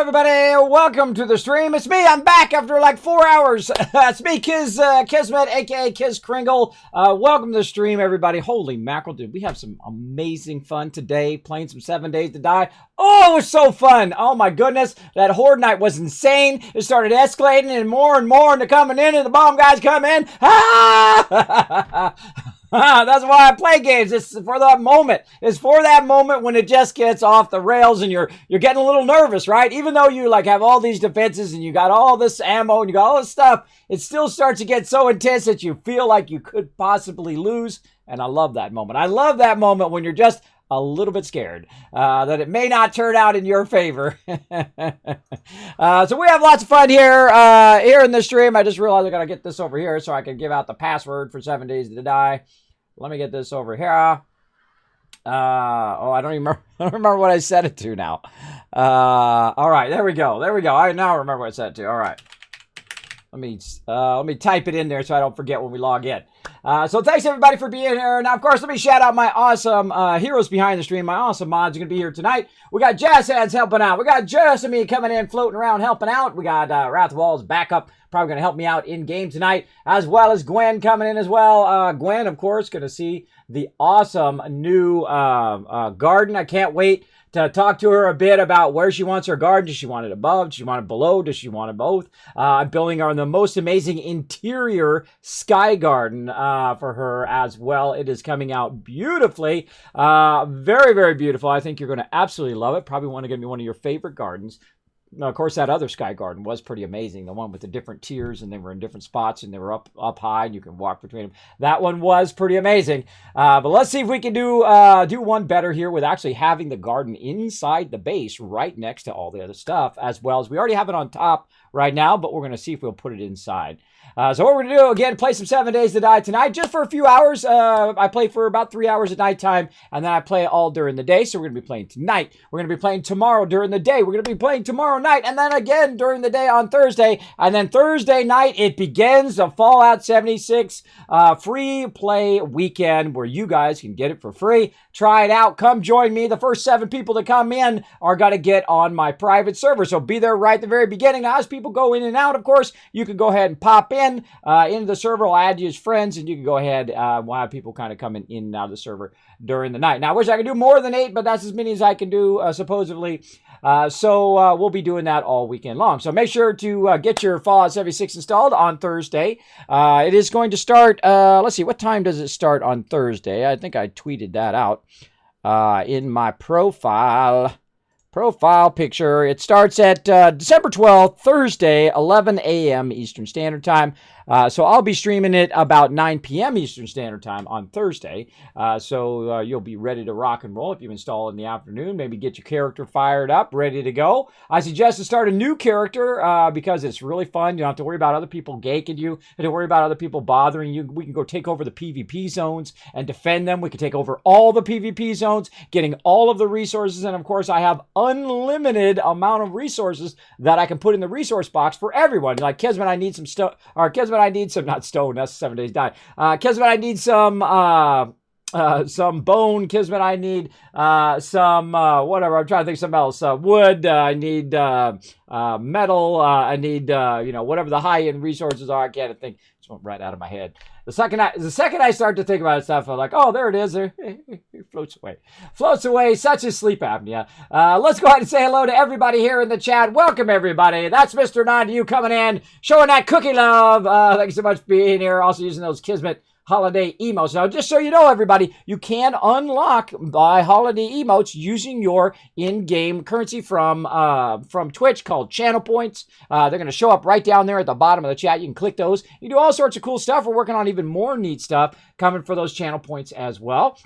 everybody? Welcome to the stream. It's me. I'm back after like 4 hours. It's me, Kismet, aka Kiz Kringle. Welcome to the stream, everybody. Holy mackerel, dude. We have some amazing fun today playing some 7 Days to Die. Oh, it was so fun. Oh my goodness. That Horde night was insane. It started escalating and more, and they're coming in, and the bomb guys come in. Ah! That's why I play games. It's for that moment. It's for that moment when it just gets off the rails and you're getting a little nervous, right? Even though you like have all these defenses and you got all this ammo and you got all this stuff, it still starts to get so intense that you feel like you could possibly lose. And I love that moment. I love that moment when you're just a little bit scared that it may not turn out in your favor. So we have lots of fun here in the stream. I just realized I gotta get this over here so I can give out the password for 7 Days to Die. Let me get this over here. I don't even remember. I don't remember what I set it to now. All right, there we go. I now remember what I set it to. All right. Let me type it in there so I don't forget when we log in. So thanks everybody for being here. Now, of course, let me shout out my awesome heroes behind the stream. My awesome mods are going to be here tonight. We got Jazz Hands helping out. We got Jessamine coming in, floating around, helping out. We got Wrath Walls backup, probably going to help me out in game tonight, as well as Gwen coming in as well. Gwen, of course, going to see the awesome new garden. I can't wait to talk to her a bit about where she wants her garden. Does she want it above? Does she want it below? Does she want it both? I'm building her the most amazing interior sky garden for her as well. It is coming out beautifully. Very, very beautiful. I think you're going to absolutely love it. Probably going to be one of your favorite gardens. Now, of course, that other sky garden was pretty amazing. The one with the different tiers, and they were in different spots, and they were up high, and you can walk between them. That one was pretty amazing. But let's see if we can do one better here with actually having the garden inside the base right next to all the other stuff, as well as we already have it on top right now, but we're going to see if we'll put it inside. So what we're going to do, again, play some 7 Days to Die tonight, just for a few hours. I play for about 3 hours at nighttime, and then I play all during the day. So we're going to be playing tonight. We're going to be playing tomorrow during the day. We're going to be playing tomorrow night, and then again during the day on Thursday. And then Thursday night, it begins the Fallout 76 free play weekend where you guys can get it for free. Try it out. Come join me. The first 7 people to come in are going to get on my private server. So be there right at the very beginning. Now, as people go in and out, of course, you can go ahead and pop in into the server. I'll add you as friends, and you can go ahead. We'll have people kind of coming in and out of the server during the night. Now, I wish I could do more than 8, but that's as many as I can do, supposedly. So we'll be doing that all weekend long. So make sure to get your Fallout 76 installed on Thursday. It is going to start, let's see, what time does it start on Thursday? I think I tweeted that out in my profile picture. It starts at December 12th, Thursday, 11 a.m. Eastern Standard Time. So I'll be streaming it about 9 p.m. Eastern Standard Time on Thursday. So you'll be ready to rock and roll if you install in the afternoon. Maybe get your character fired up, ready to go. I suggest to start a new character because it's really fun. You don't have to worry about other people gaking you. You don't have to worry about other people bothering you. We can go take over the PvP zones and defend them. We can take over all the PvP zones, getting all of the resources. And of course, I have unlimited amount of resources that I can put in the resource box for everyone. Like Kismet, I need some stuff. Or Kismet, I need some, not stone, that's 7 Days Die. Kismet, I need some bone. Kismet, I need some whatever. I'm trying to think of something else. Wood. I need metal. I need whatever the high-end resources are. I can't think. It's right out of my head. The second I start to think about stuff, I'm like, oh, there it is. It floats away. Such is sleep apnea. Let's go ahead and say hello to everybody here in the chat. Welcome, everybody. That's Mr. Non to you coming in, showing that cookie love. Thanks so much for being here. Also using those Kismet holiday emotes. Now, just so you know, everybody, you can unlock by holiday emotes using your in-game currency from Twitch called channel points. They're going to show up right down there at the bottom of the chat. You can click those. You do all sorts of cool stuff. We're working on even more neat stuff coming for those channel points as well.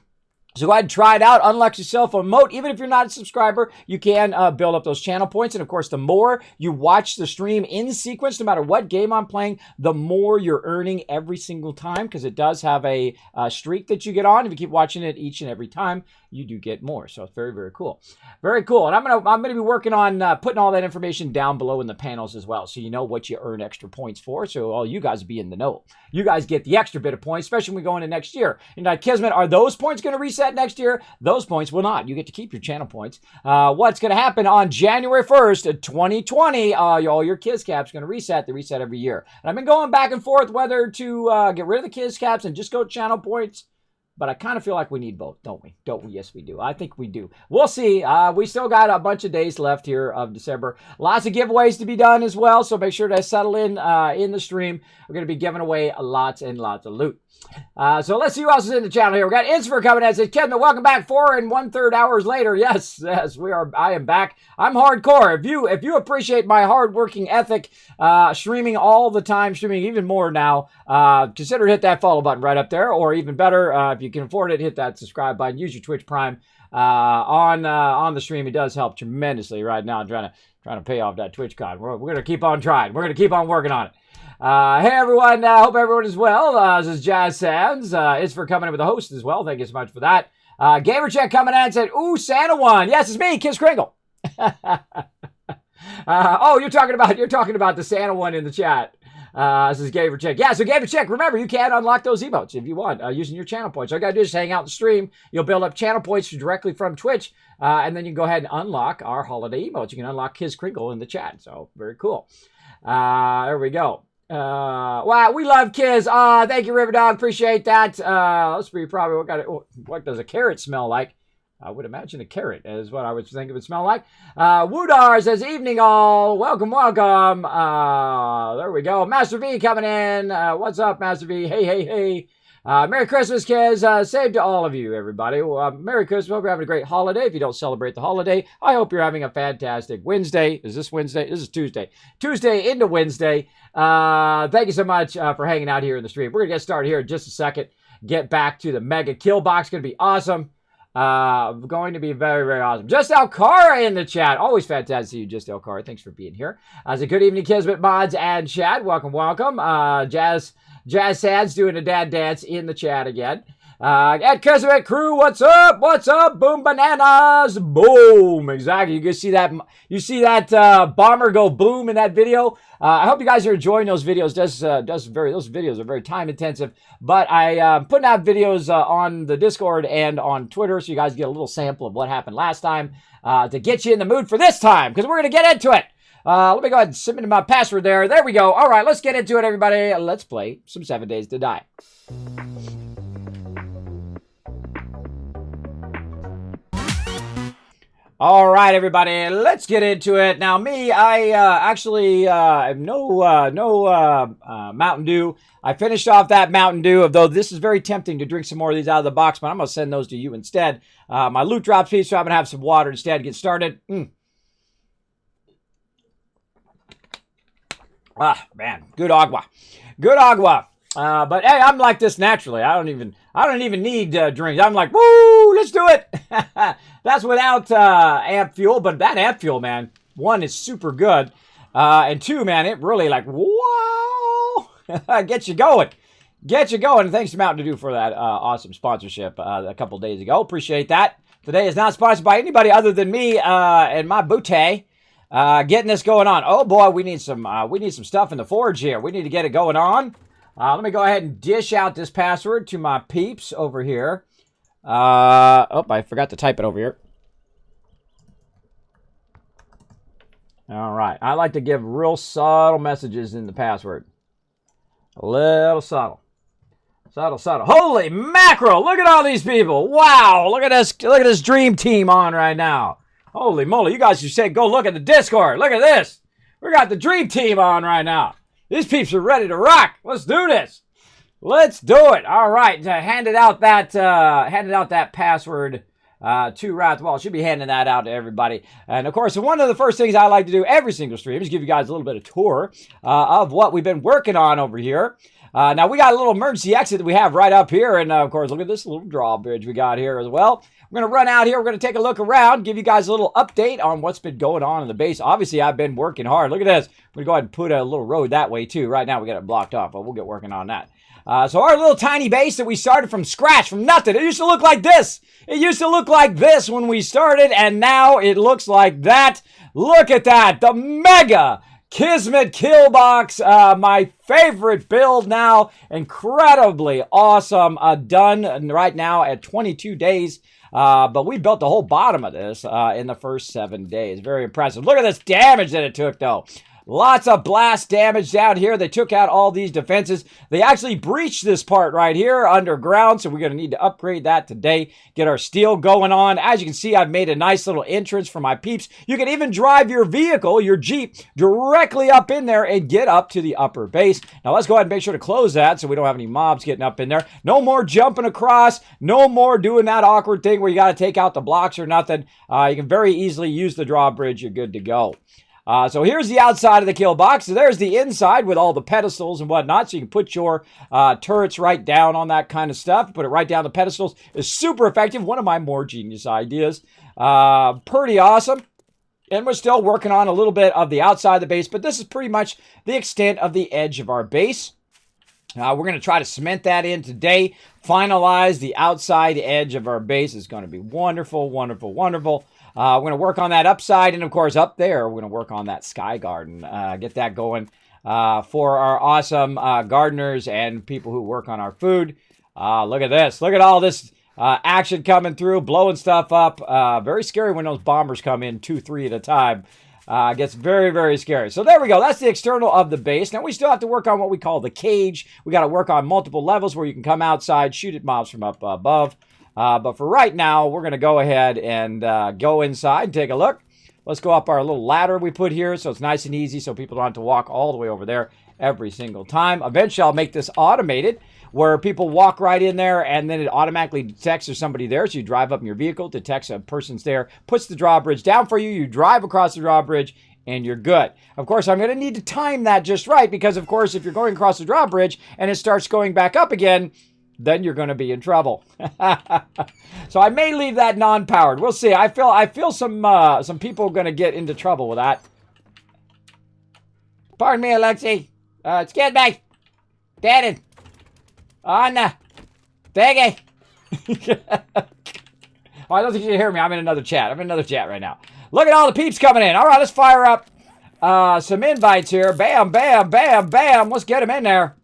So go ahead and try it out. Unlock yourself a emote. Even if you're not a subscriber, you can build up those channel points. And of course, the more you watch the stream in sequence, no matter what game I'm playing, the more you're earning every single time, because it does have a streak that you get on. If you keep watching it each and every time, you do get more. So it's very, very cool. Very cool. And I'm gonna be working on putting all that information down below in the panels as well, so you know what you earn extra points for. So all you guys will be in the know. You guys get the extra bit of points, especially when we go into next year. And Kismet, are those points going to reset reset next year. Those points will not. You get to keep your channel points. What's going to happen on January 1st, 2020, all your Kiz Caps going to reset. They reset every year. And I've been going back and forth whether to get rid of the Kiz Caps and just go channel points. But I kind of feel like we need both, don't we? Don't we? Yes, we do. I think we do. We'll see. We still got a bunch of days left here of December. Lots of giveaways to be done as well, so make sure to settle in the stream. We're going to be giving away lots and lots of loot. So let's see who else is in the channel here. We got Inspher coming in. Says, Kismet, welcome back 4 1/3 hours later. Yes, we are. I am back. I'm hardcore. If you appreciate my hard-working ethic, streaming all the time, streaming even more now, consider hit that follow button right up there, or even better, if you can afford it, hit that subscribe button. Use your Twitch Prime on the stream. It does help tremendously right now. I'm trying to pay off that Twitch card. We're going to keep on trying. We're going to keep on working on it. Hey everyone, hope everyone is well. This is Jazz Sands. It's for coming in with a host as well. Thank you so much for that. Gamercheck coming in and said, ooh, Santa one. Yes, it's me, Kiss Kringle. Oh, you're talking about the Santa one in the chat. This is Gamercheck. Yeah, so Gamercheck, remember, you can unlock those emotes if you want using your channel points. All you got to do is hang out and stream. You'll build up channel points directly from Twitch, and then you can go ahead and unlock our holiday emotes. You can unlock Kiss Kringle in the chat, so very cool. There we go. Wow, we love Kiz. Thank you, River Dog. Appreciate that. Let's be probably what does a carrot smell like? I would imagine a carrot is what I would think it would smell like. Woodar says, evening all. Welcome, welcome. There we go. Master V coming in. What's up, Master V? Hey, hey, hey. Merry Christmas, Kiz. Save to all of you, everybody. Merry Christmas. Hope you're having a great holiday. If you don't celebrate the holiday, I hope you're having a fantastic Wednesday. Is this Wednesday? This is Tuesday. Tuesday into Wednesday. Thank you so much for hanging out here in the stream. We're going to get started here in just a second. Get back to the Mega Killbox. Going to be awesome. Going to be very, very awesome. Just Alcara in the chat. Always fantastic to see you, Just Alcara. Thanks for being here. As a good evening, Kismet mods and chat. Welcome, welcome. Jazz Sands doing a dad dance in the chat again. At Kismet Crew, what's up? What's up? Boom bananas. Boom. Exactly. You see that bomber go boom in that video. I hope you guys are enjoying those videos. Those videos are very time intensive, but I putting out videos on the Discord and on Twitter, so you guys get a little sample of what happened last time to get you in the mood for this time, because we're going to get into it. Let me go ahead and submit my password there. There we go. All right, let's get into it, everybody. Let's play some 7 Days to Die. All right, everybody, let's get into it. Now, me, I actually have no Mountain Dew. I finished off that Mountain Dew, though this is very tempting to drink some more of these out of the box, but I'm going to send those to you instead. My loot drops piece, so I'm going to have some water instead. Get started. Ah, man, good agua. Good agua. But hey, I'm like this naturally. I don't even need drinks. I'm like, woo, let's do it. That's without amp fuel, but that amp fuel, man, 1 is super good, and 2, man, it really like, whoa, gets you going. And thanks to Mountain Dew for that awesome sponsorship a couple days ago. Appreciate that. Today is not sponsored by anybody other than me and my booty. Getting this going on. Oh boy, we need some stuff in the forge here. We need to get it going on. Let me go ahead and dish out this password to my peeps over here. Oh, I forgot to type it over here. All right. I like to give real subtle messages in the password. A little subtle. Subtle. Holy mackerel! Look at all these people. Wow! Look at this dream team on right now. Holy moly! You guys should say, go look at the Discord. Look at this. We got the dream team on right now. These peeps are ready to rock. Let's do this. Let's do it. All right. Handed out that password to Wrath Wall. Should be handing that out to everybody. And of course, one of the first things I like to do every single stream is give you guys a little bit of tour of what we've been working on over here. Now, we got a little emergency exit that we have right up here. And, of course, look at this little drawbridge we got here as well. We're going to run out here. We're going to take a look around, give you guys a little update on what's been going on in the base. Obviously, I've been working hard. Look at this. We're going to go ahead and put a little road that way, too. Right now, we got it blocked off, but we'll get working on that. So our little tiny base that we started from scratch, from nothing, it used to look like this. It used to look like this when we started, and now it looks like that. Look at that. The Mega Kismet Killbox, my favorite build now. Incredibly awesome. Done right now at 22 days. But we built the whole bottom of this in the first 7 days. Very impressive. Look at this damage that it took, though. Lots of blast damage down here. They took out all these defenses. They actually breached this part right here underground, so we're going to need to upgrade that today. Get our steel going on. As you can see, I've made a nice little entrance for my peeps. You can even drive your vehicle, your Jeep, directly up in there and get up to the upper base. Now, let's go ahead and make sure to close that so we don't have any mobs getting up in there. No more jumping across. No more doing that awkward thing where you got to take out the blocks or nothing. You can very easily use the drawbridge. You're good to go. So here's the outside of the kill box. So there's the inside with all the pedestals and whatnot. So you can put your turrets right down on that kind of stuff. Put it right down the pedestals. It's super effective. One of my more genius ideas. Pretty awesome. And we're still working on a little bit of the outside of the base. But this is pretty much the extent of the edge of our base. We're going to try to cement that in today. Finalize the outside edge of our base. It's going to be wonderful, wonderful, wonderful. We're going to work on that upside, and of course up there, we're going to work on that sky garden. Get that going for our awesome gardeners and people who work on our food. Look at this. Look at all this action coming through, blowing stuff up. Very scary when those bombers come in 2, 3 at a time. Gets very, very scary. So there we go. That's the external of the base. Now we still have to work on what we call the cage. We got to work on multiple levels where you can come outside, shoot at mobs from up above. But for right now, we're going to go ahead and go inside and take a look. Let's go up our little ladder we put here so it's nice and easy so people don't have to walk all the way over there every single time. Eventually, I'll make this automated where people walk right in there and then it automatically detects there's somebody there. So you drive up in your vehicle, detects a person's there, puts the drawbridge down for you. You drive across the drawbridge and you're good. Of course, I'm going to need to time that just right because, of course, if you're going across the drawbridge and it starts going back up again, then you're going to be in trouble. So I may leave that non-powered. We'll see. I feel some people are going to get into trouble with that. Pardon me, Alexi. Excuse me. Daddy. Anna. Peggy. Oh, I don't think you can hear me. I'm in another chat. I'm in another chat right now. Look at all the peeps coming in. All right, let's fire up some invites here. Bam, bam, bam, bam. Let's get them in there.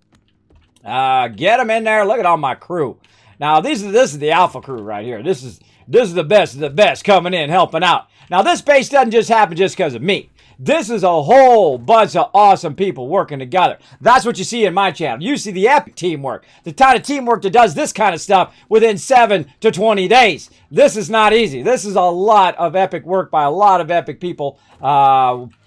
Get them in there. Look at all my crew. Now, this is the alpha crew right here. This is the best of the best coming in, helping out. Now, this base doesn't just happen just because of me. This is a whole bunch of awesome people working together. That's what you see in my channel. You see the epic teamwork. The kind of teamwork that does this kind of stuff within 7 to 20 days. This is not easy. This is a lot of epic work by a lot of epic people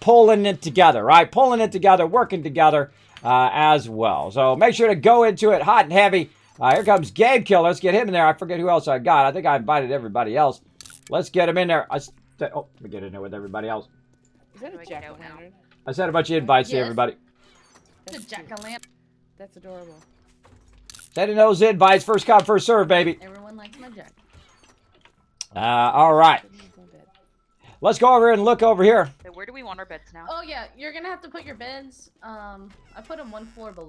pulling it together, right? Pulling it together, working together. As well. So make sure to go into it hot and heavy. Here comes Game Killer. Let's get him in there. I forget who else I got. I think I invited everybody else. Let's get him in there. Let me get in there with everybody else. Is that a jack-o'-lantern? I sent a bunch of invites to everybody. That's a jack-o'-lantern. That's adorable. Sending those invites. First come, first serve, baby. Everyone likes my jack. All right. Let's go over and look over here. So where do we want our beds now? Oh yeah, you're gonna have to put your beds. I put them 1 floor below.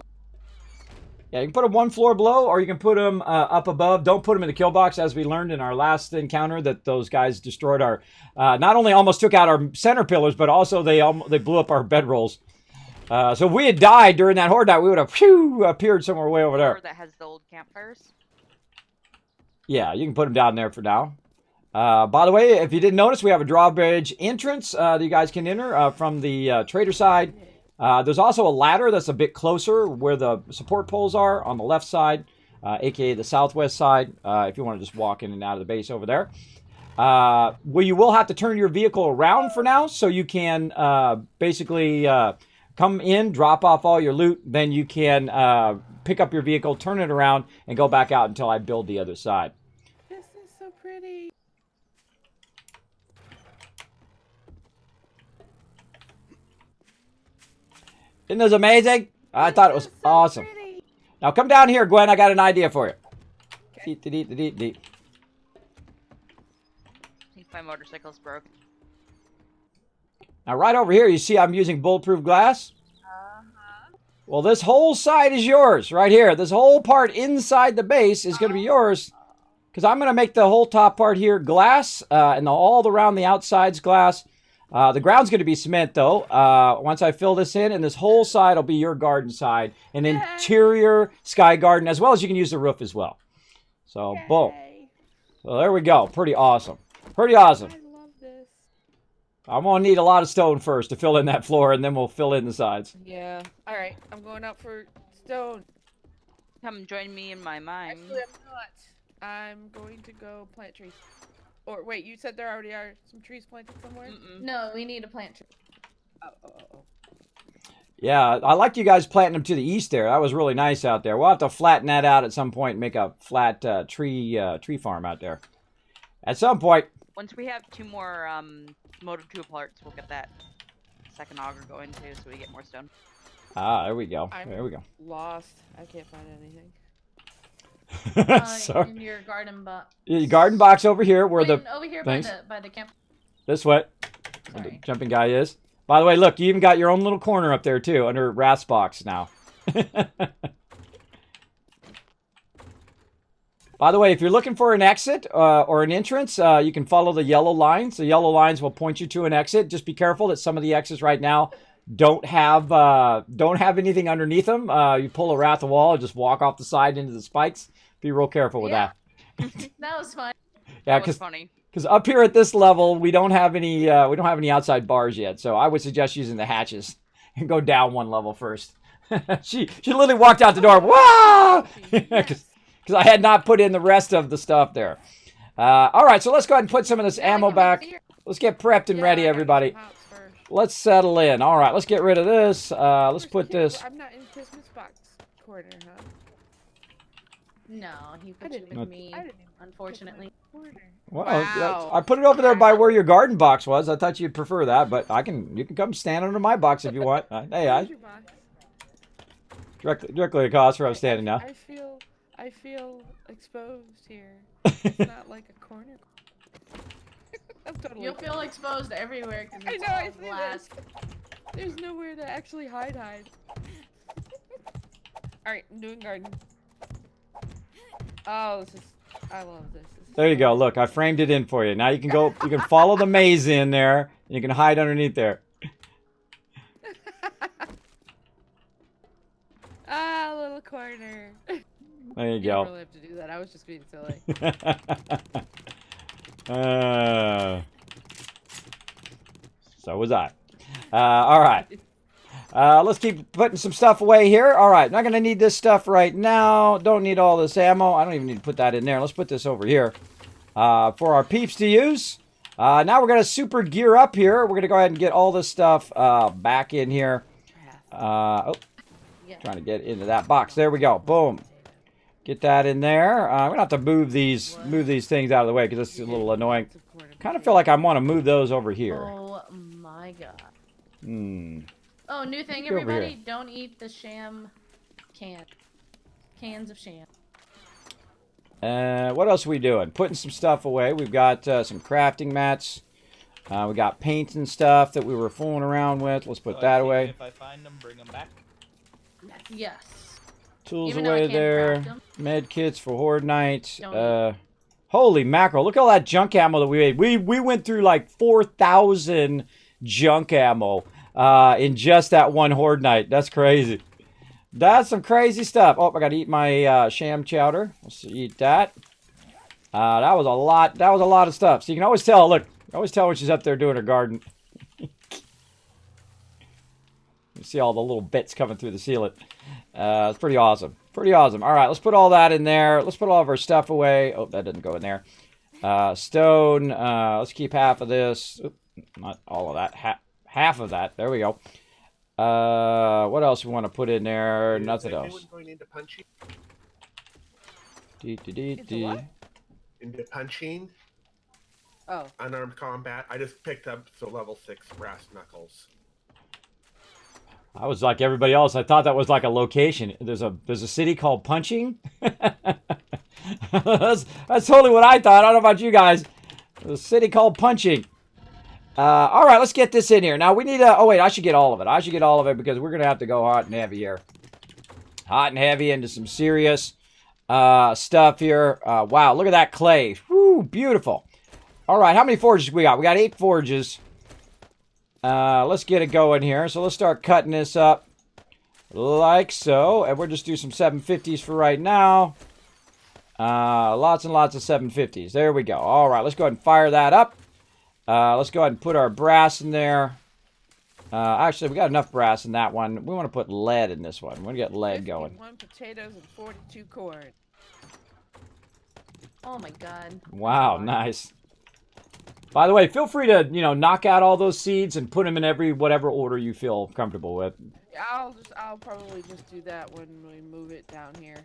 Yeah, you can put them 1 floor below, or you can put them up above. Don't put them in the kill box, as we learned in our last encounter that those guys destroyed our. Not only almost took out our center pillars, but also they blew up our bedrolls. So if we had died during that horde night, we would have appeared somewhere way over there. That has the old campfires. Yeah, you can put them down there for now. By the way, if you didn't notice, we have a drawbridge entrance that you guys can enter from the trader side. There's also a ladder that's a bit closer where the support poles are on the left side, aka the southwest side, if you want to just walk in and out of the base over there. Well, you will have to turn your vehicle around for now, so you can basically come in, drop off all your loot, then you can pick up your vehicle, turn it around, and go back out until I build the other side. This is so pretty. Isn't this amazing? I thought it was awesome. Now come down here, Gwen. I got an idea for you. Okay. I think my motorcycle's broke. Now right over here, you see I'm using bulletproof glass? Well, this whole side is yours right here. This whole part inside the base is going to be yours. Because I'm going to make the whole top part here glass. And all around the outside's glass. The ground's going to be cement, though. Once I fill this in, and this whole side will be your garden side. An interior sky garden, as well as you can use the roof as well. So, boom. So, there we go. Pretty awesome. Pretty awesome. I love this. I'm going to need a lot of stone first to fill in that floor, and then we'll fill in the sides. Yeah. All right. I'm going out for stone. Come join me in my mine. Actually, I'm not. I'm going to go plant trees. Or wait, you said there already are some trees planted somewhere? No, we need a plant tree. Oh. Yeah, I like you guys planting them to the east there. That was really nice out there. We'll have to flatten that out at some point and make a flat tree farm out there. At some point. Once we have 2 more motor 2 parts, we'll get that second auger going too, so we get more stone. Ah, there we go. I'm there we go. Lost. I can't find anything. Sorry. In your garden box. Your garden box over here, where the over here things. by the camp. This way. Where the jumping guy is. By the way, look, you even got your own little corner up there too, under Wrath's box now. By the way, if you're looking for an exit or an entrance, you can follow the yellow lines. The yellow lines will point you to an exit. Just be careful that some of the exits right now don't have anything underneath them. You pull a Wrath wall, just walk off the side into the spikes. Be real careful with that. That was fun. Yeah, that was funny. Because up here at this level, we don't have any outside bars yet. So I would suggest using the hatches and go down 1 level first. she literally walked out the door. Wow! Because I had not put in the rest of the stuff there. All right, so let's go ahead and put some of this ammo back. Let's get prepped and ready, everybody. Let's settle in. All right, let's get rid of this. Let's put this. I'm not in Kismet's box corner, huh? No, he put it with me, unfortunately. Well, Wow. I put it over there by where your garden box was. I thought you'd prefer that, but you can come stand under my box if you want. Hey, Your box? directly across where I'm standing now. I feel exposed here. It's not like a corner. I'm totally. You'll feel exposed everywhere because I it's know. all I see glass. this. There's nowhere to actually hide. All right, I'm doing garden. Oh, I love this. There you go. Look, I framed it in for you. Now you can go. You can follow the maze in there, and you can hide underneath there. Little corner. There you You go. didn't really have to do that. I was just being silly. So was I. All right. Let's keep putting some stuff away here. All right. Not going to need this stuff right now. Don't need all this ammo. I don't even need to put that in there. Let's put this over here for our peeps to use. Now we're going to super gear up here. We're going to go ahead and get all this stuff back in here. Trying to get into that box. There we go. Boom. Get that in there. I'm going to have to move these things out of the way because it's a little annoying. Kind of feel like I want to move those over here. Oh my god. Oh, new thing, over everybody. here. Don't eat the sham cans of sham. What else are we doing? Putting some stuff away. We've got some crafting mats. We got paints and stuff that we were fooling around with. Let's put that away. If I find them, bring them back. Yes. Tools Even though I away can't there. craft 'em. Med kits for Horde Night. Don't Holy mackerel. Look at all that junk ammo that we made. We went through like 4,000 junk ammo in just that one Horde Night. That's crazy. That's some crazy stuff. Oh, I got to eat my sham chowder. Let's eat that. That was a lot. That was a lot of stuff. So you can always tell. Look, always tell when she's up there doing her garden. You see all the little bits coming through the ceiling. It's pretty awesome. Pretty awesome. All right, let's put all that in there. Let's put all of our stuff away. Oh, that didn't go in there. Stone. Let's keep half of this. Oop, not all of that. Half of that. There we go. What else we want to put in there? Nothing else. Going into punching? Into what? Into punching, Oh. unarmed combat. I just picked up the level 6 brass knuckles. I was like everybody else. I thought that was like a location. There's a city called Punching. that's totally what I thought. I don't know about you guys. There's a city called Punching. All right, let's get this in here. Now we need to. Oh wait, I should get all of it. I should get all of it because we're gonna have to go hot and heavy here. Hot and heavy into some serious stuff here. Wow, look at that clay. Woo, beautiful. All right, how many forges we got? We got 8 forges. Let's get it going here. So let's start cutting this up like so. And we'll just do some 750s for right now. Lots and lots of 750s. There we go. All right, let's go ahead and fire that up. Let's go ahead and put our brass in there. Actually, we got enough brass in that one. We want to put lead in this one. We want to get lead going. 51 potatoes and 42 corn. Oh my god. Wow, nice. By the way, feel free to, knock out all those seeds and put them in whatever order you feel comfortable with. I'll probably just do that when we move it down here.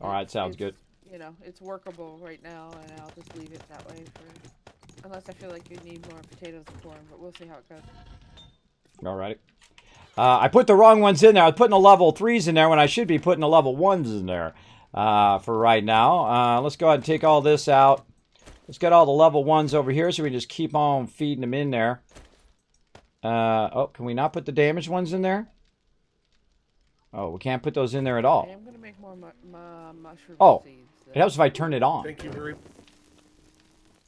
All right, sounds good. It's workable right now, and I'll just leave it that way unless I feel like you need more potatoes and corn, but we'll see how it goes. All right. I put the wrong ones in there. I was putting the level 3s in there when I should be putting the level 1s in there for right now. Let's go ahead and take all this out. Let's get all the level 1s over here so we can just keep on feeding them in there. Oh, can we not put the damaged ones in there? Oh, we can't put those in there at all. Okay, I'm going to make more mushroom seeds. It helps if I turn it on. Thank you very much.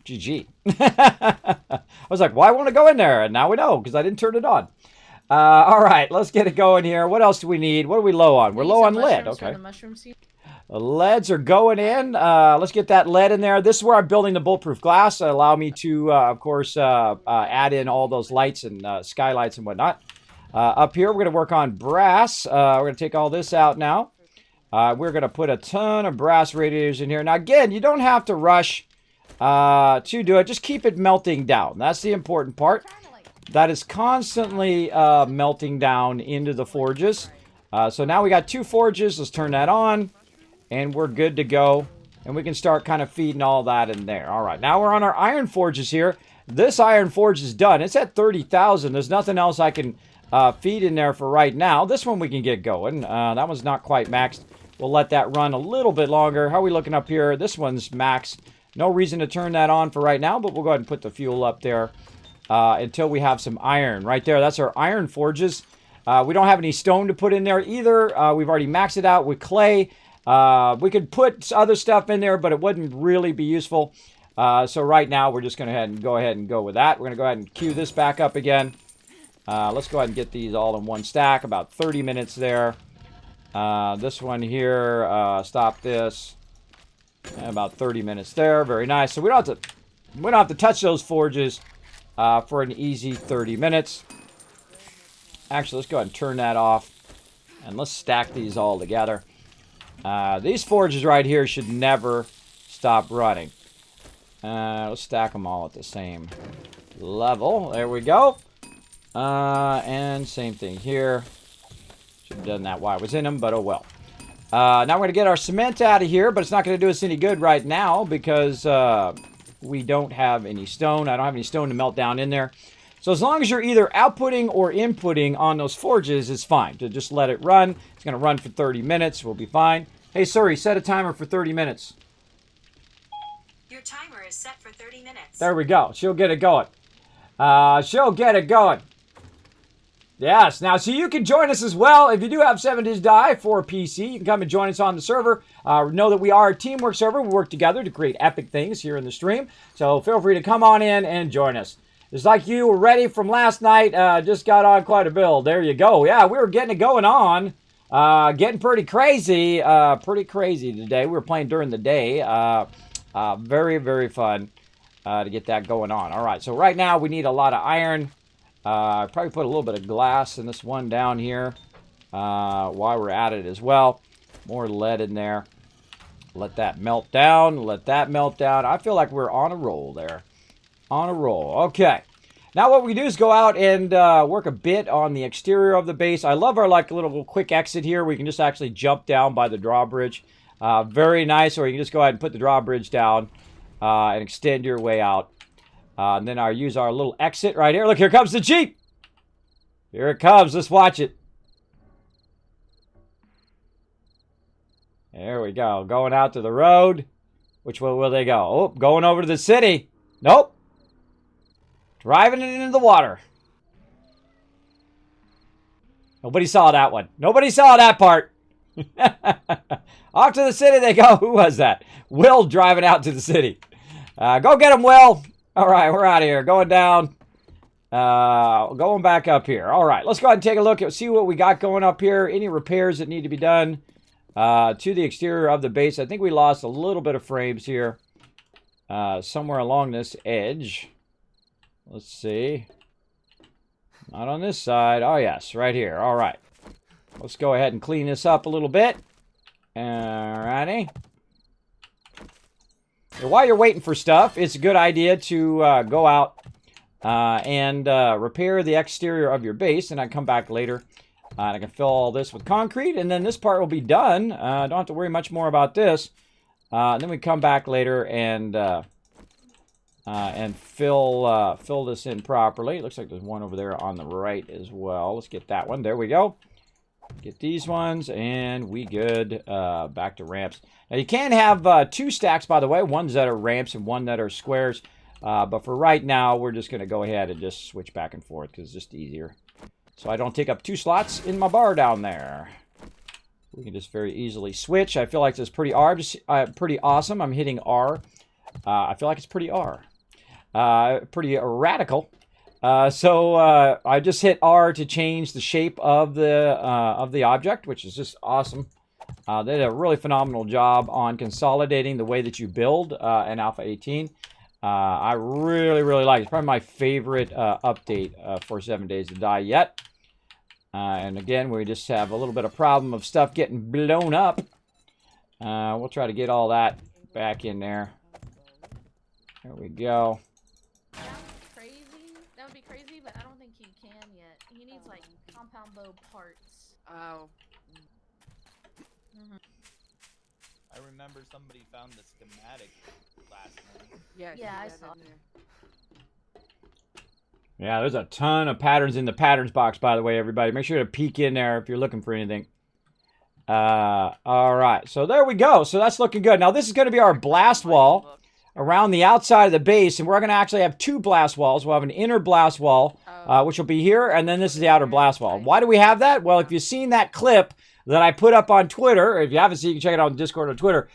GG. I was like, why won't it go in there? And now we know, because I didn't turn it on. All right, let's get it going here. What else do we need? What are we low on? We're low on lead. Okay. The mushroom seed? The leads are going in. Let's get that lead in there. This is where I'm building the bulletproof glass. Allow me to, of course, add in all those lights and skylights and whatnot. Up here, we're going to work on brass. We're going to take all this out now. We're going to put a ton of brass radiators in here. Now, again, you don't have to rush to do it. Just keep it melting down. That's the important part. That is constantly melting down into the forges. So now we got 2 forges. Let's turn that on. And we're good to go. And we can start kind of feeding all that in there. All right, now we're on our iron forges here. This iron forge is done. It's at 30,000. There's nothing else I can feed in there for right now. This one we can get going. That one's not quite maxed. We'll let that run a little bit longer. How are we looking up here? This one's maxed. No reason to turn that on for right now, but we'll go ahead and put the fuel up there until we have some iron. Right there, that's our iron forges. We don't have any stone to put in there either. We've already maxed it out with clay. We could put other stuff in there, but it wouldn't really be useful. So right now, we're just going to go ahead and go with that. We're going to go ahead and queue this back up again. Let's go ahead and get these all in one stack. About 30 minutes there. This one here, stop this. And about 30 minutes there. Very nice. So we don't have to touch those forges for an easy 30 minutes. Actually, let's go ahead and turn that off. And let's stack these all together. These forges right here should never stop running. Let's stack them all at the same level. There we go. And same thing here. Should have done that while I was in them, but oh well. Now we're going to get our cement out of here, but it's not going to do us any good right now because we don't have any stone. I don't have any stone to melt down in there. So as long as you're either outputting or inputting on those forges, it's fine. To just let it run. It's going to run for 30 minutes. We'll be fine. Hey, Suri, set a timer for 30 minutes. Your timer is set for 30 minutes. There we go. She'll get it going. She'll get it going. Yes. Now, so you can join us as well. If you do have 7 Days Die for PC, you can come and join us on the server. Know that we are a teamwork server. We work together to create epic things here in the stream. So feel free to come on in and join us. It's like you were ready from last night. Just got on quite a build. There you go. Yeah, we were getting it going on. Getting pretty crazy. Pretty crazy today. We were playing during the day. Very, very fun to get that going on. All right, so right now we need a lot of iron. Probably put a little bit of glass in this one down here while we're at it as well. More lead in there. Let that melt down. Let that melt down. I feel like we're on a roll there. On a roll. Okay. Now what we do is go out and work a bit on the exterior of the base. I love our little quick exit here. We can just actually jump down by the drawbridge. Very nice. Or you can just go ahead and put the drawbridge down and extend your way out. And then I'll use our little exit right here. Look, here comes the Jeep. Here it comes. Let's watch it. There we go. Going out to the road. Which way will they go? Oh, going over to the city. Nope. Driving it into the water. Nobody saw that one. Nobody saw that part. Off to the city they go. Who was that? Will driving out to the city. Go get him, Will. All right, we're out of here. Going down. Going back up here. All right, let's go ahead and take a look at see what we got going up here. Any repairs that need to be done to the exterior of the base. I think we lost a little bit of frames here somewhere along this edge. Let's see. Not on this side. Oh, yes, right here. All right. Let's go ahead and clean this up a little bit. Alrighty. So while you're waiting for stuff, it's a good idea to go out and repair the exterior of your base, and I come back later. And I can fill all this with concrete, and then this part will be done. Don't have to worry much more about this. Then we come back later and fill this in properly. It looks like there's one over there on the right as well. Let's get that one. There we go. Get these ones, and we good. Back to ramps. Now, you can have 2 stacks, by the way. Ones that are ramps and one that are squares. But for right now, we're just going to go ahead and just switch back and forth because it's just easier. So I don't take up 2 slots in my bar down there. We can just very easily switch. I feel like this is pretty pretty awesome. I'm hitting R. I feel like it's pretty pretty radical. So I just hit R to change the shape of the object, which is just awesome. They did a really phenomenal job on consolidating the way that you build in Alpha 18. I really, really like it. It's probably my favorite update for 7 Days to Die yet. And again, we just have a little bit of problem of stuff getting blown up. We'll try to get all that back in there. There we go. Sounds crazy. That would be crazy, but I don't think he can yet. He needs like compound bow parts. Oh. I remember somebody found the schematic last night. Yeah, I saw. Yeah, there's a ton of patterns in the patterns box, by the way, everybody. Make sure to peek in there if you're looking for anything. All right, so there we go. So that's looking good. Now, this is going to be our blast wall around the outside of the base, and we're going to actually have 2 blast walls. We'll have an inner blast wall, which will be here, and then this is the outer blast wall. Why do we have that? Well, if you've seen that clip that I put up on Twitter, if you haven't seen it, you can check it out on Discord or Twitter,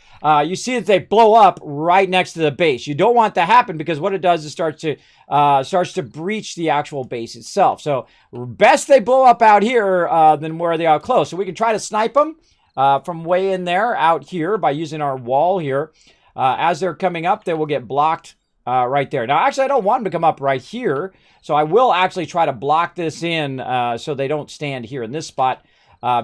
you see that they blow up right next to the base. You don't want that to happen because what it does is starts to breach the actual base itself. So best they blow up out here than where they are close. So we can try to snipe them from way in there out here by using our wall here. As they're coming up, they will get blocked right there. Now, actually, I don't want them to come up right here, so I will actually try to block this in so they don't stand here in this spot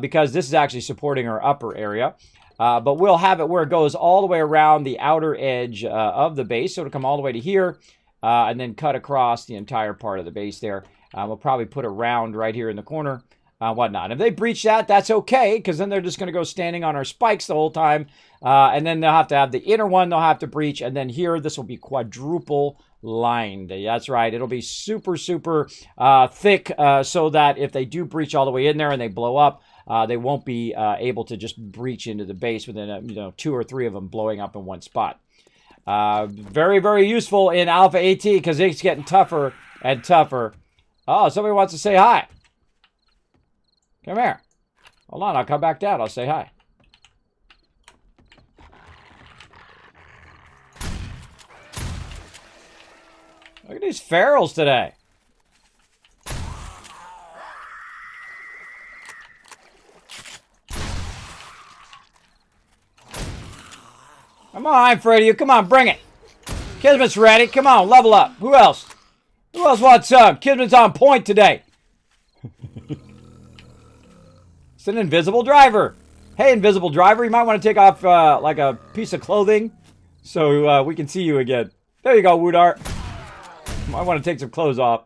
because this is actually supporting our upper area. But we'll have it where it goes all the way around the outer edge of the base, so it'll come all the way to here and then cut across the entire part of the base there. We'll probably put a round right here in the corner. Whatnot. If they breach that, that's okay, because then they're just going to go standing on our spikes the whole time, and then they'll have to have the inner one they'll have to breach, and then here, this will be quadruple lined. That's right. It'll be super, super thick, so that if they do breach all the way in there and they blow up, they won't be able to just breach into the base within 2 or 3 of them blowing up in one spot. Very, very useful in Alpha 18 because it's getting tougher and tougher. Oh, somebody wants to say hi. Come here. Hold on, I'll come back down. I'll say hi. Look at these ferals today. Come on, Freddy. Come on, bring it. Kismet's ready. Come on, level up. Who else? Who else wants some? Kismet's on point today. It's an invisible driver. Hey, invisible driver, you might want to take off like a piece of clothing so we can see you again. There you go, Woodart. You might want to take some clothes off.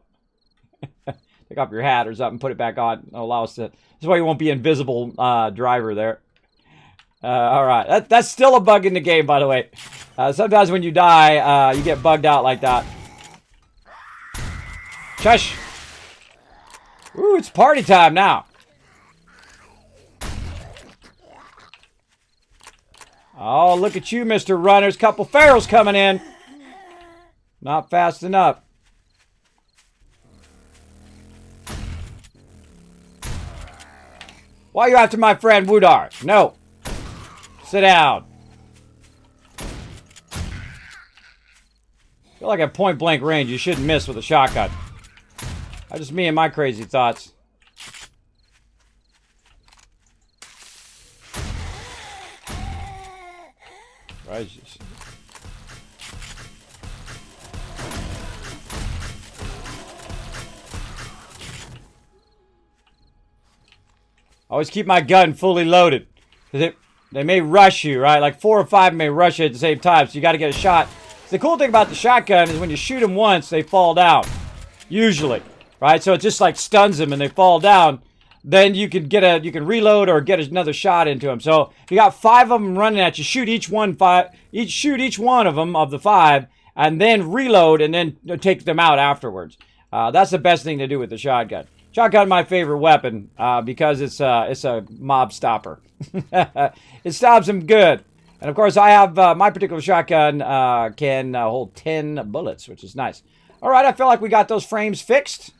Take off your hat or something, put it back on. It'll allow us to. This is why you won't be invisible driver there. All right, that's still a bug in the game, by the way. Sometimes when you die, you get bugged out like that. Shush. Ooh, it's party time now. Oh, look at you, Mr. Runners. Couple ferals coming in. Not fast enough. Why are you after my friend Woodar? No. Sit down. I feel like at point blank range, you shouldn't miss with a shotgun. Just me and my crazy thoughts. Righteous. Always keep my gun fully loaded. Because they may rush you, right? Like 4 or 5 may rush you at the same time, so you got to get a shot. The cool thing about the shotgun is when you shoot them once, they fall down. Usually, right? So it just like stuns them and they fall down. Then you can reload or get another shot into them. So if you got 5 of them running at you, shoot each one of them of the 5, and then reload and then take them out afterwards. That's the best thing to do with the shotgun. Shotgun, my favorite weapon, because it's a mob stopper. It stops them good. And of course, I have my particular shotgun can hold 10 bullets, which is nice. All right, I feel like we got those frames fixed.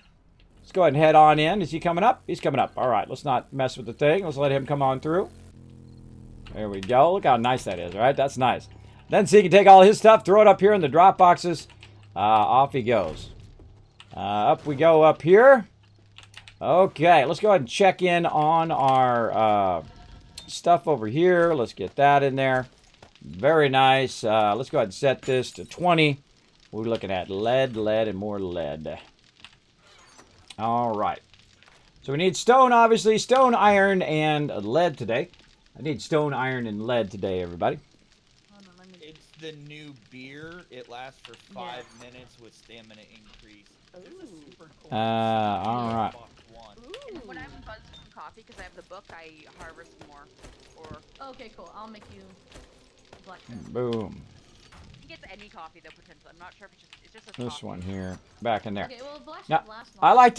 Let's go ahead and head on in. Is he coming up? He's coming up. All right, let's not mess with the thing. Let's let him come on through. There we go. Look how nice that is, all right? That's nice. Then so he can take all his stuff, throw it up here in the drop boxes. Off he goes. Up we go up here. Okay, let's go ahead and check in on our stuff over here. Let's get that in there. Very nice. Let's go ahead and set this to 20. We're looking at lead, and more lead. All right. So we need stone, obviously. Stone, iron, and lead today. I need stone, iron, and lead today, everybody. Hold on, let me... It's the new beer. It lasts for 5 minutes with stamina increase. It's a super cool. All right. And when I'm buzzed from coffee, because I have the book, I harvest more. Or Okay, cool. I'll make you black. Boom. you can get any coffee though potentially. I'm not sure if it's just a This coffee. one here, back in there. Okay, well, black Now, should last long. I like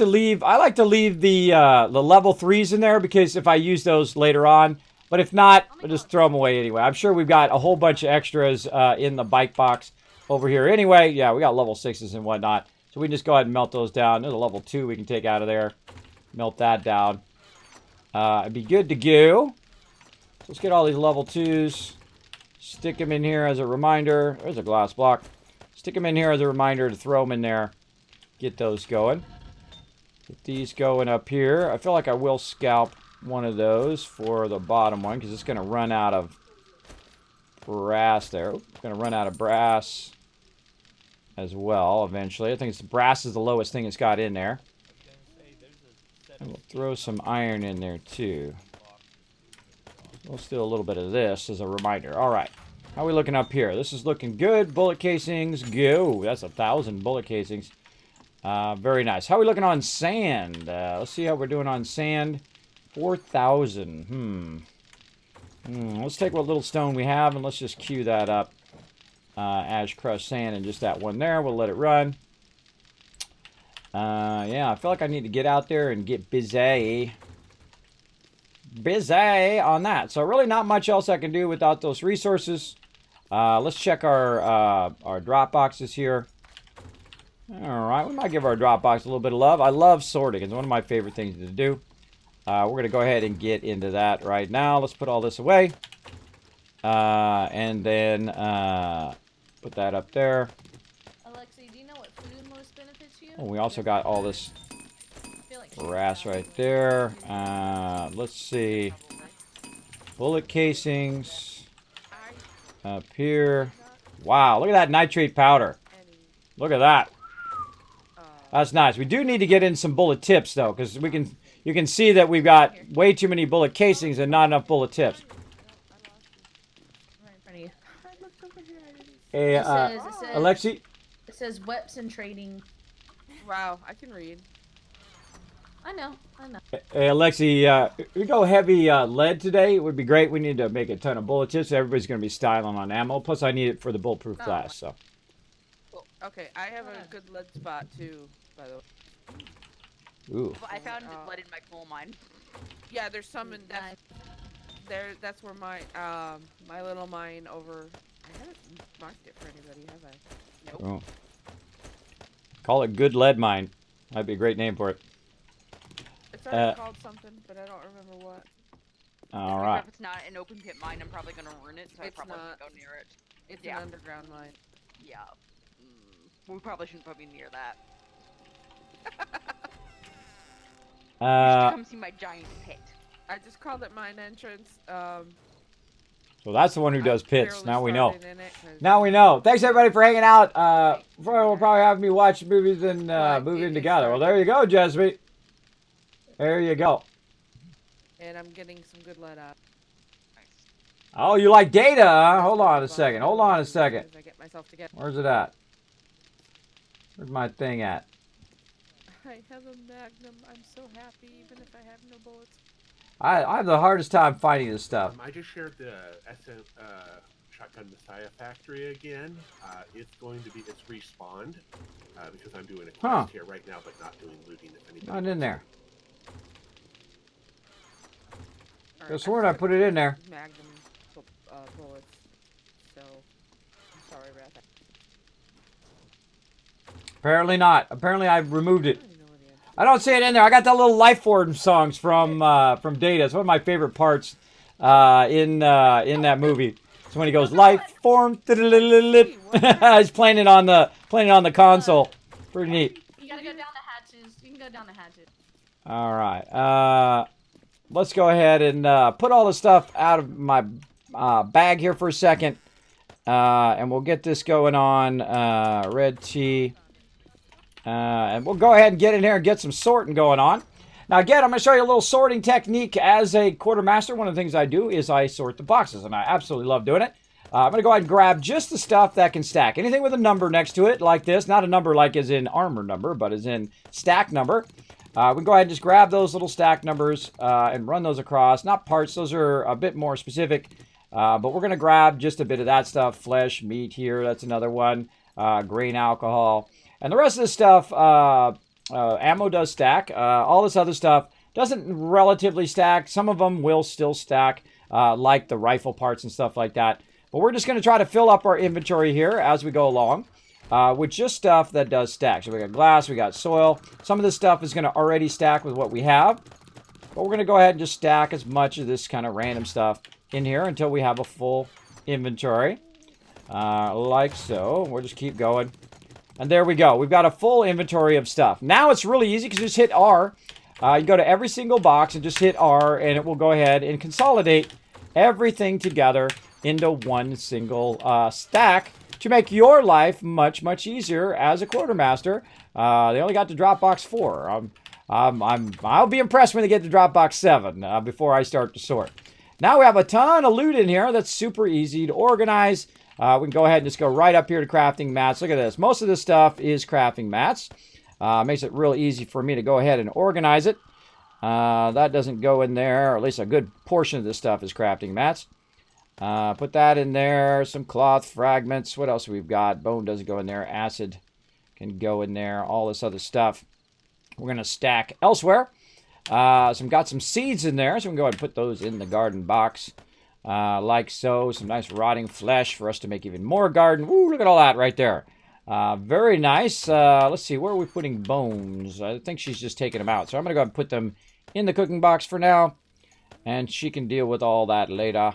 to leave the level 3s in there because if I use those later on, but if not, we'll just throw them away anyway. I'm sure we've got a whole bunch of extras in the bike box over here anyway. Yeah, we got level 6s and whatnot. So we can just go ahead and melt those down. There's a level 2 we can take out of there. Melt that down. It'd be good to go. So let's get all these level 2s. Stick them in here as a reminder. There's a glass block. Stick them in here as a reminder to throw them in there. Get those going. Get these going up here. I feel like I will scalp one of those for the bottom one because it's going to run out of brass there. It's going to run out of brass as well eventually. I think it's brass is the lowest thing it's got in there. And we'll throw some iron in there too. Let's do a little bit of this as a reminder. All right. How are we looking up here? This is looking good. Bullet casings, go. That's 1,000 bullet casings. Very nice. How are we looking on sand? Let's see how we're doing on sand. 4,000. Let's take what little stone we have and let's just queue that up. Ash crushed sand and just that one there. We'll let it run. Yeah, I feel like I need to get out there and get busy on that. So really not much else I can do without those resources. Let's check our drop boxes here. Alright, we might give our drop box a little bit of love. I love sorting. It's one of my favorite things to do. We're going to go ahead and get into that right now. Let's put all this away. And then put that up there. Alexi, do you know what food most benefits you? Oh, we also got all this I feel like brass right there. Let's see. Bullet casings up here. Wow, look at that nitrate powder. Look at that. That's nice. We do need to get in some bullet tips though, because you can see that we've got way too many bullet casings and not enough bullet tips. right in front of you. I looked over here. I didn't... Hey, It says, Alexi. It says Weps and Trading. Wow, I can read. I know. Hey, Alexi, we go heavy lead today. It would be great. We need to make a ton of bullet tips. Everybody's going to be styling on ammo. Plus, I need it for the bulletproof glass. So. Okay, I have a good lead spot too, by the way. Ooh. Well, I found lead in my coal mine. Yeah, there's some in that. That's where my my little mine over. I haven't marked it for anybody, have I? Nope. Oh. Call it good lead mine. Might be a great name for it. It's already called something, but I don't remember what. All right. If it's not an open pit mine, I'm probably gonna ruin it, so I It's probably not. won't go near it. It's Yeah. an underground mine. Yeah. We probably shouldn't put me near that. You Uh, should come see my giant pit. I just called it mine entrance. so that's the one who does I'm pits. barely Now we know. started in it 'cause Now we know. Thanks everybody for hanging out. We'll probably have me watch movies and But move it in is together. Well, started. there you go, Jesby. There you go. And I'm getting some good lead out. Nice. Oh, you like data, huh? That's Hold what on I'm a second. buying Hold on a as second. I get myself together. Where's it at? Where's my thing at? I have a Magnum. I'm so happy, even if I have no bullets. I have the hardest time finding this stuff. I just shared the Shotgun Messiah factory again. It's respawned because I'm doing a quest here right now, but not doing looting. If anybody Not in there. I Alright, sworn I put it in there. Magnum bullets. So, I'm sorry about that. Apparently not. Apparently I removed I it. don't even know where the end. I don't see it in there. I got that little life form songs from Data. It's one of my favorite parts in that movie. It's when he goes life form. He's playing it on the console. Pretty neat. You gotta go down the hatches. You can go down the hatches. All right. Let's go ahead and put all the stuff out of my bag here for a second, and we'll get this going on. Red tea. And we'll go ahead and get in here and get some sorting going on. Now, again, I'm going to show you a little sorting technique as a quartermaster. One of the things I do is I sort the boxes, and I absolutely love doing it. I'm going to go ahead and grab just the stuff that can stack. Anything with a number next to it, like this. Not a number like as in armor number, but as in stack number. We can go ahead and just grab those little stack numbers and run those across. Not parts, those are a bit more specific. But we're going to grab just a bit of that stuff. Flesh, meat here, that's another one. Grain alcohol. And the rest of this stuff, ammo does stack. All this other stuff doesn't relatively stack. Some of them will still stack, like the rifle parts and stuff like that. But we're just going to try to fill up our inventory here as we go along with just stuff that does stack. So we got glass, we got soil. Some of this stuff is going to already stack with what we have. But we're going to go ahead and just stack as much of this kind of random stuff in here until we have a full inventory. Like so. We'll just keep going. And there we go. We've got a full inventory of stuff. Now it's really easy because you just hit R. You go to every single box and just hit R, and it will go ahead and consolidate everything together into one single stack to make your life much, much easier as a quartermaster. They only got to Dropbox 4. I'll be impressed when they get to Dropbox 7 before I start to sort. Now we have a ton of loot in here that's super easy to organize. We can go ahead and just go right up here to crafting mats. Look at this. Most of this stuff is crafting mats. Makes it real easy for me to go ahead and organize it. That doesn't go in there, or at least a good portion of this stuff is crafting mats. Put that in there. Some cloth fragments. What else we've got? Bone doesn't go in there. Acid can go in there. All this other stuff we're going to stack elsewhere. Got some seeds in there, so we can go ahead and put those in the garden box. Like so. Some nice rotting flesh for us to make even more garden. Woo, look at all that right there. Very nice. Let's see, where are we putting bones? I think she's just taking them out. So I'm going to go ahead and put them in the cooking box for now. And she can deal with all that later.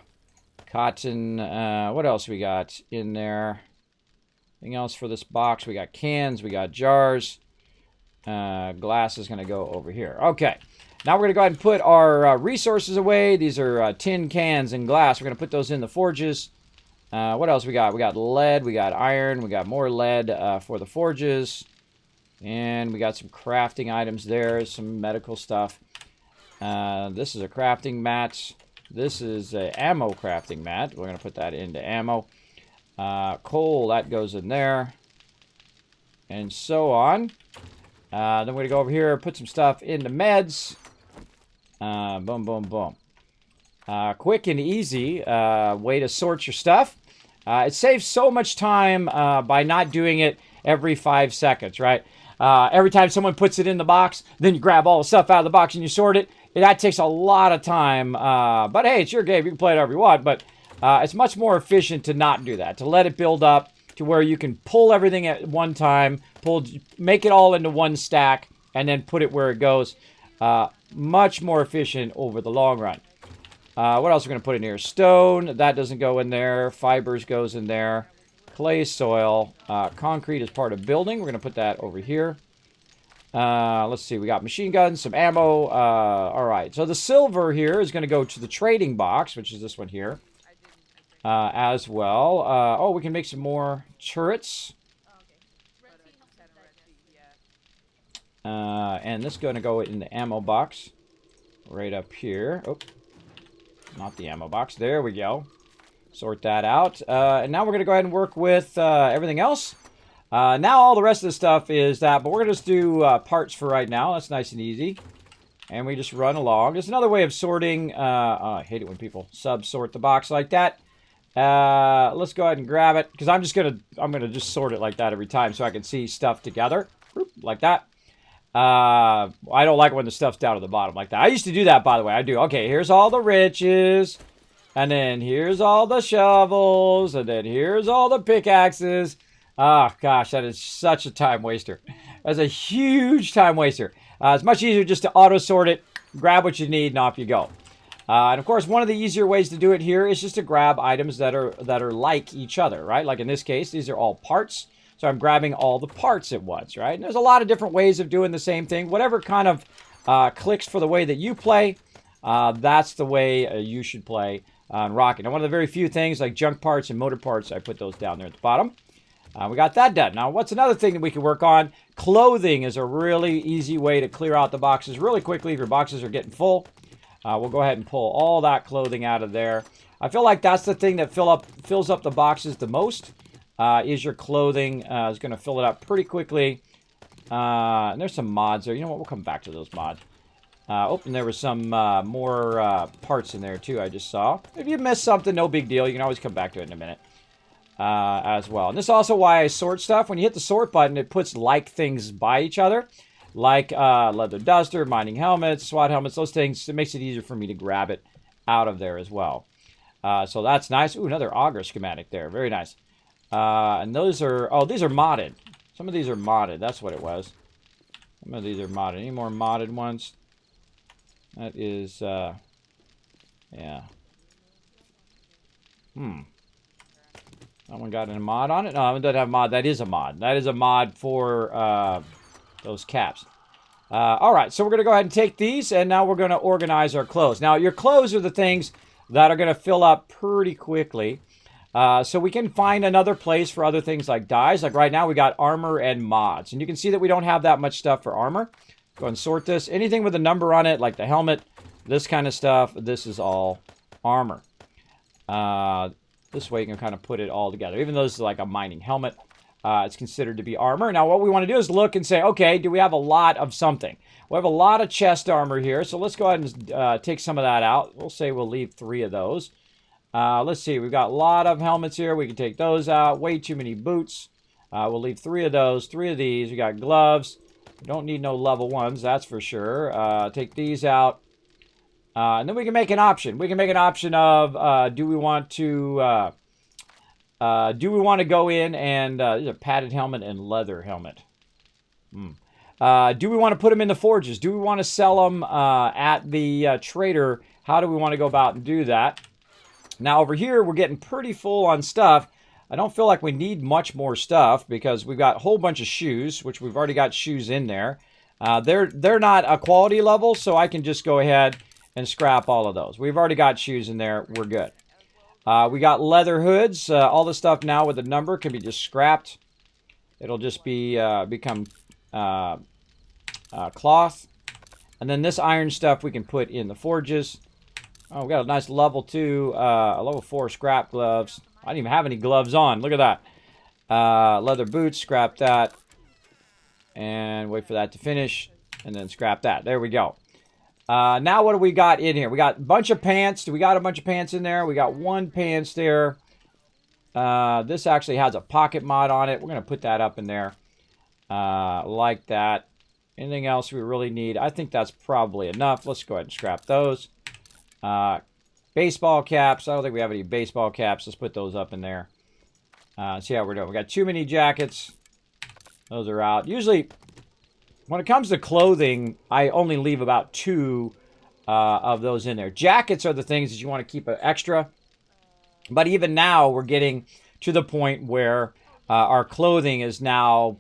Cotton. What else we got in there? Anything else for this box? We got cans. We got jars. Glass is going to go over here. Okay. Now we're going to go ahead and put our resources away. These are tin cans and glass. We're going to put those in the forges. What else we got? We got lead. We got iron. We got more lead for the forges. And we got some crafting items there. Some medical stuff. This is a crafting mat. This is an ammo crafting mat. We're going to put that into ammo. Coal, that goes in there. And so on. Then we're going to go over here, put some stuff into meds. Boom, boom, boom. Quick and easy way to sort your stuff. It saves so much time by not doing it every 5 seconds, right? Every time someone puts it in the box, then you grab all the stuff out of the box and you sort it. That takes a lot of time. But hey, it's your game. You can play it however you want. But it's much more efficient to not do that. To let it build up to where you can pull everything at one time. Make it all into one stack. And then put it where it goes. Much more efficient over the long run. What else are we going to put in here? Stone. That doesn't go in there. Fibers goes in there. Clay, soil. Concrete is part of building. We're going to put that over here. Let's see. We got machine guns, some ammo. All right. So the silver here is going to go to the trading box, which is this one here, as well. Oh, we can make some more turrets. And this is going to go in the ammo box right up here. Oh, not the ammo box. There we go. Sort that out. And now we're going to go ahead and work with everything else. Now all the rest of the stuff is that, but we're going to just do parts for right now. That's nice and easy. And we just run along. There's another way of sorting. I hate it when people sub-sort the box like that. Let's go ahead and grab it, because I'm gonna just sort it like that every time so I can see stuff together. Like that. I don't like when the stuff's down at the bottom like that. I used to do that, by the way. I do. Okay, here's all the riches. And then here's all the shovels. And then here's all the pickaxes. Oh, gosh, that is such a time waster. That's a huge time waster. It's much easier just to auto-sort it, grab what you need, and off you go. And, of course, one of the easier ways to do it here is just to grab items that are like each other, right? Like in this case, these are all parts. So I'm grabbing all the parts at once, right? And there's a lot of different ways of doing the same thing. Whatever kind of clicks for the way that you play, that's the way you should play on Rocket. Now, one of the very few things like junk parts and motor parts, I put those down there at the bottom. We got that done. Now, what's another thing that we can work on? Clothing is a really easy way to clear out the boxes really quickly if your boxes are getting full. We'll go ahead and pull all that clothing out of there. I feel like that's the thing that fills up the boxes the most. Is your clothing. Is going to fill it up pretty quickly. And there's some mods there. You know what? We'll come back to those mods. Oh, and there was some more parts in there too, I just saw. If you missed something, no big deal. You can always come back to it in a minute as well. And this is also why I sort stuff. When you hit the sort button, it puts like things by each other. Like leather duster, mining helmets, SWAT helmets, those things. It makes it easier for me to grab it out of there as well. So that's nice. Ooh, another auger schematic there. Very nice. And those are, oh, these are modded. Some of these are modded. That's what it was. Some of these are modded. Any more modded ones? That is, yeah. That one got a mod on it? No, it doesn't have a mod. That is a mod. That is a mod for those caps. All right, so we're going to go ahead and take these, and now we're going to organize our clothes. Now, your clothes are the things that are going to fill up pretty quickly. So we can find another place for other things like dyes. Like right now, we got armor and mods. And you can see that we don't have that much stuff for armor. Go and sort this. Anything with a number on it, like the helmet, this kind of stuff, this is all armor. This way you can kind of put it all together. Even though this is like a mining helmet, it's considered to be armor. Now what we want to do is look and say, okay, do we have a lot of something? We have a lot of chest armor here. So let's go ahead and take some of that out. We'll say we'll leave 3 of those. Let's see, we've got a lot of helmets here. We can take those out. Way too many boots. We'll leave 3 of those, 3 of these. We got gloves. We don't need no level 1s, that's for sure. Take these out. And then we can make an option. We can make an option of do we want to go in and these are padded helmet and leather helmet. Do we want to put them in the forges? Do we want to sell them at the trader? How do we want to go about and do that? Now over here, we're getting pretty full on stuff. I don't feel like we need much more stuff because we've got a whole bunch of shoes, which we've already got shoes in there. They're not a quality level, so I can just go ahead and scrap all of those. We've already got shoes in there. We're good. We got leather hoods. All the stuff now with the number can be just scrapped. It'll just be become cloth. And then this iron stuff we can put in the forges. Oh, we got a nice level 2, a level 4 scrap gloves. I don't even have any gloves on. Look at that. Leather boots, scrap that. And wait for that to finish. And then scrap that. There we go. Now what do we got in here? We got a bunch of pants. We got a bunch of pants in there. We got 1 pants there. This actually has a pocket mod on it. We're going to put that up in there. Like that. Anything else we really need? I think that's probably enough. Let's go ahead and scrap those. Baseball caps. I don't think we have any baseball caps. Let's put those up in there. See how we're doing. We got too many jackets. Those are out. Usually, when it comes to clothing, I only leave about 2 of those in there. Jackets are the things that you want to keep extra. But even now, we're getting to the point where our clothing is now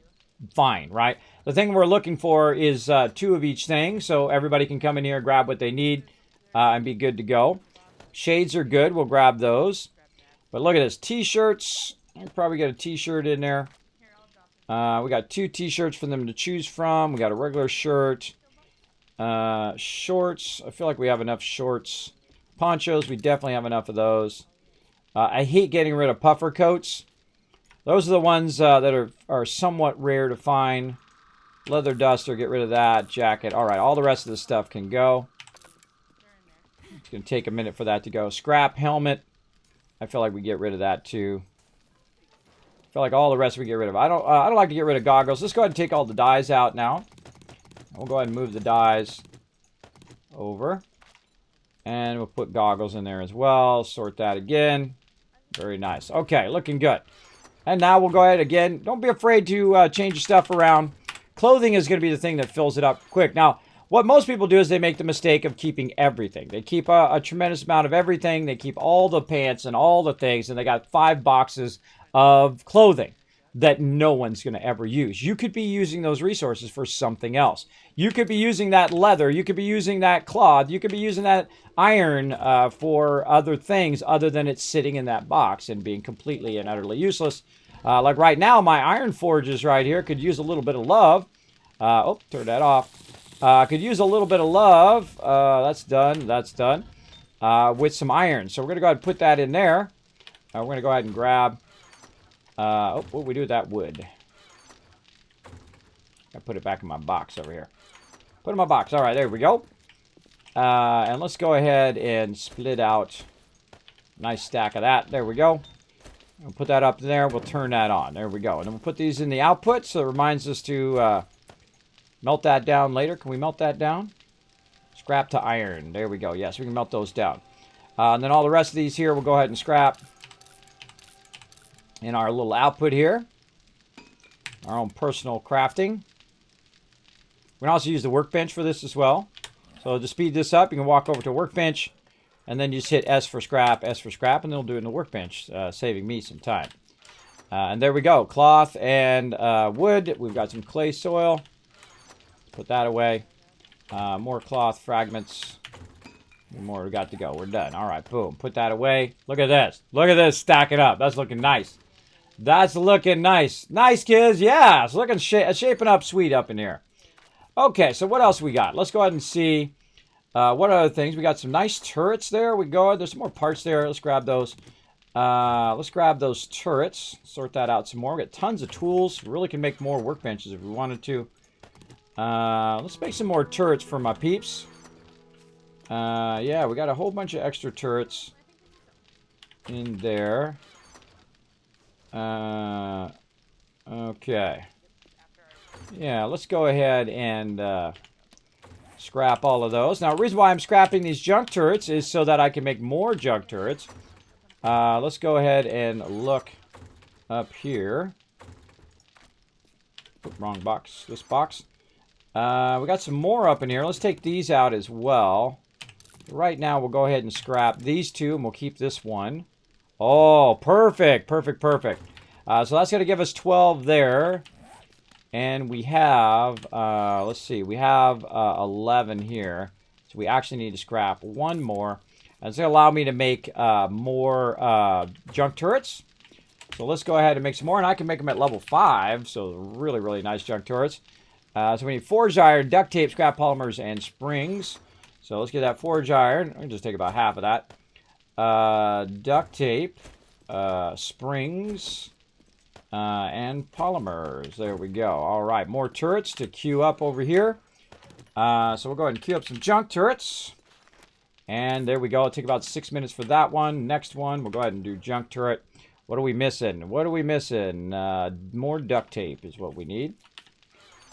fine, right? The thing we're looking for is 2 of each thing, so everybody can come in here, grab what they need, and be good to go. Shades are good. We'll grab those. But look at this. T-shirts. I'll probably get a T-shirt in there. We got 2 T-shirts for them to choose from. We got a regular shirt. Shorts. I feel like we have enough shorts. Ponchos. We definitely have enough of those. I hate getting rid of puffer coats. Those are the ones that are somewhat rare to find. Leather duster. Get rid of that. Jacket. All right. All the rest of the stuff can go. It's going to take a minute for that to go. Scrap helmet. I feel like we get rid of that too. I feel like all the rest we get rid of. I don't like to get rid of goggles. Let's go ahead and take all the dies out now. We'll go ahead and move the dies over. And we'll put goggles in there as well. Sort that again. Very nice. Okay, looking good. And now we'll go ahead again. Don't be afraid to change your stuff around. Clothing is going to be the thing that fills it up quick. Now, what most people do is they make the mistake of keeping everything. They keep a tremendous amount of everything. They keep all the pants and all the things, and they got 5 boxes of clothing that no one's going to ever use. You could be using those resources for something else. You could be using that leather. You could be using that cloth. You could be using that iron for other things other than it sitting in that box and being completely and utterly useless. Like right now, my iron forges right here could use a little bit of love. Oh, turn that off. Could use a little bit of love. That's done. That's done. With some iron. So we're going to go ahead and put that in there. We're going to go ahead and grab... what do we do with that wood? I put it back in my box over here. Put it in my box. All right, there we go. And let's go ahead and split out a nice stack of that. There we go. We'll put that up there. We'll turn that on. There we go. And then we'll put these in the output. So it reminds us to melt that down later. Can we melt that down? Scrap to iron. There we go. Yes, we can melt those down. And then all the rest of these here, we'll go ahead and scrap in our little output here. Our own personal crafting. We can also use the workbench for this as well. So to speed this up, you can walk over to a workbench and then you just hit S for scrap, and then it'll do it in the workbench, saving me some time. And there we go. Cloth and wood. We've got some clay soil. Put that away. More cloth fragments. More we got to go. We're done. All right, boom. Put that away. Look at this. Look at this stacking up. That's looking nice. That's looking nice. Nice, kids. Yeah, it's looking shaping up sweet up in here. Okay, so what else we got? Let's go ahead and see what other things. We got some nice turrets there. We go. There's some more parts there. Let's grab those. Let's grab those turrets. Sort that out some more. We got tons of tools. We really can make more workbenches if we wanted to. Let's make some more turrets for my peeps. Yeah, we got a whole bunch of extra turrets in there. Okay. Yeah, let's go ahead and scrap all of those. Now, the reason why I'm scrapping these junk turrets is so that I can make more junk turrets. Let's go ahead and look up here. Oop, wrong box. This box. We got some more up in here. Let's take these out as well. Right now, we'll go ahead and scrap these 2, and we'll keep this one. Oh, perfect, perfect, perfect. So that's going to give us 12 there. And we have, let's see, we have 11 here. So we actually need to scrap 1 more. And it's going to allow me to make more junk turrets. So let's go ahead and make some more. And I can make them at level 5. So really, really nice junk turrets. So we need forged iron, duct tape, scrap polymers, and springs. So let's get that forged iron. I can just take about half of that. Duct tape, springs, and polymers. There we go. All right, more turrets to queue up over here. So we'll go ahead and queue up some junk turrets. And there we go. It'll take about 6 minutes for that one. Next one, we'll go ahead and do junk turret. What are we missing? What are we missing? More duct tape is what we need.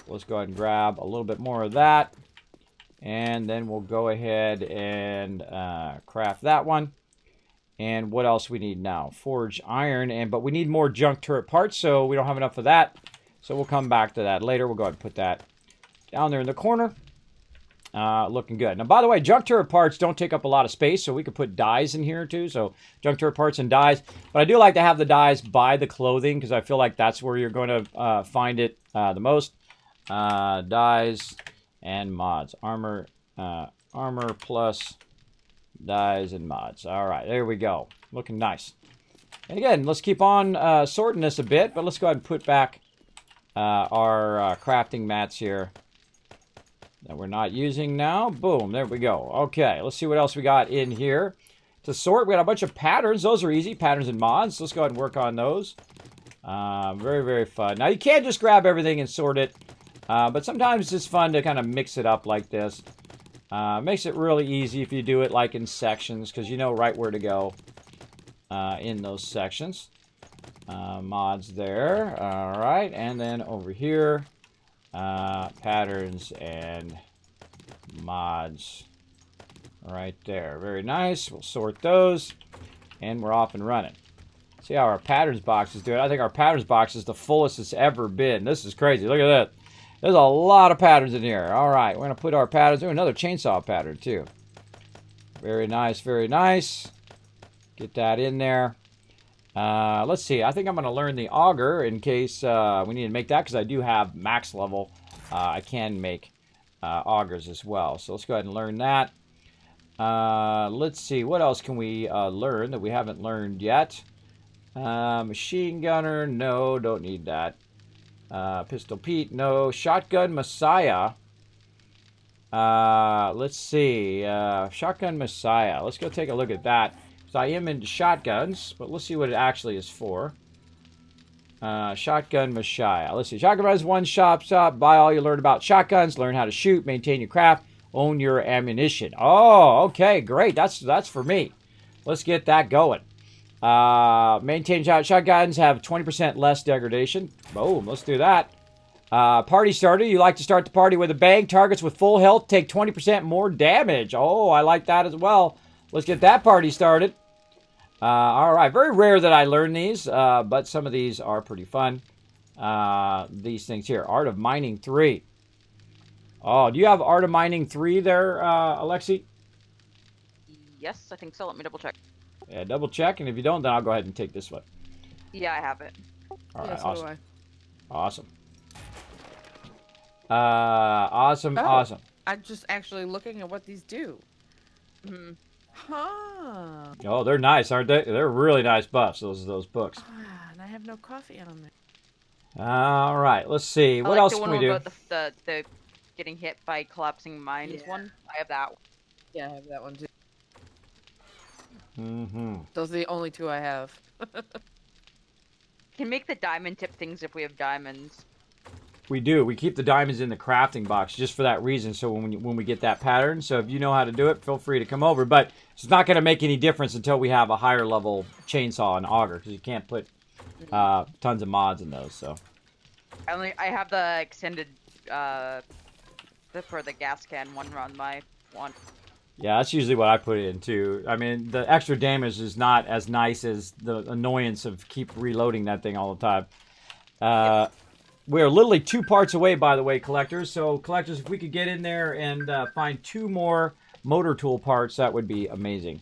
Let's go ahead and grab a little bit more of that. And then we'll go ahead and craft that one. And what else we need now? Forged iron. But we need more junk turret parts, so we don't have enough of that. So we'll come back to that later. We'll go ahead and put that down there in the corner. Looking good. Now, by the way, junk turret parts don't take up a lot of space, so we could put dies in here too. So junk turret parts and dies. But I do like to have the dies by the clothing because I feel like that's where you're going to find it the most. Dyes and mods. Armor plus dyes and mods. All right, there we go. Looking nice. And again, let's keep on sorting this a bit, but let's go ahead and put back our crafting mats here that we're not using now. Boom, there we go. Okay, let's see what else we got in here. To sort, we got a bunch of patterns. Those are easy, patterns and mods. Let's go ahead and work on those. Very, very fun. Now, you can't just grab everything and sort it, but sometimes it's fun to kind of mix it up like this. Makes it really easy if you do it like in sections, because you know right where to go in those sections. Mods there. All right, and then over here, patterns and mods right there. Very nice. We'll sort those, and we're off and running. See how our patterns box is doing. I think our patterns box is the fullest it's ever been. This is crazy. Look at that. There's a lot of patterns in here. All right, we're going to put our patterns. There's another chainsaw pattern, too. Very nice, very nice. Get that in there. Let's see. I think I'm going to learn the auger in case we need to make that, because I do have max level. I can make augers as well. So let's go ahead and learn that. Let's see. What else can we learn that we haven't learned yet? Machine gunner. No, don't need that. Pistol Pete, no. Shotgun Messiah. Let's see. Shotgun Messiah. Let's go take a look at that. So I am into shotguns, but let's see what it actually is for. Shotgun Messiah. Let's see. Shotgun Messiah is one shop. Buy all you learn about shotguns. Learn how to shoot. Maintain your craft. Own your ammunition. Oh, okay. Great. That's for me. Let's get that going. Maintain shotguns have 20% less degradation. Boom, let's do that. Party starter. You like to start the party with a bang. Targets with full health take 20% more damage. Oh, I like that as well. Let's get that party started. All right, very rare that I learn these, but some of these are pretty fun. These things here. Art of Mining 3. Oh, do you have Art of Mining 3 there, Alexi? Yes, I think so. Let me double check. Yeah, double check, and if you don't, then I'll go ahead and take this one. Yeah, I have it. All right, Yeah, so awesome. do I. Awesome. Awesome, Oh. awesome. I'm just actually looking at what these do. Hmm. Huh. Oh, they're nice, aren't they? They're really nice buffs, those books. Ah, and I have no coffee on there. All right, let's see. I What like else the can one we do? about the getting hit by collapsing mines Yeah. one. I have that one. Yeah, I have that one too. Mm-hmm. Those are the only two I have. Can make the diamond tip things if we have diamonds. We do. We keep the diamonds in the crafting box just for that reason. So when we get that pattern, so if you know how to do it, feel free to come over. But it's not going to make any difference until we have a higher level chainsaw and auger, because you can't put tons of mods in those. So I have the extended for the gas can one on my one. yeah, that's usually what I put it in too. I mean, the extra damage is not as nice as the annoyance of keep reloading that thing all the time. We're literally 2 parts away, by the way, collectors. So, collectors, if we could get in there and find 2 more motor tool parts, that would be amazing.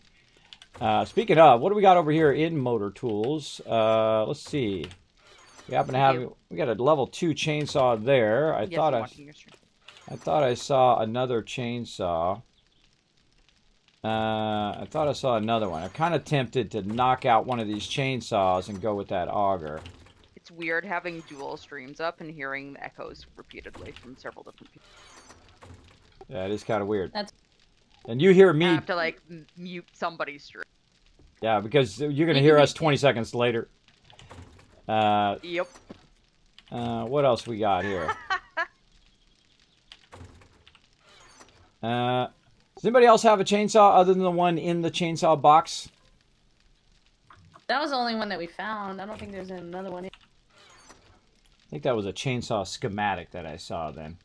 Speaking of, what do we got over here in motor tools? Let's see. We happen to have, we got a level 2 chainsaw there. I thought I saw another chainsaw. I thought I saw another one. I'm kind of tempted to knock out one of these chainsaws and go with that auger. It's weird having dual streams up and hearing the echoes repeatedly from several different people. Yeah, it is kind of weird. That's- And you hear me. I have to like mute somebody's stream. Yeah, because you're going to hear us 20 seconds later. Yep. What else we got here? Does anybody else have a chainsaw other than the one in the chainsaw box? That was the only one that we found. I don't think there's another one. I think that was a chainsaw schematic that I saw then.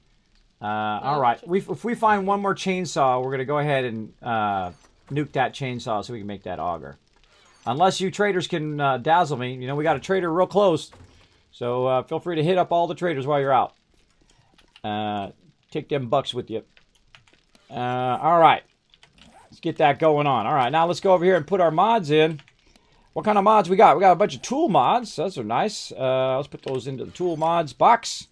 All right. If we find one more chainsaw, we're going to go ahead and nuke that chainsaw so we can make that auger. Unless you traders can dazzle me. You know, we got a trader real close. So feel free to hit up all the traders while you're out. Take them bucks with you. All right. Let's get that going on. All right. Now let's go over here and put our mods in. What kind of mods we got? We got a bunch of tool mods. Those are nice. Let's put those into the tool mods box.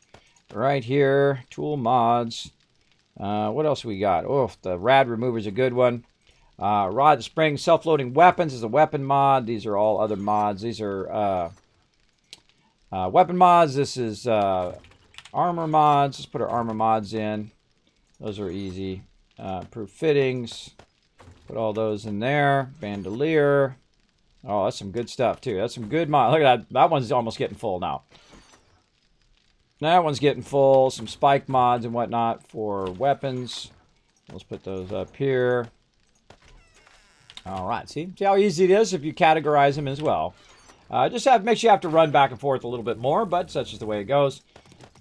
right here. Tool mods. What else we got? Oh, the rad remover is a good one. Rod spring self-loading weapons is a weapon mod. These are all other mods. These are weapon mods. This is armor mods. Let's put our armor mods in. Those are easy. Proof fittings. Put all those in there. Bandolier. Oh, that's some good stuff too. That's some good mod. Look at that. That one's almost getting full now. That one's getting full. Some spike mods and whatnot for weapons. Let's put those up here. All right. See how easy it is if you categorize them as well. Just make sure you have to run back and forth a little bit more, but such is the way it goes.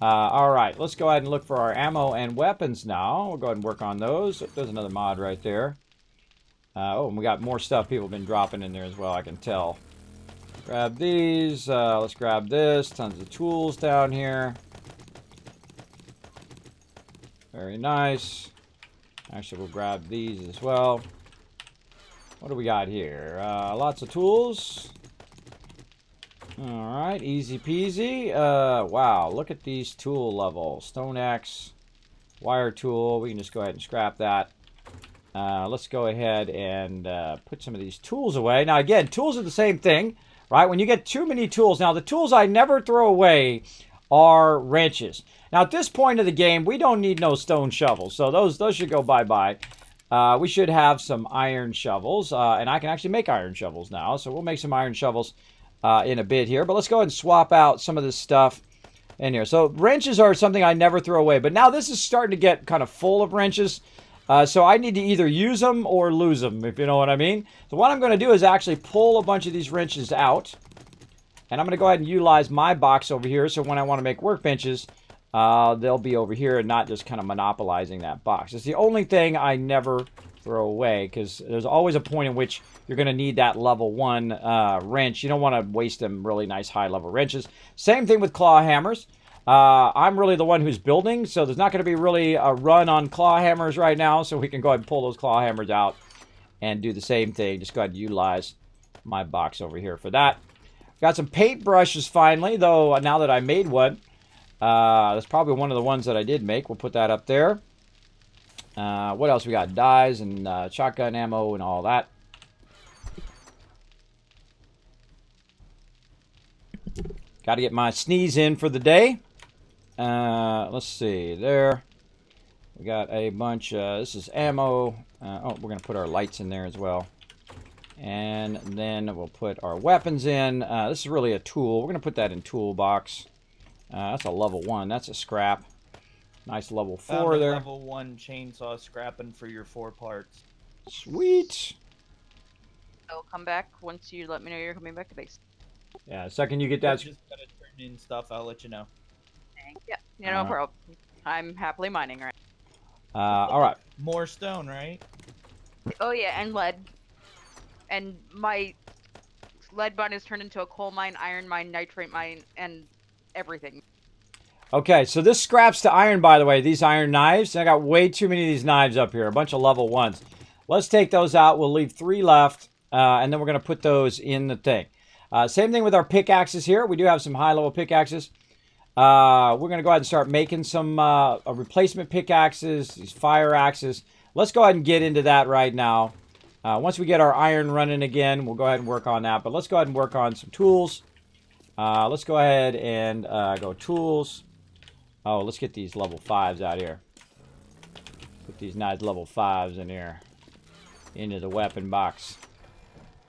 All right. Let's go ahead and look for our ammo and weapons now. We'll go ahead and work on those. There's another mod right there. Oh, and we got more stuff people have been dropping in there as well, I can tell. Grab these. Let's grab this. Tons of tools down here. Very nice. Actually, we'll grab these as well. What do we got here? Lots of tools. Alright, easy peasy. Wow, look at these tool levels. Stone axe, wire tool. We can just go ahead and scrap that. Let's go ahead and put some of these tools away. Now, again, tools are the same thing, right? When you get too many tools. Now, the tools I never throw away are wrenches. Now, at this point of the game, we don't need no stone shovels. So those should go bye-bye. We should have some iron shovels. And I can actually make iron shovels now. So we'll make some iron shovels in a bit here. But let's go ahead and swap out some of this stuff in here. So wrenches are something I never throw away. But now this is starting to get kind of full of wrenches. So I need to either use them or lose them, if you know what I mean. So what I'm going to do is actually pull a bunch of these wrenches out. And I'm going to go ahead and utilize my box over here. So when I want to make workbenches, they'll be over here and not just kind of monopolizing that box. It's the only thing I never throw away, because there's always a point in which you're going to need that level 1 wrench. You don't want to waste them really nice high-level wrenches. Same thing with claw hammers. I'm really the one who's building, so there's not going to be really a run on claw hammers right now, so we can go ahead and pull those claw hammers out and do the same thing. Just go ahead and utilize my box over here for that. Got some paint brushes finally, though now that I made one. That's probably one of the ones that I did make. We'll put that up there. What else we got? Dyes and shotgun ammo and all that. Got to get my sneeze in for the day. Let's see. There. We got a bunch. This is ammo. Oh, we're going to put our lights in there as well. And then we'll put our weapons in. This is really a tool. We're going to put that in toolbox. That's a level 1. That's a scrap. Nice level 4 there. Level 1 chainsaw scrapping for your 4 parts. Sweet. I'll come back once you let me know you're coming back to base. Yeah, the second you get that. Just gotta turn in stuff. I'll let you know. Yeah, no problem. I'm happily mining, right? All right. More stone, right? Oh yeah, and lead. And my lead mine is turned into a coal mine, iron mine, nitrate mine, and everything. Okay, so this scraps to iron, by the way. These iron knives. I got way too many of these knives up here. A bunch of level 1s. Let's take those out. We'll leave 3 left. And then we're going to put those in the thing. Same thing with our pickaxes here. We do have some high-level pickaxes. We're going to go ahead and start making some replacement pickaxes, these fire axes. Let's go ahead and get into that right now. Once we get our iron running again, we'll go ahead and work on that. But let's go ahead and work on some tools. Let's go ahead and go tools. Oh, let's get these level 5s out here. Put these nice level 5s in here. Into the weapon box.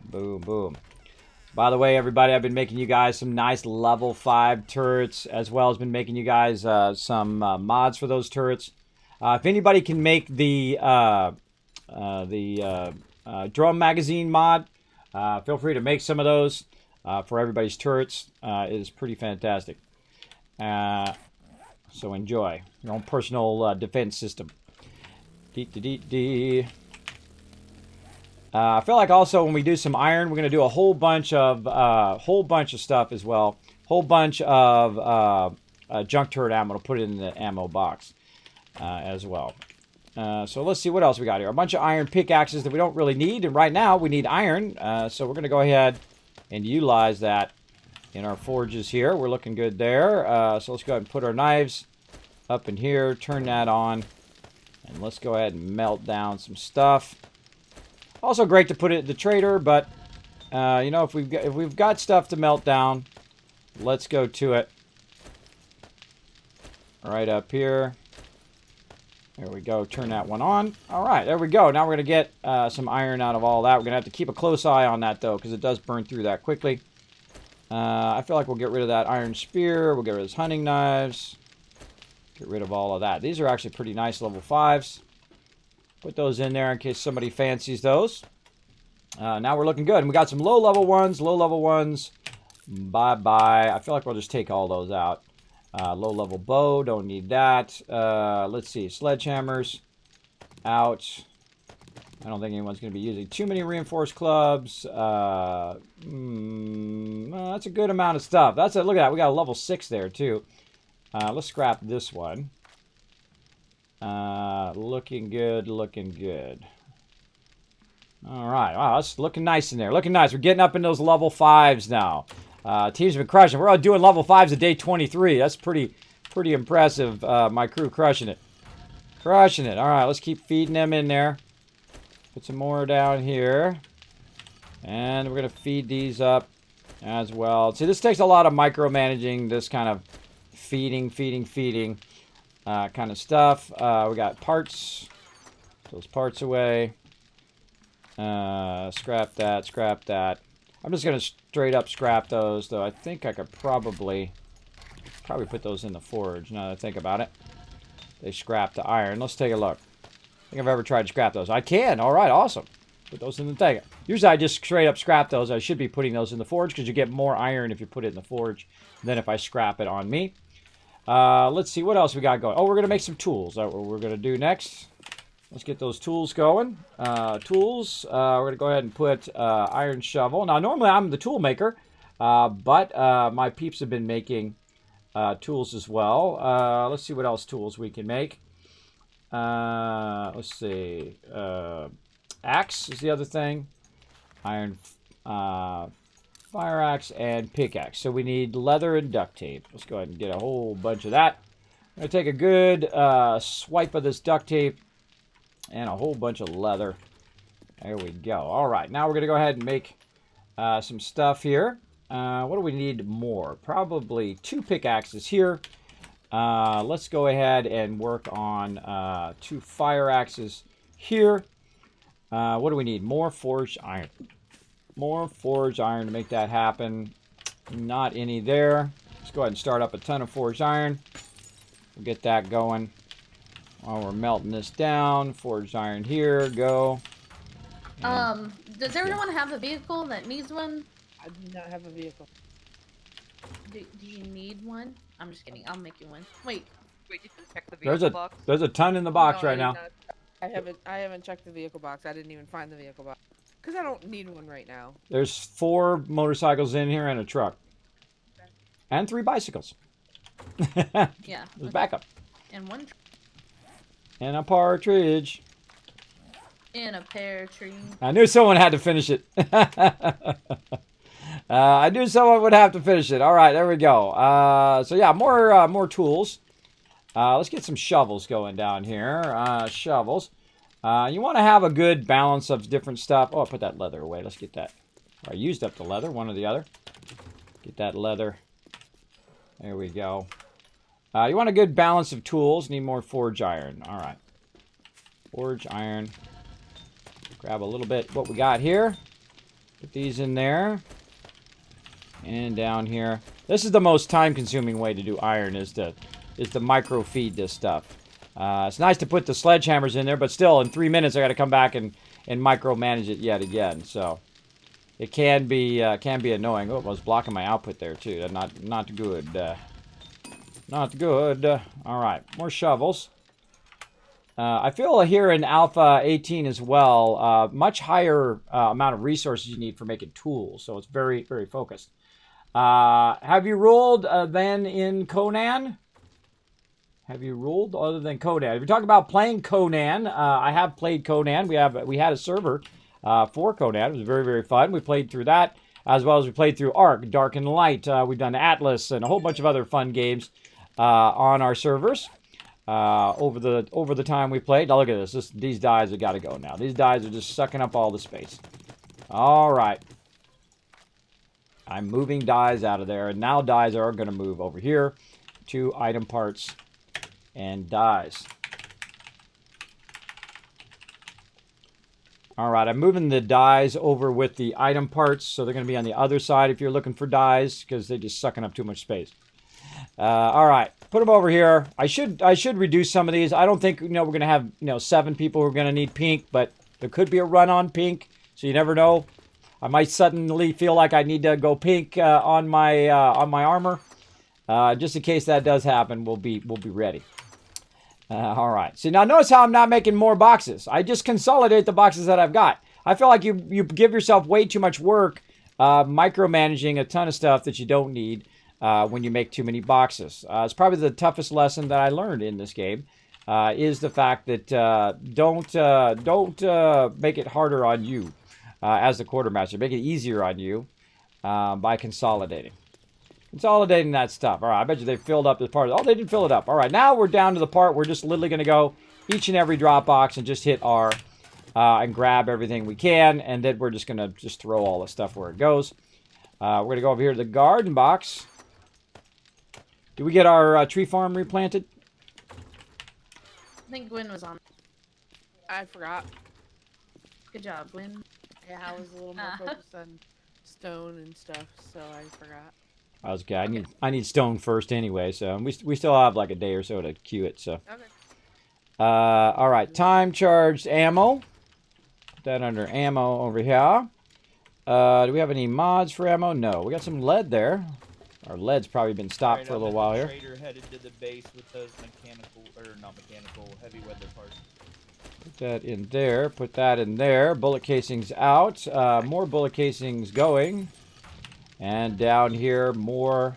Boom, boom. By the way, everybody, I've been making you guys some nice level 5 turrets, as well as been making you guys some mods for those turrets. If anybody can make the drum magazine mod, feel free to make some of those for everybody's turrets. It is pretty fantastic. So enjoy your own personal defense system. I feel like also when we do some iron, we're going to do a whole bunch of stuff as well. Whole bunch of junk turret ammo to put it in the ammo box as well. So let's see what else we got here. A bunch of iron pickaxes that we don't really need, and right now we need iron. So we're going to go ahead and utilize that in our forges here. We're looking good there. So let's go ahead and put our knives up in here, turn that on, and let's go ahead and melt down some stuff. Also great to put it in the trader, but you know, if we've got stuff to melt down, let's go to it. Right up here. There we go. Turn that one on. All right, there we go. Now we're going to get some iron out of all that. We're going to have to keep a close eye on that, though, because it does burn through that quickly. I feel like we'll get rid of that iron spear. We'll get rid of those hunting knives. Get rid of all of that. These are actually pretty nice level 5s. Put those in there in case somebody fancies those. Now we're looking good. And we got some low-level ones. Low-level ones. Bye-bye. I feel like we'll just take all those out. Low-level bow, don't need that. Let's see, sledgehammers, out. I don't think anyone's going to be using too many reinforced clubs. Well, that's a good amount of stuff. Look at that, we got a level 6 there too. Let's scrap this one. Looking good, looking good. All right, wow, that's looking nice in there. Looking nice. We're getting up in those level 5s now. Teams have been crushing. We're all doing level 5s at day 23. That's pretty impressive. My crew crushing it. Crushing it. All right, let's keep feeding them in there. Put some more down here. And we're going to feed these up as well. See, this takes a lot of micromanaging, this kind of feeding kind of stuff. We got parts. Those parts away. Scrap that, scrap that. I'm just going to straight up scrap those, though I think I could probably put those in the forge, now that I think about it. They scrap the iron. Let's take a look. I think I've ever tried to scrap those. I can. All right, awesome. Put those in the thing. Usually I just straight up scrap those. I should be putting those in the forge because you get more iron if you put it in the forge than if I scrap it on me. Let's see what else we got going. Oh, we're going to make some tools. That's what we're going to do next. Let's get those tools going. Tools, we're going to go ahead and put iron shovel. Now, normally I'm the tool maker, but my peeps have been making tools as well. Let's see what else tools we can make. Let's see. Axe is the other thing. Iron fire axe and pickaxe. So we need leather and duct tape. Let's go ahead and get a whole bunch of that. I'm going to take a good swipe of this duct tape. And a whole bunch of leather. There we go. All right, now we're going to go ahead and make some stuff here. What do we need more? Probably 2 pickaxes here. Let's go ahead and work on 2 fire axes here. What do we need? More forged iron. More forged iron to make that happen. Not any there. Let's go ahead and start up a ton of forged iron. We'll get that going. While we're melting this down, forged iron here, go. Does everyone have a vehicle that needs one? I do not have a vehicle. Do you need one? I'm just kidding. I'll make you one. Wait, Wait, did you check the vehicle box? There's a ton in the box No, right now. I haven't checked the vehicle box. I didn't even find the vehicle box. Because I don't need one right now. There's 4 motorcycles in here and a truck. And 3 bicycles. yeah. There's backup. And one. And a partridge. In a pear tree. I knew someone had to finish it. I knew someone would have to finish it. All right, there we go. So yeah, more tools. Let's get some shovels going down here. Shovels. You want to have a good balance of different stuff. Oh, I put that leather away. Let's get that. I used up the leather, one or the other. Get that leather. There we go. You want a good balance of tools. Need more forge iron. All right. Forge iron. Grab a little bit what we got here. Put these in there. And down here. This is the most time-consuming way to do iron is to micro-feed this stuff. It's nice to put the sledgehammers in there, but still, in 3 minutes, I got to come back and micromanage it yet again. So it can be annoying. Oh, it was blocking my output there too. Not good. Not good. All right, more shovels. I feel here in Alpha 18 as well, much higher amount of resources you need for making tools. So it's very, very focused. Have you rolled then in Conan? Have you rolled other than Conan? If you're talking about playing Conan, I have played Conan. We had a server for Conan. It was very, very fun. We played through that, as well as we played through Ark, Dark and Light. We've done Atlas and a whole bunch of other fun games on our servers. over the time we played. Now look at this. These dies have got to go now. These dies are just sucking up all the space. All right. I'm moving dies out of there, and now dies are going to move over here to item parts and dies. All right, I'm moving the dies over with the item parts, so they're going to be on the other side if you're looking for dies, because they're just sucking up too much space. All right, put them over here. I should reduce some of these. I don't think we're going to have 7 people who are going to need pink, but there could be a run on pink, so you never know. I might suddenly feel like I need to go pink on my armor. Just in case that does happen, we'll be ready. All right. See, now notice how I'm not making more boxes. I just consolidate the boxes that I've got. I feel like you give yourself way too much work micromanaging a ton of stuff that you don't need when you make too many boxes. It's probably the toughest lesson that I learned in this game is the fact that don't make it harder on you as the quartermaster. Make it easier on you by consolidating. Consolidating that stuff. All right, I bet you they filled up this part. Oh, they didn't fill it up. All right, now we're down to the part we're just literally going to go each and every drop box and just hit R and grab everything we can, and then we're just going to just throw all the stuff where it goes. We're going to go over here to the garden box. Did we get our tree farm replanted? I think Gwen was on. I forgot. Good job, Gwen. Yeah, I was a little more focused on stone and stuff, so I forgot. I was okay. I need stone first anyway, so we still have like a day or so to queue it. So. Okay. All right, time charged ammo. Put that under ammo over here. Do we have any mods for ammo? No, we got some lead there. Our lead's probably been stopped Right, for a little while here. Trader headed to the base with those heavy weather parts. Put that in there. Put that in there. Bullet casings out. More bullet casings going. And down here, more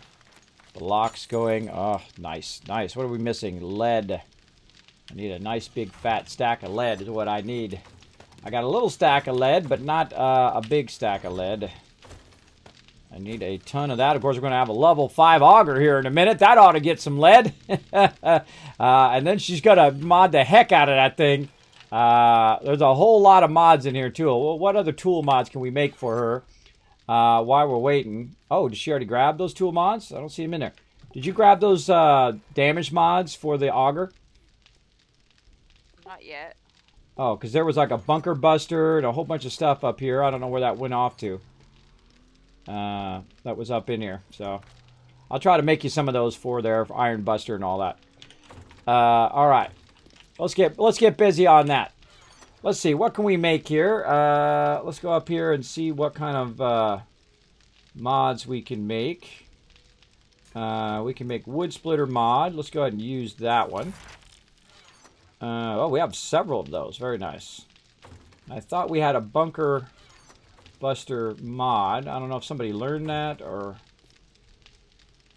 blocks going. Oh, nice. Nice. What are we missing? Lead. I need a nice big fat stack of lead is what I need. I got a little stack of lead, but not a big stack of lead. I need a ton of that. Of course, we're going to have a level 5 auger here in a minute. That ought to get some lead. And then she's going to mod the heck out of that thing. There's a whole lot of mods in here, too. Well, what other tool mods can we make for her while we're waiting? Oh, did she already grab those tool mods? I don't see them in there. Did you grab those damage mods for the auger? Not yet. Oh, because there was like a bunker buster and a whole bunch of stuff up here. I don't know where that went off to. That was up in here. So I'll try to make you some of those for there, for Iron Buster and all that. All right. Let's get busy on that. Let's see. What can we make here? Let's go up here and see what kind of mods we can make. We can make wood splitter mod. Let's go ahead and use that one. Oh, we have several of those. Very nice. I thought we had a bunker buster mod. I don't know if somebody learned that or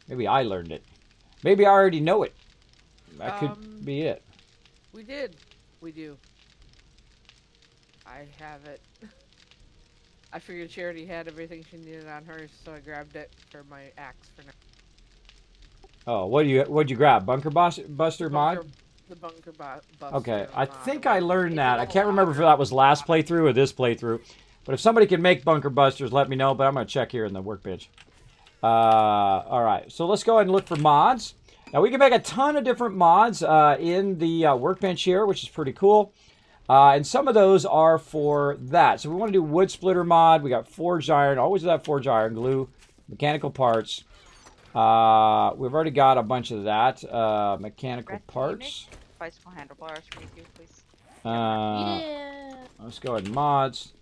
maybe I learned it. Maybe I already know it. That could be it. We did. We do. I have it. I figured Charity had everything she needed on hers, so I grabbed it for my axe for now. Oh, what'd you grab? Bunker buster mod? The bunker buster. Okay, I think I learned that. I can't remember if that was last playthrough or this playthrough. But if somebody can make bunker busters, let me know. But I'm going to check here in the workbench. All right, so let's go ahead and look for mods. Now, we can make a ton of different mods in the workbench here, which is pretty cool. And some of those are for that. So we want to do wood splitter mod. We got forged iron. Always have forged iron, glue, mechanical parts. We've already got a bunch of that. Mechanical parts. Bicycle handlebars for me too, please. Yeah. Let's go ahead and mods.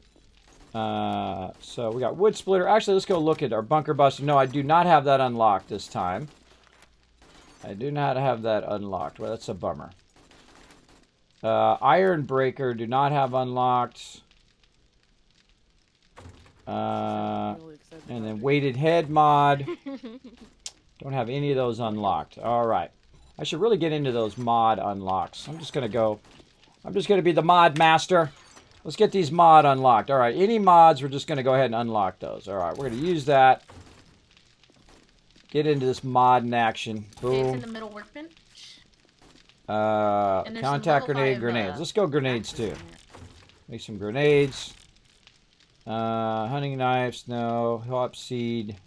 So we got wood splitter. Actually, let's go look at our bunker buster. No, I do not have that unlocked this time. I do not have that unlocked. Well, that's a bummer. Iron breaker do not have unlocked. And then weighted head mod. Don't have any of those unlocked. All right. I should really get into those mod unlocks. I'm just going to be the mod master. Let's get these mod unlocked. All right. Any mods, we're just going to go ahead and unlock those. All right. We're going to use that. Get into this mod in action. Okay, it's in Boom. the middle workbench. And there's some Contact level grenade, 5, grenades. Let's go grenades axes too. in there. Make some grenades. Hunting knives, no. Hop seed.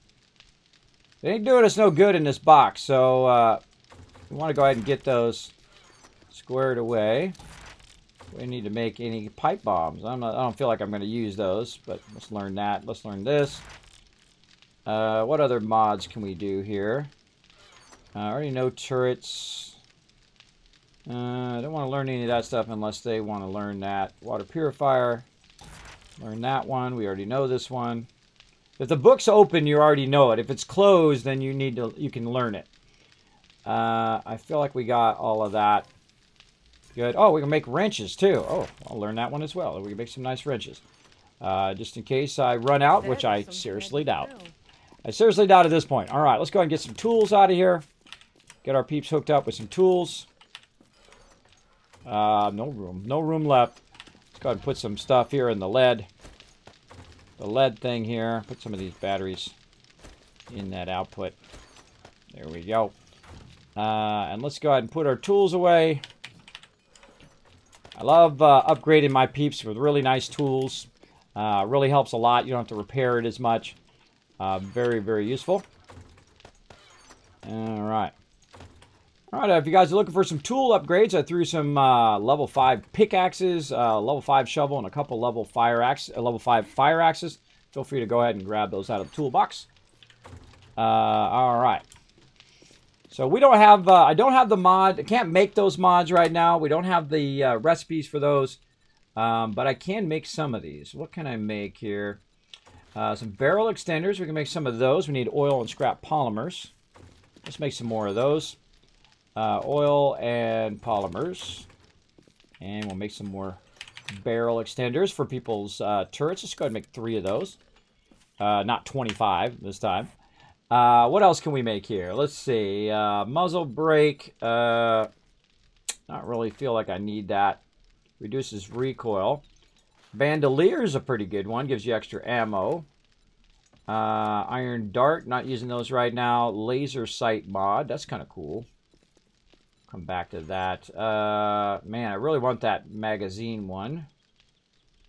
They ain't doing us no good in this box, so we want to go ahead and get those squared away. We need to make any pipe bombs. I don't feel like I'm going to use those, but let's learn that. Let's learn this. What other mods can we do here? I already know turrets. I don't want to learn any of that stuff unless they want to learn that. Water purifier. Learn that one. We already know this one. If the book's open, you already know it. If it's closed, then you can learn it. I feel like we got all of that. Good. Oh, we can make wrenches too. Oh, I'll learn that one as well. We can make some nice wrenches. Just in case I run out, which I seriously doubt. I seriously doubt at this point. All right, let's go ahead and get some tools out of here. Get our peeps hooked up with some tools. No room. No room left. Let's go ahead and put some stuff here in the lead. The lead thing here. Put some of these batteries in that output. There we go. And let's go ahead and put our tools away. I love upgrading my peeps with really nice tools. Really helps a lot. You don't have to repair it as much. Very, very useful. All right. All right, if you guys are looking for some tool upgrades, I threw some level 5 pickaxes, level 5 shovel, and a couple level 5 fire axes. Feel free to go ahead and grab those out of the toolbox. All right. So we don't have, I don't have the mod. I can't make those mods right now. We don't have the recipes for those. But I can make some of these. What can I make here? Some barrel extenders. We can make some of those. We need oil and scrap polymers. Let's make some more of those. Oil and polymers. And we'll make some more barrel extenders for people's turrets. Let's go ahead and make 3 of those. Not 25 this time. What else can we make here? Let's see. Muzzle brake. Not really feel like I need that. Reduces recoil. Bandolier is a pretty good one. Gives you extra ammo. Iron dart. Not using those right now. Laser sight mod. That's kind of cool. Come back to that. Man, I really want that magazine one.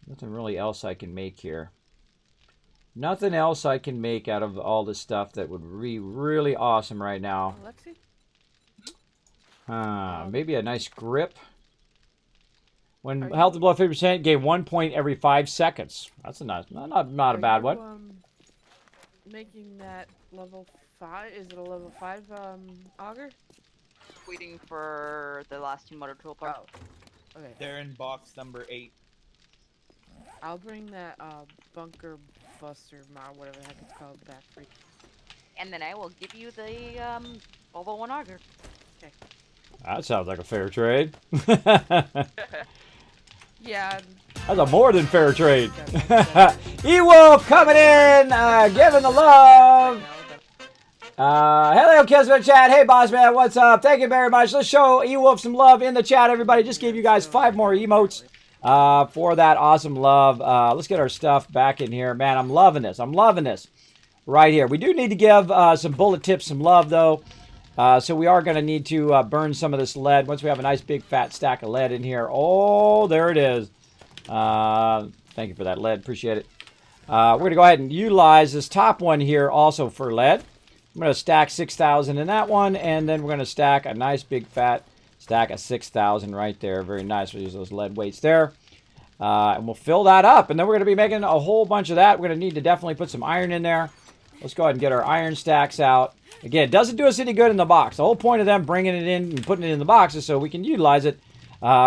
Nothing really else I can make here. Nothing else I can make out of all the stuff that would be really awesome right now. Maybe a nice grip. When health and blood 50%, gain 1 point every 5 seconds. That's a nice, not a bad one. Making that level 5? Is it a level 5 auger? Waiting for the last 2 motor tool parts. Oh, okay. They're in box number 8. I'll bring that bunker buster mod, whatever the heck it's called, back for you. And then I will give you the level 1 auger. Okay. That sounds like a fair trade. Yeah. That's a more than fair trade. E-Wolf coming in, giving the love. Hello, Kismet chat. Hey, boss man, what's up? Thank you very much. Let's show E-Wolf some love in the chat, everybody. Just gave you guys 5 more emotes for that awesome love. Let's get our stuff back in here. Man, I'm loving this. I'm loving this right here. We do need to give some bullet tips some love, though. So we are going to need to burn some of this lead once we have a nice big fat stack of lead in here. Oh, there it is. Thank you for that lead. Appreciate it. We're going to go ahead and utilize this top one here also for lead. I'm going to stack 6,000 in that one, and then we're going to stack a nice big fat stack of 6,000 right there. Very nice. We'll use those lead weights there. And we'll fill that up, and then we're going to be making a whole bunch of that. We're going to need to definitely put some iron in there. Let's go ahead and get our iron stacks out. Again, it doesn't do us any good in the box. The whole point of them bringing it in and putting it in the box is so we can utilize it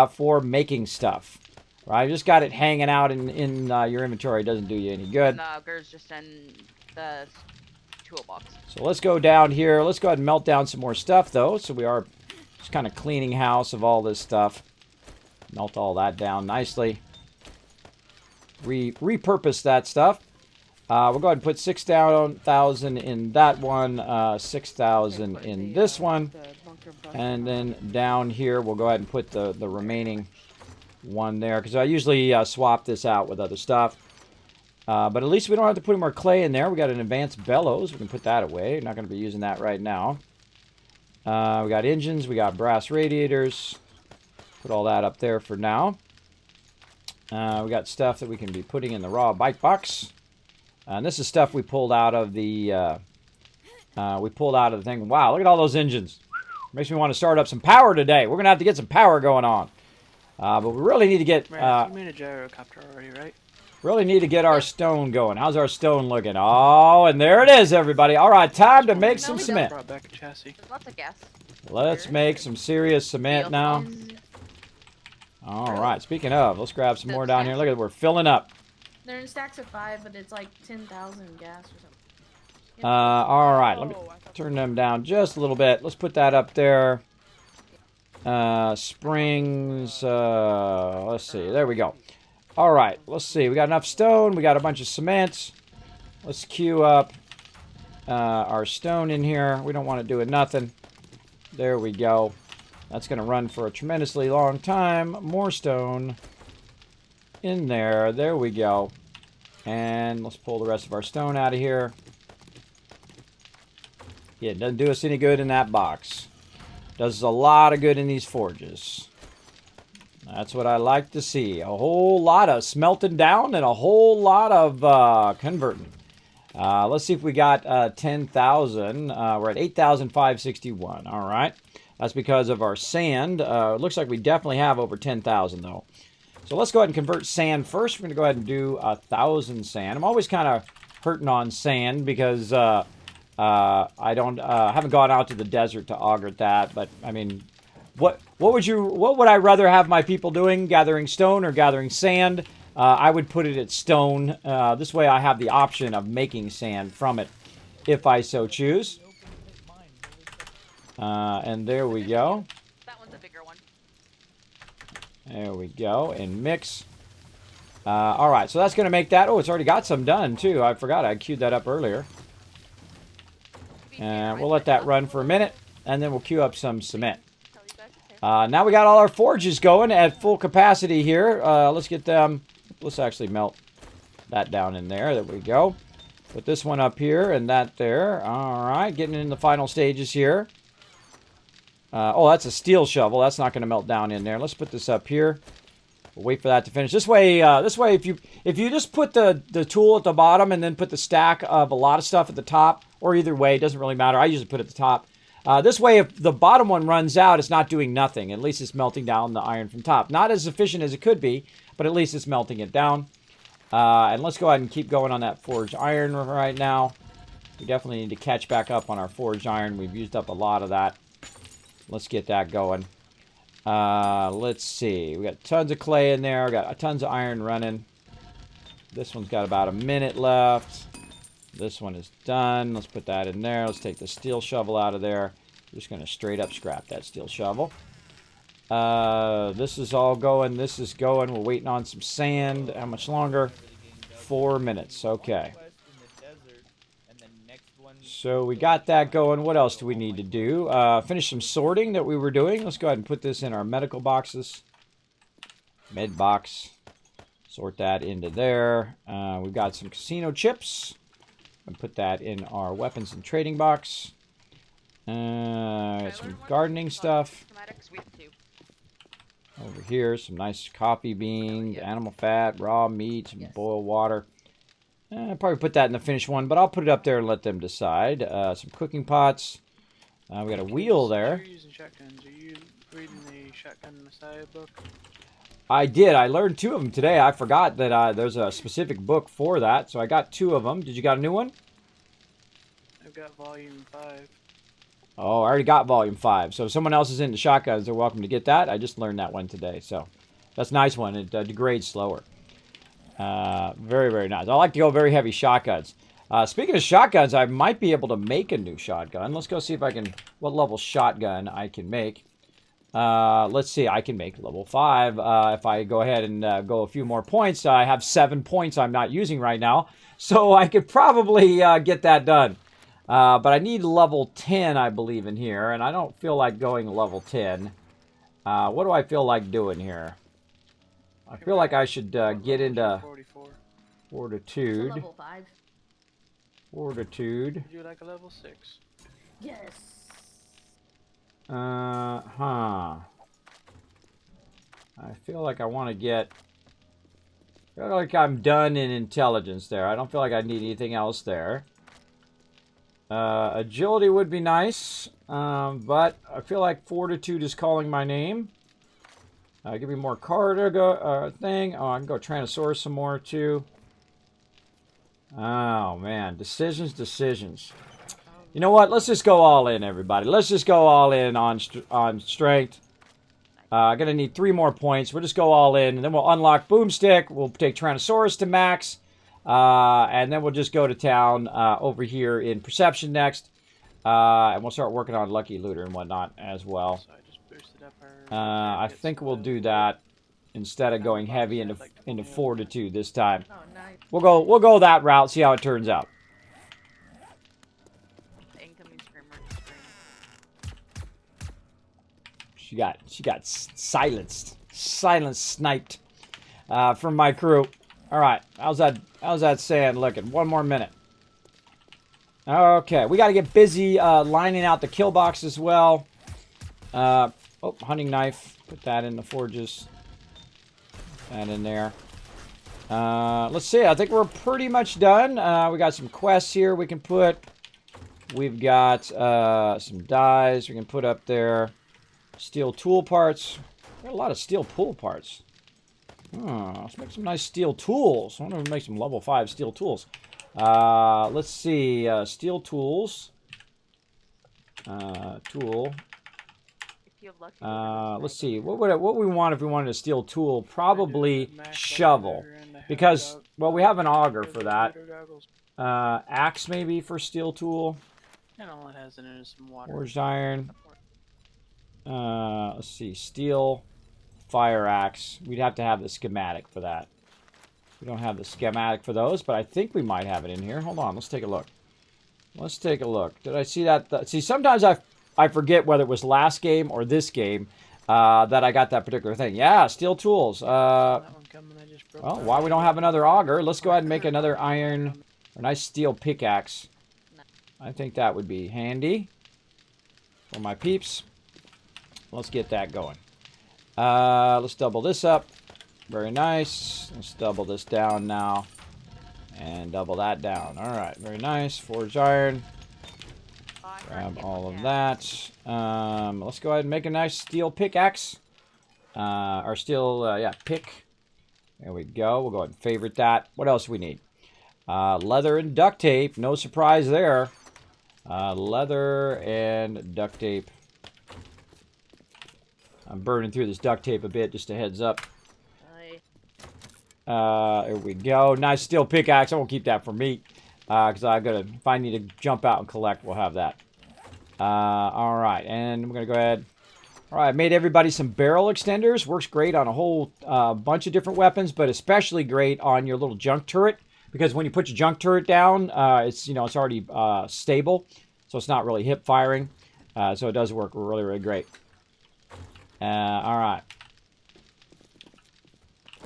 for making stuff. Right? You just got it hanging out in your inventory. It doesn't do you any good. And the auger's just in the toolbox. So let's go down here. Let's go ahead and melt down some more stuff, though. So we are just kind of cleaning house of all this stuff. Melt all that down nicely. Repurpose that stuff. We'll go ahead and put 6,000 in that one, 6,000 in this one. And then down here, we'll go ahead and put the remaining one there. Because I usually swap this out with other stuff. But at least we don't have to put any more clay in there. We got an advanced bellows. We can put that away. Not going to be using that right now. We got engines. We got brass radiators. Put all that up there for now. We got stuff that we can be putting in the raw bike box. And this is stuff we pulled out of the thing. Wow, look at all those engines. Makes me want to start up some power today. We're going to have to get some power going on. But we really need to get... you made a gyrocopter already, right? Really need to get our stone going. How's our stone looking? Oh, and there it is, everybody. All right, time to make some cement. Brought back a chassis. There's lots of gas. Let's make some serious cement now. All right, speaking of, let's grab some more down here. Look at it, we're filling up. They're in stacks of 5, but it's like 10,000 gas or something. All right, let me turn them down just a little bit. Let's put that up there. Springs, let's see, there we go. All right, let's see. We got enough stone. We got a bunch of cement. Let's queue up our stone in here. We don't want to do it nothing. There we go. That's going to run for a tremendously long time. More stone in there. There we go. And let's pull the rest of our stone out of here. Yeah, it doesn't do us any good in that box. Does us a lot of good in these forges. That's what I like to see. A whole lot of smelting down and a whole lot of converting. Let's see if we got 10,000. We're at 8,561. All right. That's because of our sand. It looks like we definitely have over 10,000 though. So let's go ahead and convert sand first. We're going to go ahead and do 1,000 sand. I'm always kind of hurting on sand because I haven't gone out to the desert to auger that. But I mean, what would I rather have my people doing? Gathering stone or gathering sand? I would put it at stone. This way I have the option of making sand from it if I so choose. And there we go. That one's a bigger one. There we go. And mix. All right, so that's going to make that. Oh, it's already got some done too. I forgot I queued that up earlier. And we'll let that run for a minute, and then we'll queue up some cement. Now we got all our forges going at full capacity here. Let's get them. Let's actually melt that down in there. There we go. Put this one up here and that there. All right, getting in the final stages here. Oh, that's a steel shovel. That's not going to melt down in there. Let's put this up here. We'll wait for that to finish. This way, if you just put the tool at the bottom and then put the stack of a lot of stuff at the top, or either way, it doesn't really matter. I usually put it at the top. This way, if the bottom one runs out, it's not doing nothing. At least it's melting down the iron from top. Not as efficient as it could be, but at least it's melting it down. And let's go ahead and keep going on that forged iron right now. We definitely need to catch back up on our forged iron. We've used up a lot of that. Let's get that going. Let's see. We got tons of clay in there. We got tons of iron running. This one's got about a minute left. This one is done. Let's put that in there. Let's take the steel shovel out of there. We're just going to straight up scrap that steel shovel. This is all going. This is going. We're waiting on some sand. How much longer? 4 minutes. Okay. So we got that going. What else do we need to do? Finish some sorting that we were doing. Let's go ahead and put this in our medical boxes. Med box. Sort that into there. We've got some casino chips. And put that in our weapons and trading box. Some gardening stuff. Over here, some nice coffee beans, animal fat, raw meat, some boiled water. I'll probably put that in the finished one, but I'll put it up there and let them decide. Some cooking pots. We got a wheel there. You're using shotguns. Are you reading the Shotgun Messiah book? I did. I learned 2 of them today. I forgot that there's a specific book for that, so I got 2 of them. Did you got a new one? I've got volume 5. Oh, I already got volume 5. So if someone else is into shotguns, they're welcome to get that. I just learned that one today, so that's a nice one. It degrades slower. Very, very nice. I like to go very heavy shotguns. Speaking of shotguns, I might be able to make a new shotgun. Let's go see if I can, what level shotgun I can make. Let's see, I can make level 5. If I go ahead and go a few more points, I have 7 points I'm not using right now. So I could probably get that done. But I need level 10, I believe, in here. And I don't feel like going level 10. What do I feel like doing here? I feel like I should get into 44. Fortitude. Level 5. Fortitude. Would you like a level 6? Yes. I feel like I want to get... I feel like I'm done in intelligence there. I don't feel like I need anything else there. Agility would be nice, but I feel like fortitude is calling my name. Give me more cargo thing. Oh, I can go Tyrannosaurus some more too. Oh man, decisions. You know what? Let's just go all in, everybody. Let's just go all in on strength. Gonna need 3 more points. We'll just go all in, and then we'll unlock Boomstick. We'll take Tyrannosaurus to max, and then we'll just go to town over here in Perception next, and we'll start working on Lucky Looter and whatnot as well. So I just boosted up our. I think we'll do that instead of going heavy into Fortitude this time. Oh, nice. We'll go that route. See how it turns out. Incoming screamer. She got silenced sniped from my crew. All right, how's that sand looking? 1 more minute. Okay, we got to get busy lining out the kill box as well. Oh, hunting knife. Put that in the forges. Put that in there. Let's see. I think we're pretty much done. We got some quests here we can put. We've got some dyes we can put up there. Steel tool parts. Got a lot of steel pool parts. Let's make some nice steel tools. I wonder if we can make some level 5 steel tools. Let's see. Steel tools. Tool. Let's see. What would we want if we wanted a steel tool? Probably shovel. Because, well, we have an auger for that. Axe maybe for steel tool. And all it has in it is some water. Forged iron. Let's see. Steel. Fire axe. We'd have to have the schematic for that. We don't have the schematic for those, but I think we might have it in here. Hold on. Let's take a look. Let's take a look. Did I see that? See, sometimes I forget whether it was last game or this game that I got that particular thing. Yeah, steel tools. Well, why we don't have another auger? Let's go ahead and make another iron, a nice steel pickaxe. I think that would be handy for my peeps. Let's get that going. Let's double this up. Very nice. Let's double this down now. And double that down. Alright, very nice. Forged iron. Grab all of that. Let's go ahead and make a nice steel pickaxe. Or steel, pick. There we go. We'll go ahead and favorite that. What else do we need? Leather and duct tape. No surprise there. Leather and duct tape. I'm burning through this duct tape a bit, just a heads up. There we go. Nice steel pickaxe. I won't keep that for me. Because if I need to jump out and collect, we'll have that. Alright, and we're going to go ahead. Alright, made everybody some barrel extenders. Works great on a whole bunch of different weapons, but especially great on your little junk turret. Because when you put your junk turret down, it's already stable. So it's not really hip firing. So it does work really, really great. Alright.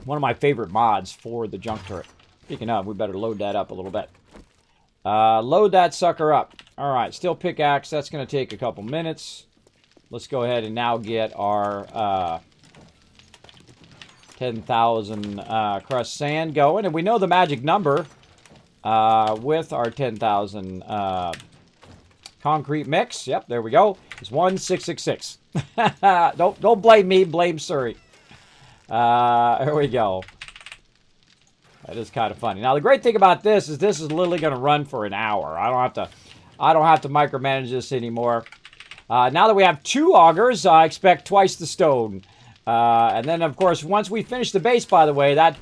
One of my favorite mods for the junk turret. Speaking of, we better load that up a little bit. Load that sucker up. Alright, steel pickaxe. That's going to take a couple minutes. Let's go ahead and now get our 10,000 crushed sand going. And we know the magic number with our 10,000 concrete mix. Yep, there we go. It's 1666. Don't blame me, blame Surrey. Here we go. That is kind of funny. Now the great thing about this is literally going to run for an hour. I don't have to micromanage this anymore. Now that we have 2 augers, I expect twice the stone. And then of course once we finish the base, by the way, that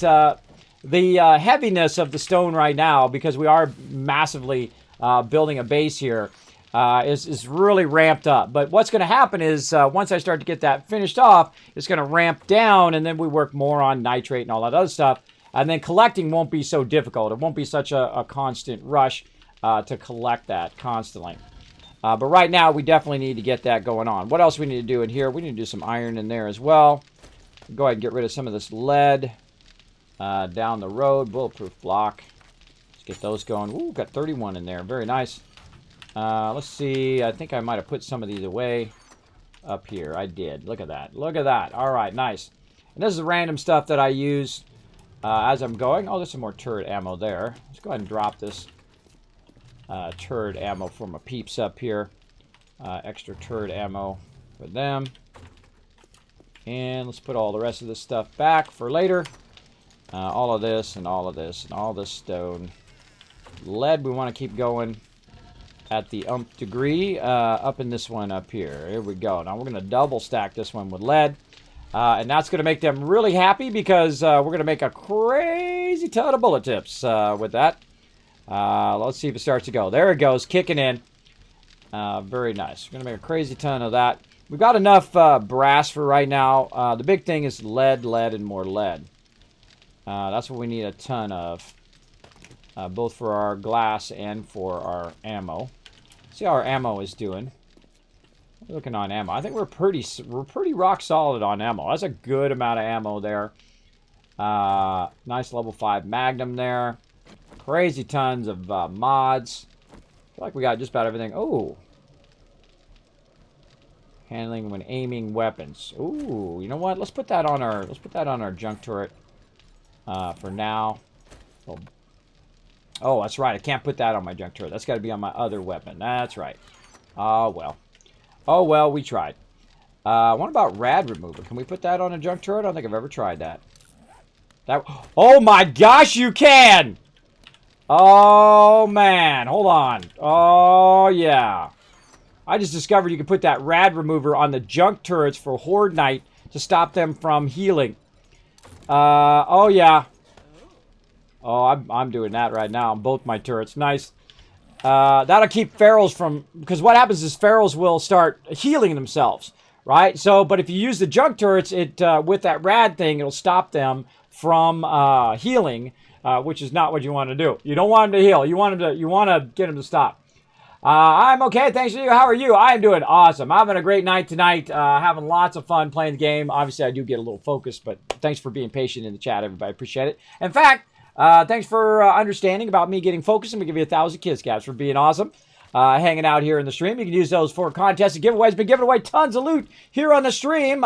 the heaviness of the stone right now, because we are massively building a base here, is really ramped up. But what's going to happen is once I start to get that finished off, it's going to ramp down, and then we work more on nitrate and all that other stuff. And then collecting won't be so difficult. It won't be such a constant rush to collect that constantly. But right now, we definitely need to get that going on. What else we need to do in here? We need to do some iron in there as well. Go ahead and get rid of some of this lead down the road. Bulletproof block. Let's get those going. Ooh, got 31 in there. Very nice. Let's see. I think I might have put some of these away. up here. I did. Look at that. Look at that. All right, nice. And this is the random stuff that I use as I'm going. Oh, there's some more turret ammo there. Let's go ahead and drop this turret ammo for my peeps up here. Extra turret ammo for them. And let's put all the rest of this stuff back for later. All of this and all of this and all this stone. Lead, we want to keep going at the umph degree up in this one up here. Here we go. Now we're going to double stack this one with lead. And that's going to make them really happy because we're going to make a crazy ton of bullet tips with that. Let's see if it starts to go. There it goes, kicking in. Very nice. We're going to make a crazy ton of that. We've got enough brass for right now. The big thing is lead, and more lead. That's what we need a ton of. Both for our glass and for our ammo. See how our ammo is doing. Looking on ammo. I think we're pretty rock solid on ammo. That's a good amount of ammo there. Nice level 5 Magnum there. Crazy tons of mods. I feel like we got just about everything. Oh. Handling when aiming weapons. Ooh, you know what? Let's put that on our junk turret for now. Oh, that's right. I can't put that on my junk turret. That's got to be on my other weapon. That's right. Oh, well. Oh, well, we tried. What about rad remover? Can we put that on a junk turret? I don't think I've ever tried that. Oh, my gosh, you can! Oh, man. Hold on. Oh, yeah. I just discovered you can put that rad remover on the junk turrets for Horde Night to stop them from healing. Oh, yeah. Oh, I'm doing that right now on both my turrets. Nice. That'll keep ferals from... Because what happens is ferals will start healing themselves, right? So, but if you use the junk turrets, with that rad thing, it'll stop them from healing, which is not what you want to do. You don't want them to heal. You want to get them to stop. I'm okay. Thanks to you. How are you? I am doing awesome. I'm having a great night tonight. Having lots of fun playing the game. Obviously, I do get a little focused, but thanks for being patient in the chat, everybody. Appreciate it. In fact... thanks for understanding about me getting focused. I'm going to give you 1,000 kids caps for being awesome. Hanging out here in the stream. You can use those for contests and giveaways. Been giving away tons of loot here on the stream.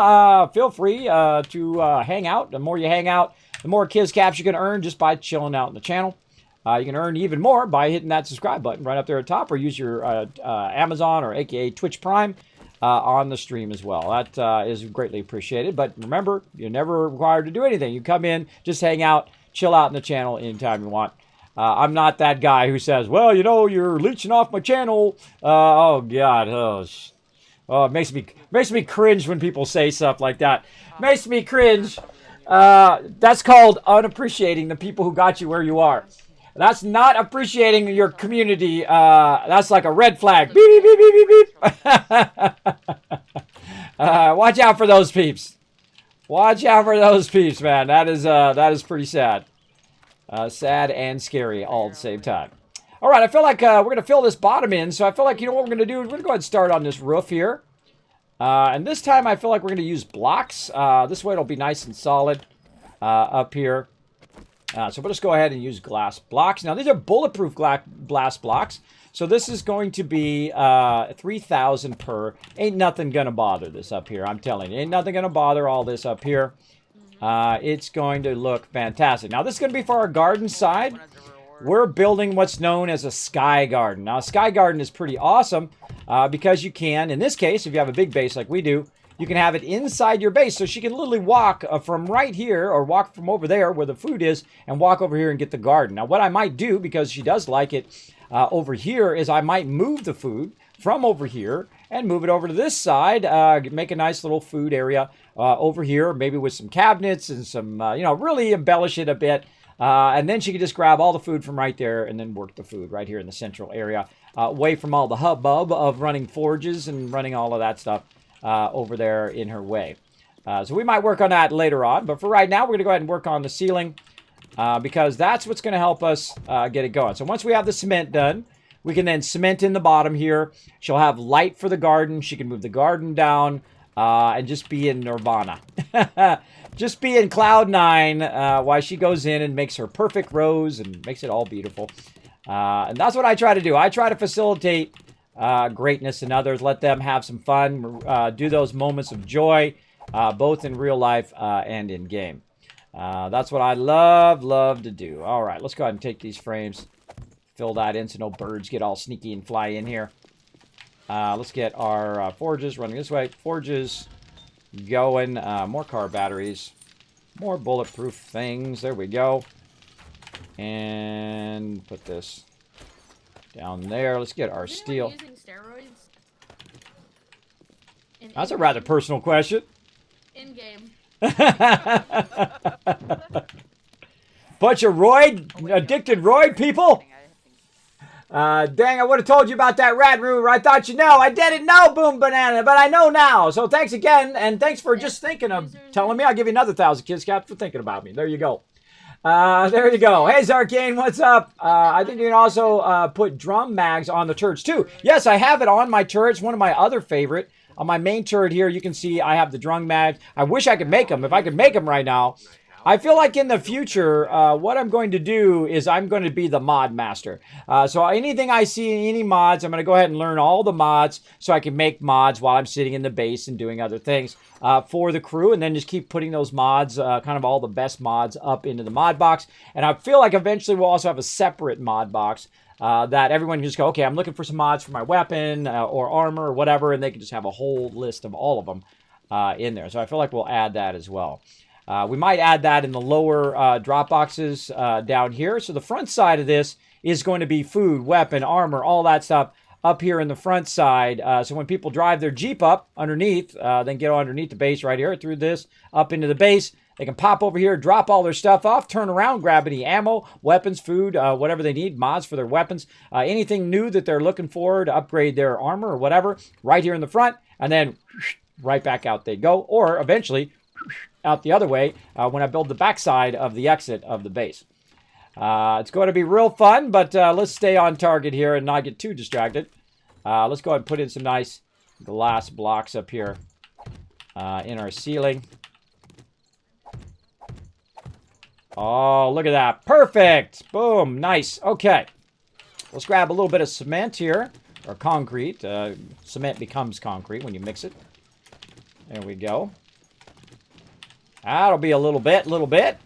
Feel free to hang out. The more you hang out, the more kids caps you can earn just by chilling out in the channel. You can earn even more by hitting that subscribe button right up there at the top, or use your Amazon or aka Twitch Prime on the stream as well. That is greatly appreciated. But remember, you're never required to do anything. You come in, just hang out, chill out in the channel anytime you want. I'm not that guy who says, well, you know, you're leeching off my channel. Oh, God. Oh, it makes me cringe when people say stuff like that. Makes me cringe. That's called unappreciating the people who got you where you are. That's not appreciating your community. That's like a red flag. Beep, beep, beep, beep, beep, beep. Watch out for those peeps. Watch out for those peeps, man. That is pretty sad. Sad and scary all at the same time. All right, I feel like we're going to fill this bottom in. So I feel like, you know what we're going to do? We're going to go ahead and start on this roof here. And this time I feel like we're going to use blocks. This way it'll be nice and solid up here. So we'll just go ahead and use glass blocks. Now, these are bulletproof glass blocks. So this is going to be 3,000 per. Ain't nothing going to bother this up here. I'm telling you. Ain't nothing going to bother all this up here. It's going to look fantastic. Now, this is going to be for our garden side. We're building what's known as a sky garden. Now, a sky garden is pretty awesome because you can, in this case, if you have a big base like we do, you can have it inside your base. So she can literally walk from right here or walk from over there where the food is and walk over here and get the garden. Now, what I might do, because she does like it over here, is I might move the food from over here and move it over to this side, make a nice little food area over here, maybe with some cabinets and some, really embellish it a bit. And then she can just grab all the food from right there and then work the food right here in the central area, away from all the hubbub of running forges and running all of that stuff over there in her way. So we might work on that later on, but for right now, we're going to go ahead and work on the ceiling because that's what's going to help us get it going. So once we have the cement done, we can then cement in the bottom here. She'll have light for the garden. She can move the garden down and just be in nirvana. Just be in cloud 9 while she goes in and makes her perfect rows and makes it all beautiful. And that's what I try to do. I try to facilitate greatness in others. Let them have some fun. Do those moments of joy, both in real life and in game. That's what I love to do. All right, let's go ahead and take these frames. Fill that in so no birds get all sneaky and fly in here. Let's get our forges running this way. Forges going. More car batteries. More bulletproof things. There we go. And put this down there. Let's get our Is steel. anyone using steroids? That's a rather personal question. In game. Bunch of addicted roid people. Dang, I would have told you about that rat rumor. I thought you know. I didn't know, Boom Banana, but I know now. So thanks again, and thanks for just thinking of telling me. I'll give you another 1,000 Kids Cat for thinking about me. There you go. There you go. Hey, Zarkane, what's up? I think you can also put drum mags on the turrets, too. Yes, I have it on my turrets. One of my other favorite. On my main turret here, you can see I have the drum mags. I wish I could make them. If I could make them right now. I feel like in the future, what I'm going to do is I'm going to be the mod master. So anything I see, any mods, I'm going to go ahead and learn all the mods so I can make mods while I'm sitting in the base and doing other things for the crew. And then just keep putting those mods, kind of all the best mods up into the mod box. And I feel like eventually we'll also have a separate mod box that everyone can just go, okay, I'm looking for some mods for my weapon or armor or whatever. And they can just have a whole list of all of them in there. So I feel like we'll add that as well. We might add that in the lower drop boxes down here. So the front side of this is going to be food, weapon, armor, all that stuff up here in the front side. So when people drive their Jeep up underneath, then get underneath the base right here through this, up into the base, they can pop over here, drop all their stuff off, turn around, grab any ammo, weapons, food, whatever they need, mods for their weapons, anything new that they're looking for to upgrade their armor or whatever, right here in the front, and then right back out they go, or eventually out the other way when I build the backside of the exit of the base. It's going to be real fun, but let's stay on target here and not get too distracted. Let's go ahead and put in some nice glass blocks up here in our ceiling. Oh, look at that. Perfect. Boom. Nice. Okay. Let's grab a little bit of cement here, or concrete. Cement becomes concrete when you mix it. There we go. That'll be a little bit.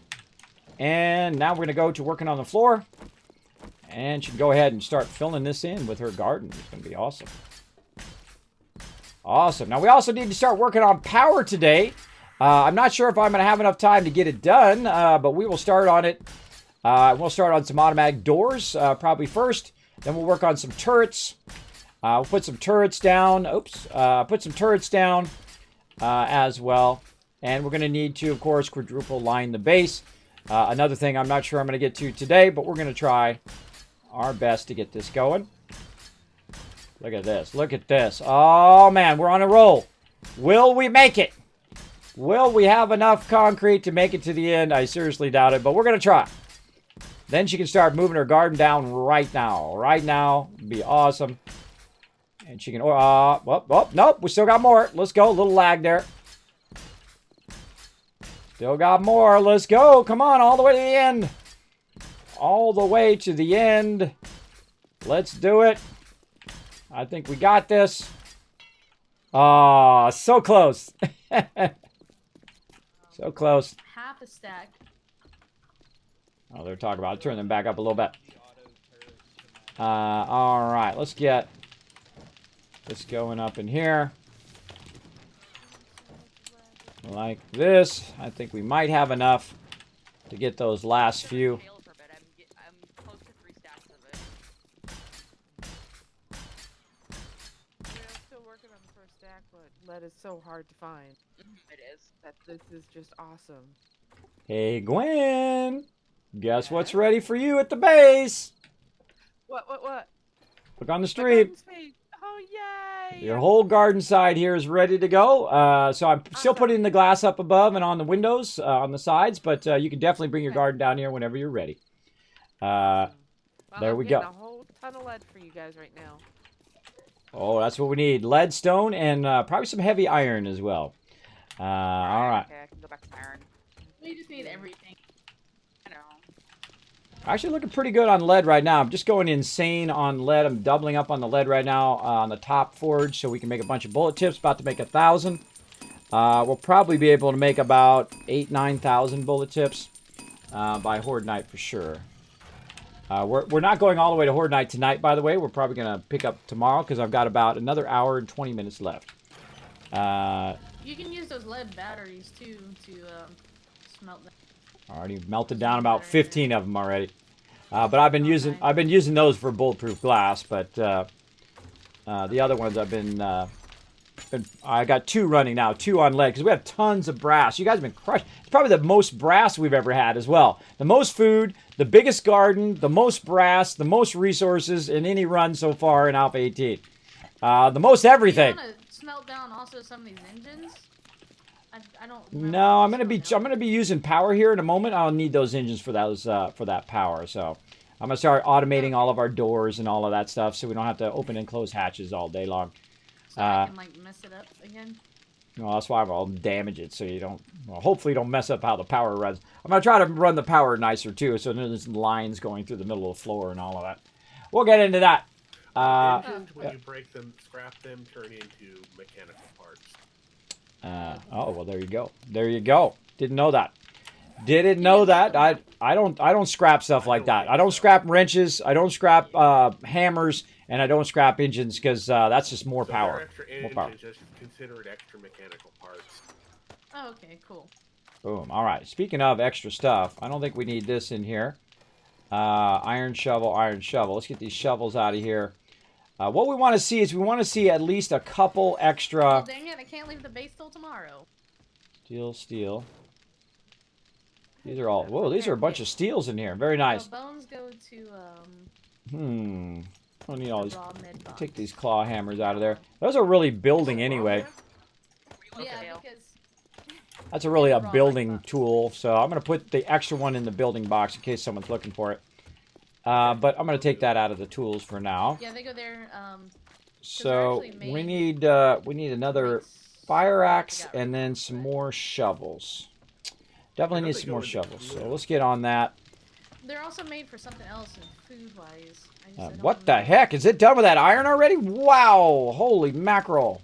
And now we're going to go to working on the floor. And she can go ahead and start filling this in with her garden. It's going to be awesome. Awesome. Now we also need to start working on power today. I'm not sure if I'm going to have enough time to get it done, but we will start on it. We'll start on some automatic doors probably first. Then we'll work on some turrets. We'll put some turrets down. Put some turrets down as well. And we're going to need to, of course, quadruple line the base. Another thing I'm not sure I'm going to get to today, but we're going to try our best to get this going. Look at this. Look at this. Oh, man, we're on a roll. Will we make it? Will we have enough concrete to make it to the end? I seriously doubt it, but we're going to try. Then she can start moving her garden down right now. Right now. It'd be awesome. And she can... nope. We still got more. Let's go. A little lag there. Still got more. Let's go. Come on. All the way to the end. All the way to the end. Let's do it. I think we got this. Oh, so close. So close. Half a stack. Oh, they're talking about it. Turn them back up a little bit. All right. Let's get this going up in here. Like this. I think we might have enough to get those last few. I'm close to 3 stacks of it. Yeah, I'm still working on the first stack, but lead is so hard to find. It is. This is just awesome. Hey, Gwen. Guess what's ready for you at the base? What? Look on the My stream. garden space. Oh, yay! Your whole garden side here is ready to go. So I'm still putting the glass up above and on the windows, on the sides, but you can definitely bring your garden down here whenever you're ready. Well, there we go. A whole ton of lead for you guys right now. Oh, that's what we need. Lead, stone, and probably some heavy iron as well. All right. Okay, I can go back to iron. We just need everything. I know. Actually looking pretty good on lead right now. I'm just going insane on lead. I'm doubling up on the lead right now on the top forge so we can make a bunch of bullet tips. About to make 1,000. We'll probably be able to make about 9,000 bullet tips by Horde Night for sure. We're not going all the way to Horde Night tonight, by the way. We're probably going to pick up tomorrow because I've got about another hour and 20 minutes left. You can use those lead batteries too to smelt them. Already melted down about 15 of them already. But I've been using those for bulletproof glass. But the other ones I got 2 running now, 2 on lead because we have tons of brass. You guys have been crushed. It's probably the most brass we've ever had as well. The most food, the biggest garden, the most brass, the most resources in any run so far in Alpha 18. The most everything. Do you want to smelt down also some of these engines? I don't. No, I'm gonna be using power here in a moment. I'll need those engines for that power. So I'm gonna start automating all of our doors and all of that stuff, so we don't have to open and close hatches all day long. So I can like mess it up again. Well, that's why I'll damage it so you don't. Well, hopefully, don't mess up how the power runs. I'm gonna try to run the power nicer too, so there's lines going through the middle of the floor and all of that. We'll get into that. Engines, when you break them, scrap them, turn into mechanical parts. Oh well, there you go. There you go. Didn't know that. Didn't know that. I don't scrap stuff like that. I don't scrap wrenches. I don't scrap hammers, and I don't scrap engines because that's just more power. More power. Just consider it extra mechanical parts. Oh, okay, cool. Boom. All right. Speaking of extra stuff, I don't think we need this in here. Iron shovel, iron shovel. Let's get these shovels out of here. What we want to see is we want to see at least a couple extra. Well, dang it! I can't leave the base till tomorrow. Steel, steel. These are all. Whoa, these are a bunch of steels in here. Very nice. So bones go to I don't need all these. raw mid box. Take these claw hammers out of there. Those are really building anyway. Yeah, because That's a really a building tool. So I'm gonna put the extra one in the building box in case someone's looking for it. But I'm gonna take that out of the tools for now. yeah, they go there. So actually we need another fire axe and then some more shovels. Definitely need some more shovels. So let's get on that. They're also made for something else food-wise. What the heck? Is it done with that iron already? Wow! Holy mackerel.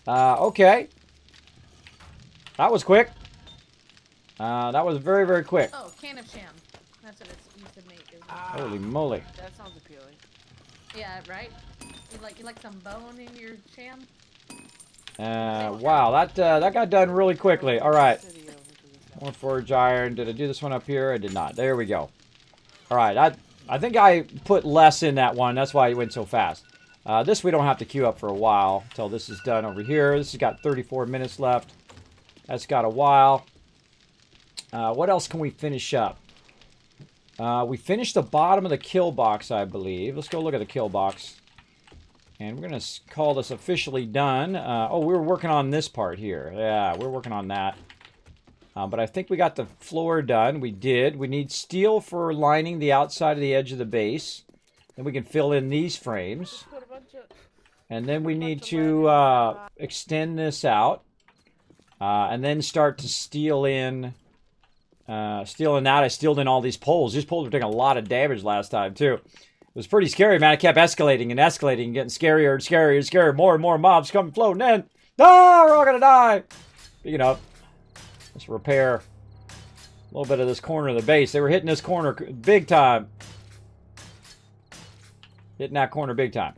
Okay. That was quick. That was very, very quick. Oh, can of sham. That's what it's used to make. Isn't it? Holy moly. That sounds appealing. Yeah, right? You like some bone in your sham? Wow, that got done really quickly. All right. More forge iron. Did I do this one up here? I did not. There we go. All right. I think I put less in that one. That's why it went so fast. This we don't have to queue up for a while until this is done over here. This has got 34 minutes left. That's got a while. What else can we finish up? We finished the bottom of the kill box, I believe. Let's go look at the kill box. And we're going to call this officially done. Oh, we were working on this part here. Yeah, we're working on that. But I think we got the floor done. We did. We need steel for lining the outside of the edge of the base. Then we can fill in these frames. And then we need to extend this out. And then start to steel in. Stealing that, I steeled in all these poles. These poles were taking a lot of damage last time, too. It was pretty scary, man. It kept escalating and escalating and getting scarier and scarier and scarier. More and more mobs coming floating in. Ah, we're all going to die. Speaking of, let's repair a little bit of this corner of the base. They were hitting this corner big time. Hitting that corner big time.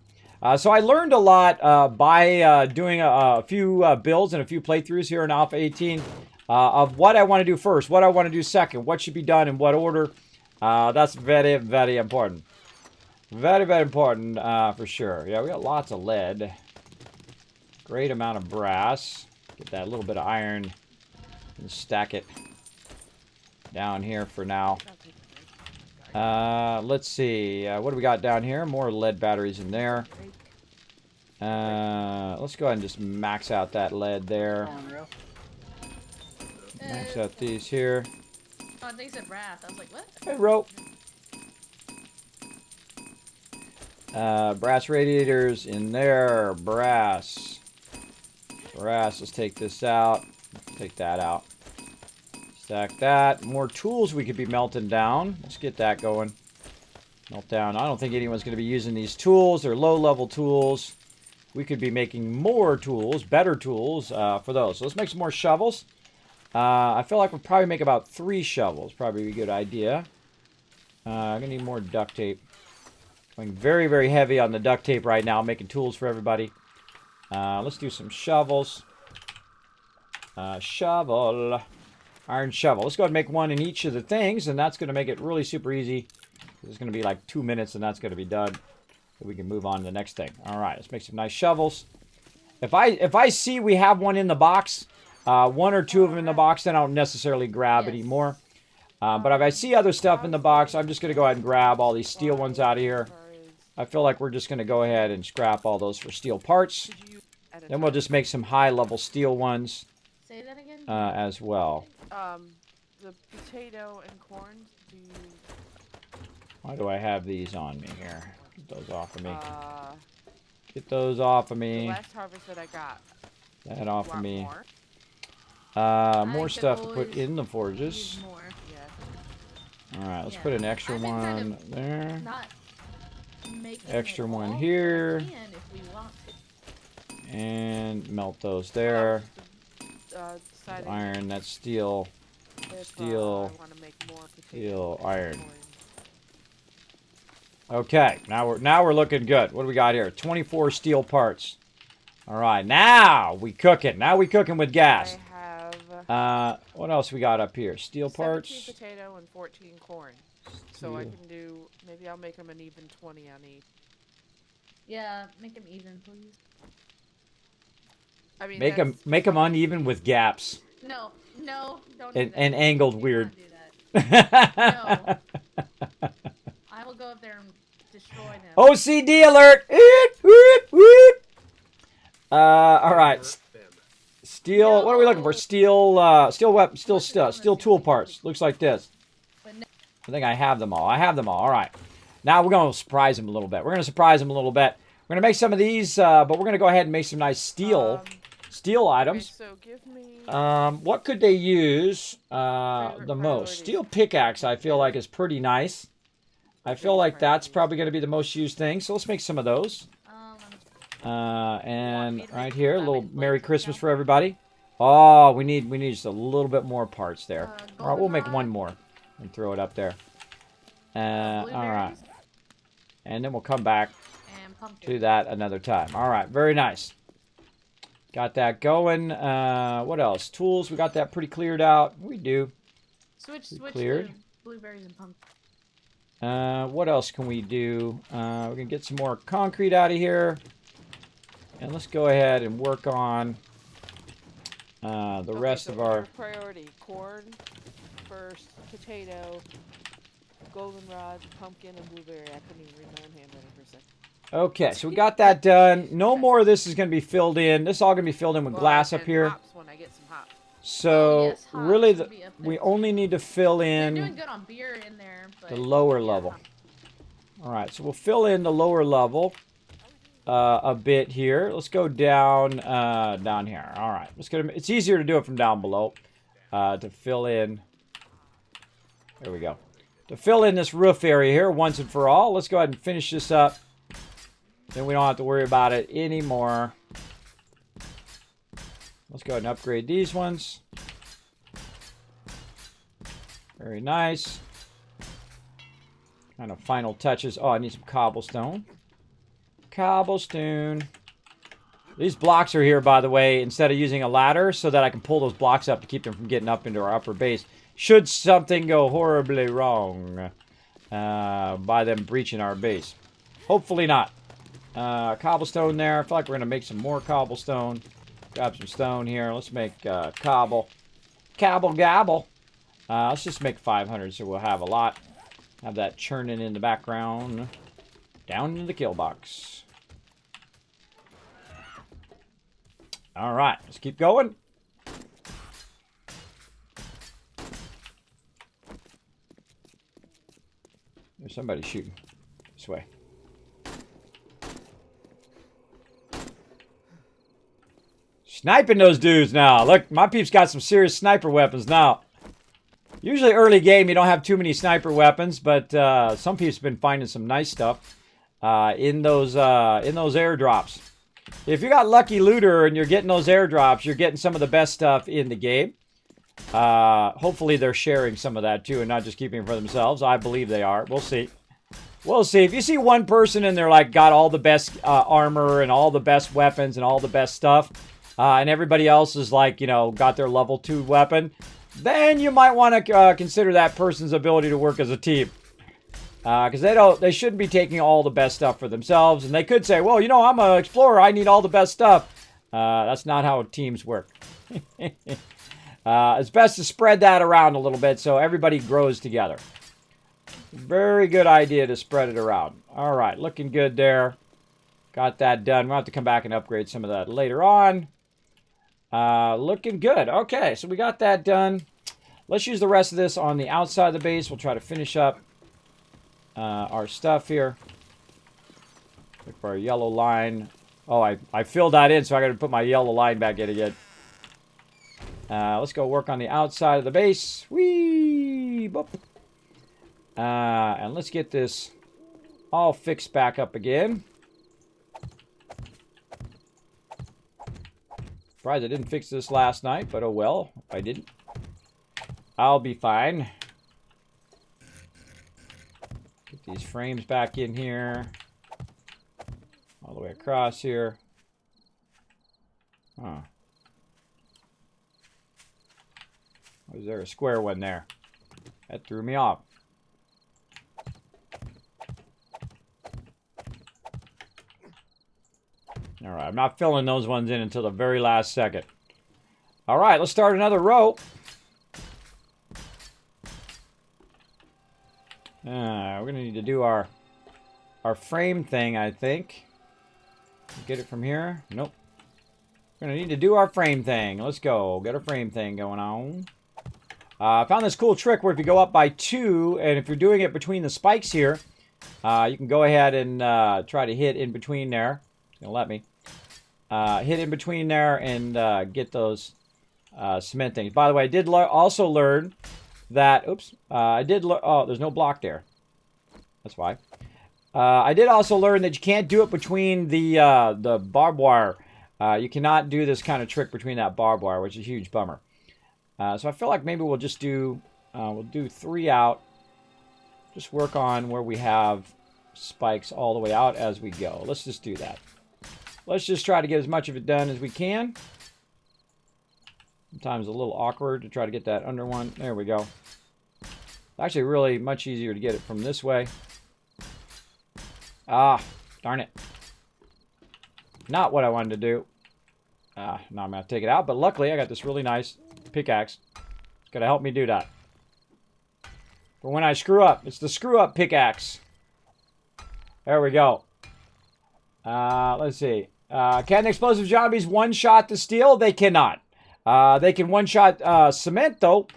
So I learned a lot by doing a few builds and a few playthroughs here in Alpha 18 of what I want to do first, what I want to do second, what should be done in what order. That's very, very important. Very, very important for sure. Yeah, we got lots of lead. Great amount of brass. Get that little bit of iron and stack it down here for now. Let's see. What do we got down here? More lead batteries in there. Let's go ahead and just max out that lead there. Max out these here. Oh, they said wrath. I was like, what? Hey, rope. Brass radiators in there. Brass. Brass. Let's take this out. Take that out. Stack that. More tools we could be melting down. Let's get that going. Melt down. I don't think anyone's going to be using these tools. They're low-level tools. We could be making more tools, better tools for those. So let's make some more shovels. I feel like we'll probably make about 3 shovels. Probably a good idea. I'm going to need more duct tape. Going very, very heavy on the duct tape right now. Making tools for everybody. Let's do some shovels. Shovel. Iron shovel. Let's go ahead and make one in each of the things. And that's going to make it really super easy. It's going to be like 2 minutes and that's going to be done. So we can move on to the next thing. All right. Let's make some nice shovels. If I see we have one in the box, 1 or 2 of them in the box, then I don't necessarily grab anymore. But if I see other stuff in the box, I'm just going to go ahead and grab all these steel ones out of here. I feel like we're just going to go ahead and scrap all those for steel parts. Then we'll just make some high-level steel ones. Say that again? As well. The potato and corn, do you... Why do I have these on me here? Get those off of me. Get those off of me. The last harvest that I got. That off of me. More? More stuff to put in the forges. Use more. Yeah. Alright, let's put an extra I've been one kind of there. Not making Extra it one all, here. but we can if we want to. And melt those there. Decided Iron, that's steel. if, Steel. I want to make more potato Steel, and iron. corn. Okay, now we're looking good. What do we got here? 24 steel parts. All right, now we cooking. Now we cooking with gas. I have What else we got up here? Steel 17 parts. potato and 14 corn. So I can do, maybe I'll make them an even 20 on each. Yeah, make them even, please. I mean, Make them uneven with gaps No, don't do and, that. and angled Do not weird. do that. I will go up there and destroy them. OCD alert! Oot, oot, oot. All right. Hurt them. Steel. What are we looking for? Steel. Steel weapon. Steel stuff. Steel tool parts. Looks like this. But no, I think I have them all. I have them all. All right. Now we're going to surprise them a little bit. We're going to surprise them a little bit. We're going to make some of these, but we're going to go ahead and make some nice steel items. Okay, so give me What could they use Favorite the most? priorities. Steel pickaxe, I feel like, is pretty nice. I feel like that's probably going to be the most used thing. So let's make some of those. And right here, a little Merry Christmas for everybody. Oh, we need just a little bit more parts there. All right, we'll make one more and throw it up there. All right. blueberries And then we'll come back and pumpkin. to that another time. All right, very nice. Got that going. What else? Tools, we got that pretty cleared out. We do. Switch cleared. to blueberries and pumpkin. What else can we do? We can get some more concrete out of here. And let's go ahead and work on the rest of our... priority: corn first, potato, goldenrod, pumpkin, and blueberry. I couldn't even read my own handwriting for a second. Okay, so we got that done. No more of this is going to be filled in. This is all going to be filled in with glass up and here. hops when I get some hops. So yes, hops really, will be up there we too. only need to fill They're doing in good on beer in there, but the lower yeah, level. All right, so we'll fill in the lower level a bit here. Let's go down down here. All right, it's easier to do it from down below to fill in. There we go. To fill in this roof area here once and for all. Let's go ahead and finish this up. Then we don't have to worry about it anymore. Let's go ahead and upgrade these ones. Very nice. Kind of final touches. Oh, I need some cobblestone. Cobblestone. These blocks are here, by the way, instead of using a ladder, so that I can pull those blocks up to keep them from getting up into our upper base. Should something go horribly wrong by them breaching our base. Hopefully not. Cobblestone there. I feel like we're going to make some more cobblestone. Grab some stone here. Let's make cobble. Cabble gabble. Let's just make 500 so we'll have a lot. Have that churning in the background. Down into the kill box. All right, let's keep going. There's somebody shooting this way. Sniping those dudes now. Look, my peeps got some serious sniper weapons now. Usually early game, you don't have too many sniper weapons, but some people have been finding some nice stuff in those airdrops. If you got lucky looter and you're getting those airdrops, you're getting some of the best stuff in the game. Hopefully they're sharing some of that too and not just keeping it for themselves. I believe they are. We'll see. We'll see. If you see one person and they're like got all the best armor and all the best weapons and all the best stuff, and everybody else is like, you know, got their level 2 weapon, then you might want to consider that person's ability to work as a team. Because they shouldn't be taking all the best stuff for themselves. And they could say, well, you know, I'm an explorer. I need all the best stuff. That's not how teams work. It's best to spread that around a little bit so everybody grows together. Very good idea to spread it around. All right, looking good there. Got that done. We'll have to come back and upgrade some of that later on. Looking good. Okay, so we got that done. Let's use the rest of this on the outside of the base. We'll try to finish up our stuff here. Look for our yellow line. Oh, I filled that in, so I got to put my yellow line back in again. Let's go work on the outside of the base. Whee! Boop. And let's get this all fixed back up again. Surprised I didn't fix this last night, but oh well. If I didn't, I'll be fine. Get these frames back in here. All the way across here. Huh. Was there a square one there? That threw me off. All right, I'm not filling those ones in until the very last second. All right, let's start another row. We're going to need to do our frame thing, I think. Get it from here? Nope. We're going to need to do our frame thing. Let's go. Get a frame thing going on. I found this cool trick where if you go up by 2, and if you're doing it between the spikes here, you can go ahead and try to hit in between there. It's going to let me. Hit in between there and get those cement things. By the way, I did also learn that... Oops. Oh, there's no block there. That's why. I did also learn that you can't do it between the barbed wire. You cannot do this kind of trick between that barbed wire, which is a huge bummer. So I feel like maybe we'll just do... we'll do 3 out. Just work on where we have spikes all the way out as we go. Let's just do that. Let's just try to get as much of it done as we can. Sometimes a little awkward to try to get that under one. There we go. It's actually really much easier to get it from this way. Ah, darn it. Not what I wanted to do. Now I'm going to take it out. But luckily, I got this really nice pickaxe. It's going to help me do that. For when I screw up. It's the screw up pickaxe. There we go. Let's see. Can the explosive zombies one-shot the steel? They cannot. They can one-shot cement, though,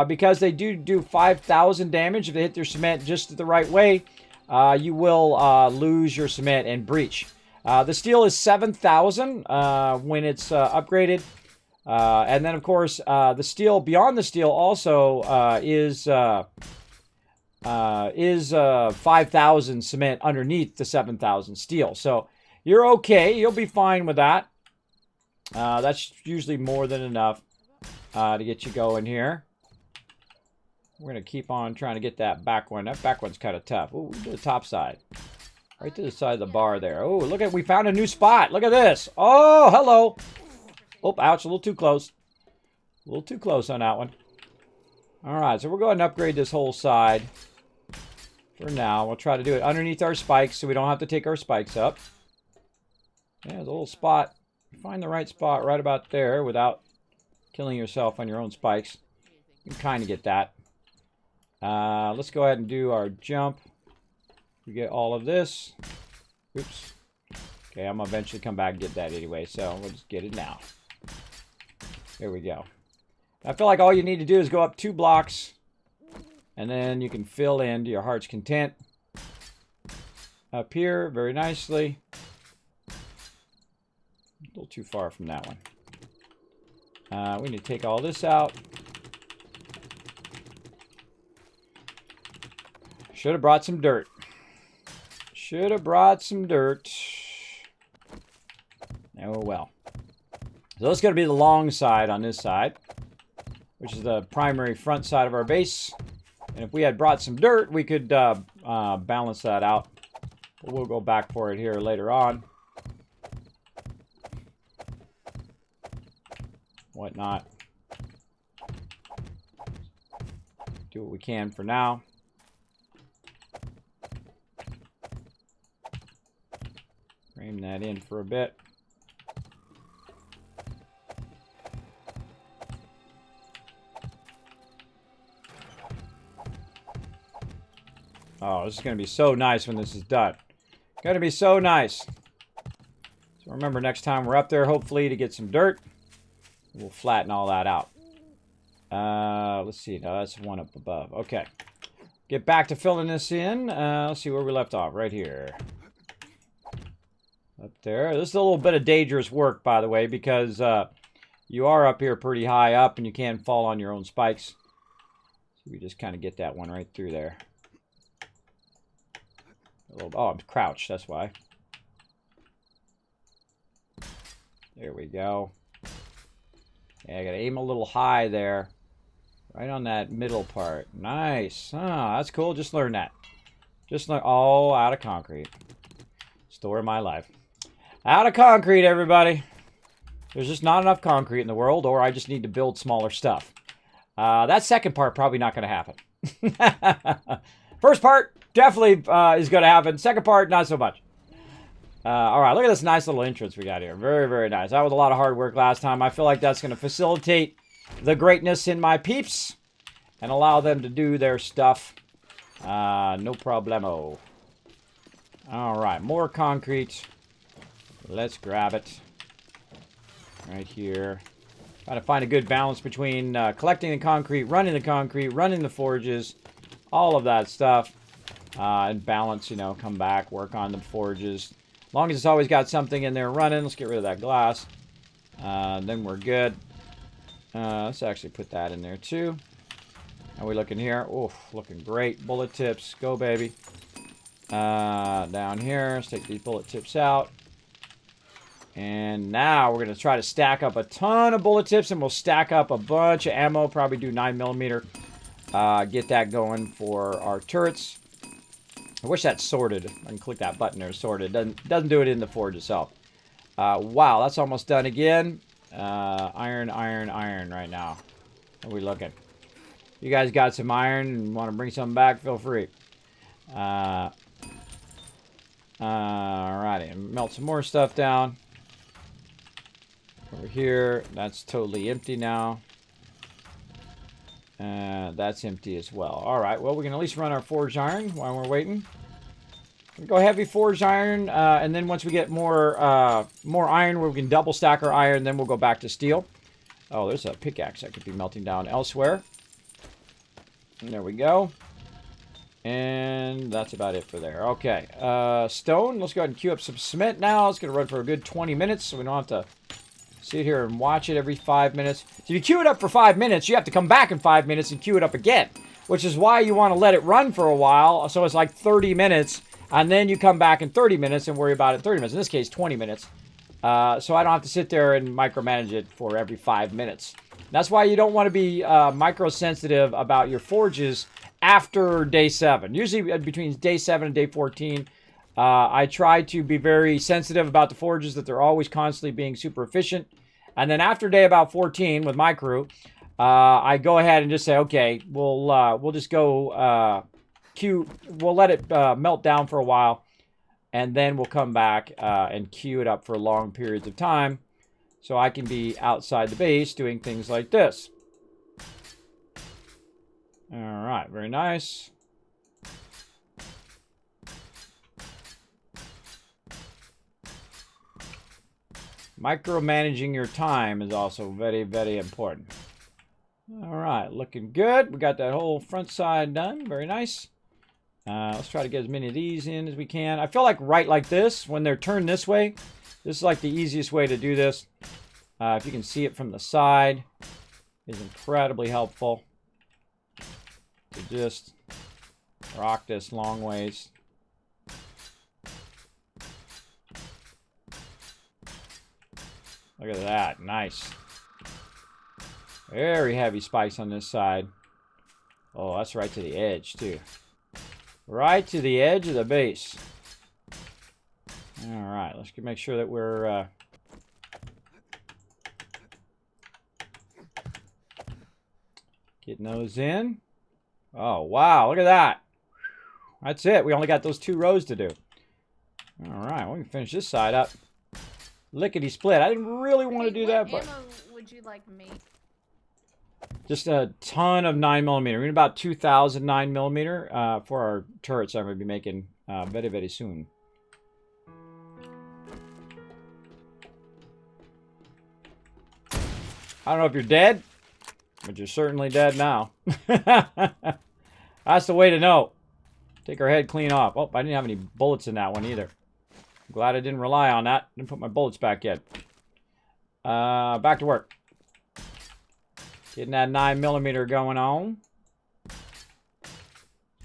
because they do 5,000 damage. If they hit their cement just the right way, you will lose your cement and breach. The steel is 7,000 when it's upgraded. And then, of course, the steel, beyond the steel also is 5,000 cement underneath the 7,000 steel. So you're okay. You'll be fine with that. That's usually more than enough to get you going here. We're going to keep on trying to get that back one. That back one's kind of tough. Ooh, to the top side. Right to the side of the bar there. Oh, look at, we found a new spot. Look at this. Oh, hello. Oh, ouch, a little too close. A little too close on that one. All right, so we're going to upgrade this whole side. For now, we'll try to do it underneath our spikes so we don't have to take our spikes up. Yeah, there's a little spot. Find the right spot right about there without killing yourself on your own spikes. You can kind of get that. Let's go ahead and do our jump. We get all of this. Oops. Okay, I'm going to eventually come back and get that anyway, so we'll just get it now. There we go. I feel like all you need to do is go up 2 blocks, and then you can fill in to your heart's content. Up here, very nicely. A little too far from that one. We need to take all this out. Should have brought some dirt. Should have brought some dirt. Oh well. So that's going to be the long side on this side, which is the primary front side of our base. And if we had brought some dirt, we could balance that out. But we'll go back for it here later on. Whatnot. Do what we can for now. Frame that in for a bit. Oh, this is going to be so nice when this is done. Going to be so nice. So remember, next time we're up there, hopefully, to get some dirt, we'll flatten all that out. Let's see. No, that's one up above. Okay. Get back to filling this in. Let's see where we left off. Right here. Up there. This is a little bit of dangerous work, by the way, because you are up here pretty high up, and you can fall on your own spikes. So we just kind of get that one right through there. Oh, I'm crouched, that's why. There we go. Yeah, I gotta aim a little high there. Right on that middle part. Nice. Oh, that's cool. Just learn that. Just learn. Oh, out of concrete. Story of my life. Out of concrete, everybody. There's just not enough concrete in the world, or I just need to build smaller stuff. That second part probably not going to happen. First part definitely is going to happen. Second part, not so much. All right, look at this nice little entrance we got here. Very, very nice. That was a lot of hard work last time. I feel like that's going to facilitate the greatness in my peeps and allow them to do their stuff. No problemo. All right, more concrete. Let's grab it. Right here. Try to find a good balance between collecting the concrete, running the forges, all of that stuff. And balance, you know, come back, work on the forges. As long as it's always got something in there running, let's get rid of that glass. Then we're good. Let's actually put that in there too. How are we looking here? Oh, looking great. Bullet tips. Go, baby. Down here, let's take these bullet tips out. And now we're going to try to stack up a ton of bullet tips, and we'll stack up a bunch of ammo, probably do 9mm. Get that going for our turrets. I wish that's sorted. I can click that button there, sorted. Doesn't do it in the forge itself. Wow, that's almost done again. Iron right now. How are we looking? You guys got some iron and want to bring something back, feel free. Alrighty, melt some more stuff down. Over here, that's totally empty now. That's empty as well. Alright, well, we can at least run our forged iron while we're waiting. We go heavy forged iron, and then once we get more iron, where we can double stack our iron, then we'll go back to steel. Oh, there's a pickaxe that could be melting down elsewhere. And there we go. And that's about it for there. Okay, stone. Let's go ahead and queue up some cement now. It's going to run for a good 20 minutes, so we don't have to sit here and watch it every 5 minutes. So if you queue it up for 5 minutes, you have to come back in 5 minutes and queue it up again, which is why you want to let it run for a while. So it's like 30 minutes, and then you come back in 30 minutes and worry about it in 30 minutes. In this case, 20 minutes. So I don't have to sit there and micromanage it for every 5 minutes. That's why you don't want to be micro-sensitive about your forges after day 7. Usually between day 7 and day 14, I try to be very sensitive about the forges, that they're always constantly being super efficient. And then after day about 14 with my crew, I go ahead and just say, okay, we'll just go we'll let it melt down for a while, and then we'll come back and queue it up for long periods of time, so I can be outside the base doing things like this. All right, very nice. Micromanaging your time is also very, very important. All right, looking good. We got that whole front side done. Very nice. Let's try to get as many of these in as we can. I feel like right like this, when they're turned this way, this is like the easiest way to do this. If you can see it from the side, is incredibly helpful. To just Rock this long ways. Look at that. Nice. Very heavy spikes on this side. Oh, that's right to the edge, too. Right to the edge of the base. Alright, let's make sure that we're... getting those in. Oh, wow. Look at that. That's it. We only got those 2 rows to do. Alright, we can finish this side up. Lickety split. I didn't really want to do that, but... What ammo would you like make? Just a ton of 9mm. We need about 2,000 9mm for our turrets I'm going to be making very, very soon. I don't know if you're dead, but you're certainly dead now. That's the way to know. Take our head clean off. Oh, I didn't have any bullets in that one either. I'm glad I didn't rely on that. Didn't put my bullets back yet. Back to work. Getting that 9mm going on.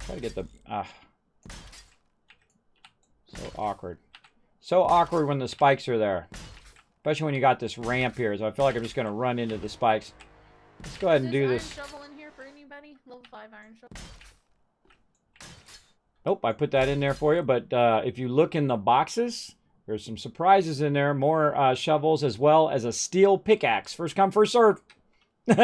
Try to get the... so awkward. So awkward when the spikes are there. Especially when you got this ramp here. So I feel like I'm just going to run into the spikes. Let's go ahead and do this. Iron shovel in here for anybody? Level 5 iron shovel. Nope, I put that in there for you. But if you look in the boxes, there's some surprises in there. More shovels as well as a steel pickaxe. First come, first serve. Okay.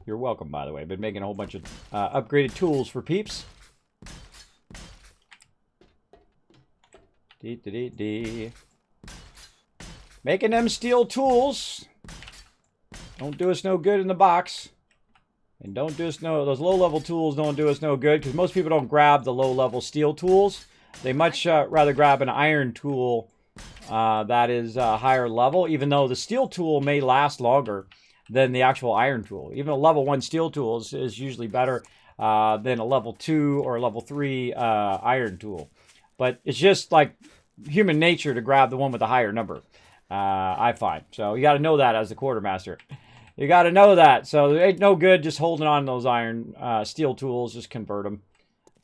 You're welcome, by the way. Been making a whole bunch of upgraded tools for peeps. Making them steel tools don't do us no good in the box. And don't do us no, those low-level tools don't do us no good because most people don't grab the low-level steel tools. They much rather grab an iron tool that is higher level, even though the steel tool may last longer than the actual iron tool. Even a level 1 steel tool is usually better than a level 2 or level 3 iron tool. But it's just like human nature to grab the one with the higher number, I find. So you got to know that as the quartermaster. You got to know that. So there ain't no good just holding on to those iron steel tools. Just convert them.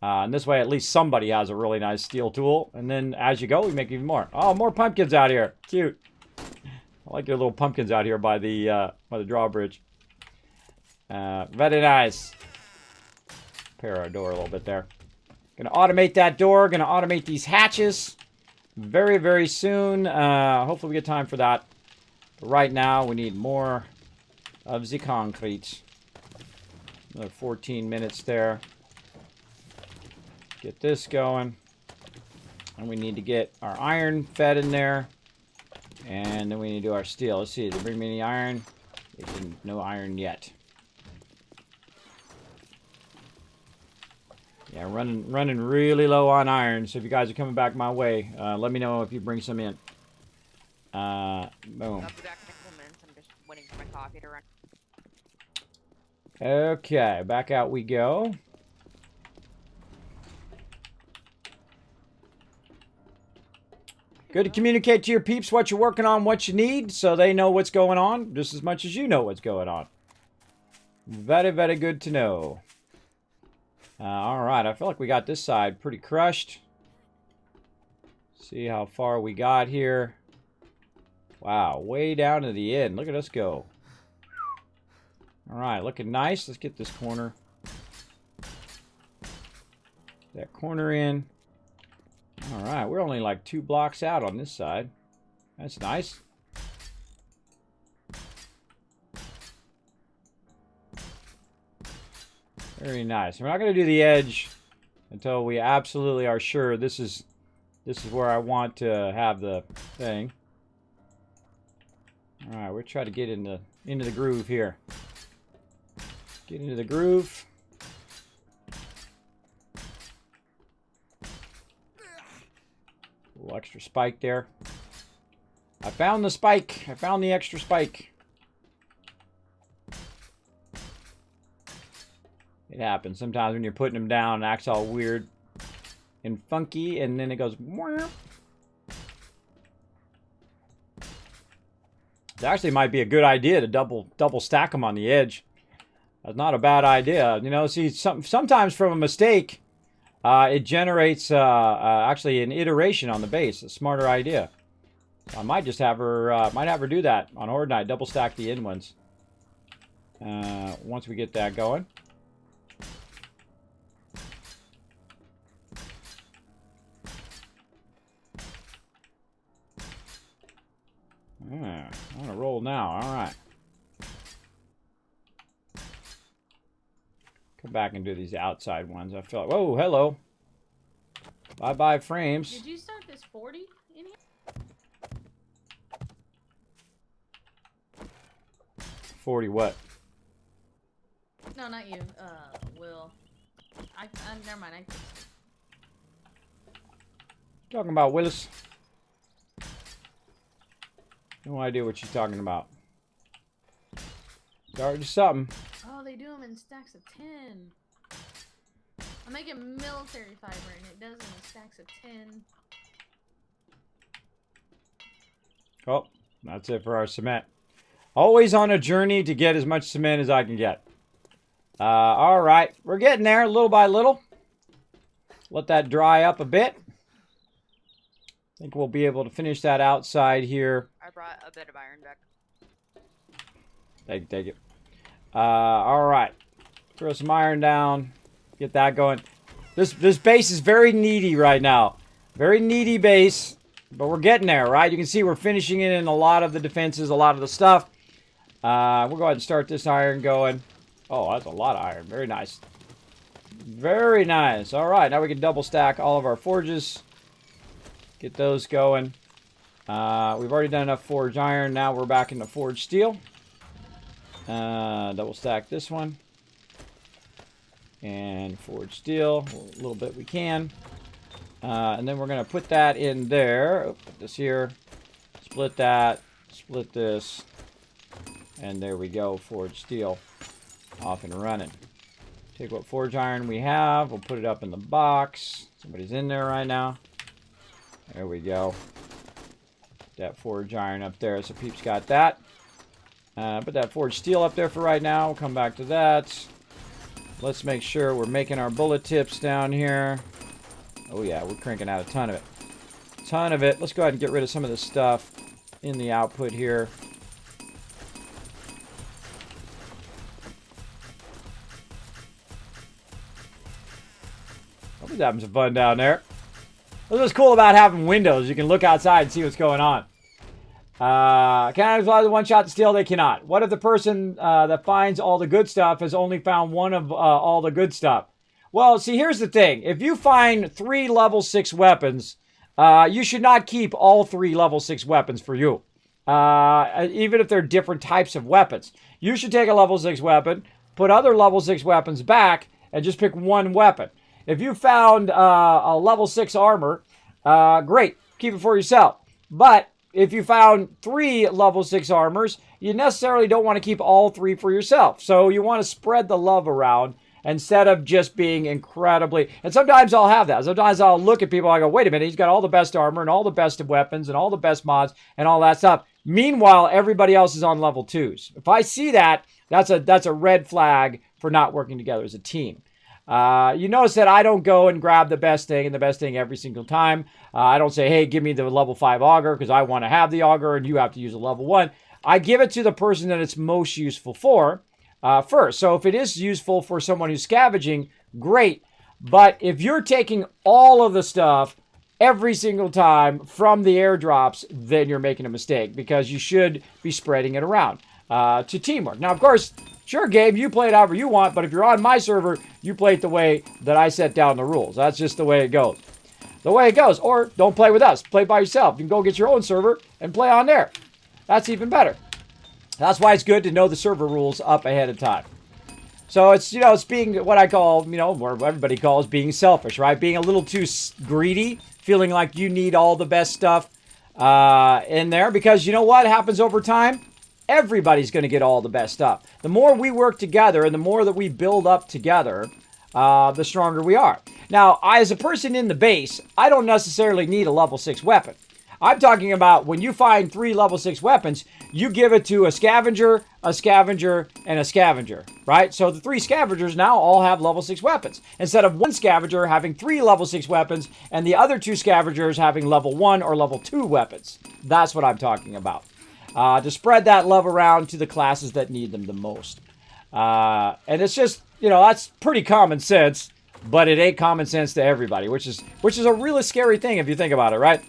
And this way, at least somebody has a really nice steel tool. And then as you go, we make even more. Oh, more pumpkins out here. Cute. I like your little pumpkins out here by the drawbridge. Very nice. Repair our door a little bit there. Gonna automate that door. Gonna automate these hatches very, very soon. Hopefully we get time for that. But right now, we need more of the concrete. Another 14 minutes there. Get this going. And we need to get our iron fed in there. And then we need to do our steel. Let's see, did they bring me any iron? They didn't, no iron yet. Yeah, running really low on iron. So if you guys are coming back my way, let me know if you bring some in. Boom. I'll be back in a couple minutes. I'm just waiting for my coffee to run. Okay, back out we go. Good to communicate to your peeps what you're working on, what you need, so they know what's going on just as much as you know what's going on. Very, very good to know. Alright, I feel like we got this side pretty crushed. See how far we got here. Wow, way down to the end. Look at us go. Alright, looking nice. Let's get this corner. That corner in. Alright, we're only like 2 blocks out on this side. That's nice. Very nice. We're not going to do the edge until we absolutely are sure this is where I want to have the thing. Alright, we'll try to get into the groove here. Get into the groove. A little extra spike there. I found the spike. I found the extra spike. It happens sometimes when you're putting them down, it acts all weird and funky, and then it goes. It actually might be a good idea to double stack them on the edge. That's not a bad idea. You know, see, sometimes from a mistake, it generates actually an iteration on the base. A smarter idea. I might just have her do that on Horde Night. Double stack the in ones. Once we get that going. I'm on a roll now. All right. Come back and do these outside ones. I feel like, whoa, hello. Bye-bye frames. Did you start this 40 in here? 40 what? No, not you. Will. Never mind. Talking about Willis. No idea what you're talking about. Started something. Oh, they do them in stacks of 10. I'm making military fiber and it does them in stacks of 10. Oh, that's it for our cement. Always on a journey to get as much cement as I can get. All right, we're getting there little by little. Let that dry up a bit. I think we'll be able to finish that outside here. I brought a bit of iron back. Take it. All right. Throw some iron down. Get that going. This base is very needy right now. Very needy base. But we're getting there, right? You can see we're finishing it in a lot of the defenses, a lot of the stuff. We'll go ahead and start this iron going. Oh, that's a lot of iron. Very nice. Very nice. All right. Now we can double stack all of our forges. Get those going. We've already done enough forged iron. Now we're back into forged steel. Double stack this one. And forged steel. A little bit we can. And then we're going to put that in there. Put this here. Split that. Split this. And there we go. Forged steel. Off and running. Take what forged iron we have. We'll put it up in the box. Somebody's in there right now. There we go. That forged iron up there, so peeps got that. Put that forged steel up there for right now. We'll come back to that. Let's make sure we're making our bullet tips down here. Oh yeah, we're cranking out a ton of it. Ton of it. Let's go ahead and get rid of some of this stuff in the output here. Hope he's having some fun down there. That's what's cool about having windows. You can look outside and see what's going on. Can I fly the one-shot steel? They cannot. What if the person that finds all the good stuff has only found one of all the good stuff? Well, see, here's the thing. If you find 3 level 6 weapons, you should not keep all 3 level 6 weapons for you. Even if they're different types of weapons. You should take a level 6 weapon, put other level 6 weapons back, and just pick one weapon. If you found a level 6 armor, great. Keep it for yourself. But if you found 3 level 6 armors, you necessarily don't want to keep all 3 for yourself. So you want to spread the love around instead of just being incredibly... And sometimes I'll have that. Sometimes I'll look at people and I go, wait a minute, he's got all the best armor and all the best weapons and all the best mods and all that stuff. Meanwhile, everybody else is on level 2s. If I see that, that's a red flag for not working together as a team. You notice that I don't go and grab the best thing and the best thing every single time. I don't say, hey, give me the level 5 auger because I want to have the auger and you have to use a level 1. I give it to the person that it's most useful for first. So if it is useful for someone who's scavenging, great. But if you're taking all of the stuff every single time from the airdrops, then you're making a mistake because you should be spreading it around to teamwork. Now, of course... Sure, Gabe, you play it however you want, but if you're on my server, you play it the way that I set down the rules. That's just the way it goes. The way it goes. Or don't play with us. Play by yourself. You can go get your own server and play on there. That's even better. That's why it's good to know the server rules up ahead of time. So it's, you know, it's being what I call, you know, what everybody calls being selfish, right? Being a little too greedy, feeling like you need all the best stuff in there. Because you know what happens over time? Everybody's going to get all the best stuff. The more we work together and the more that we build up together, the stronger we are. Now, as a person in the base, I don't necessarily need a level 6 weapon. I'm talking about when you find 3 level 6 weapons, you give it to a scavenger, and a scavenger, right? So the 3 scavengers now all have level 6 weapons. Instead of one scavenger having 3 level 6 weapons and the other 2 scavengers having level 1 or level 2 weapons. That's what I'm talking about. To spread that love around to the classes that need them the most. And it's just, you know, that's pretty common sense, but it ain't common sense to everybody, which is a really scary thing if you think about it, right?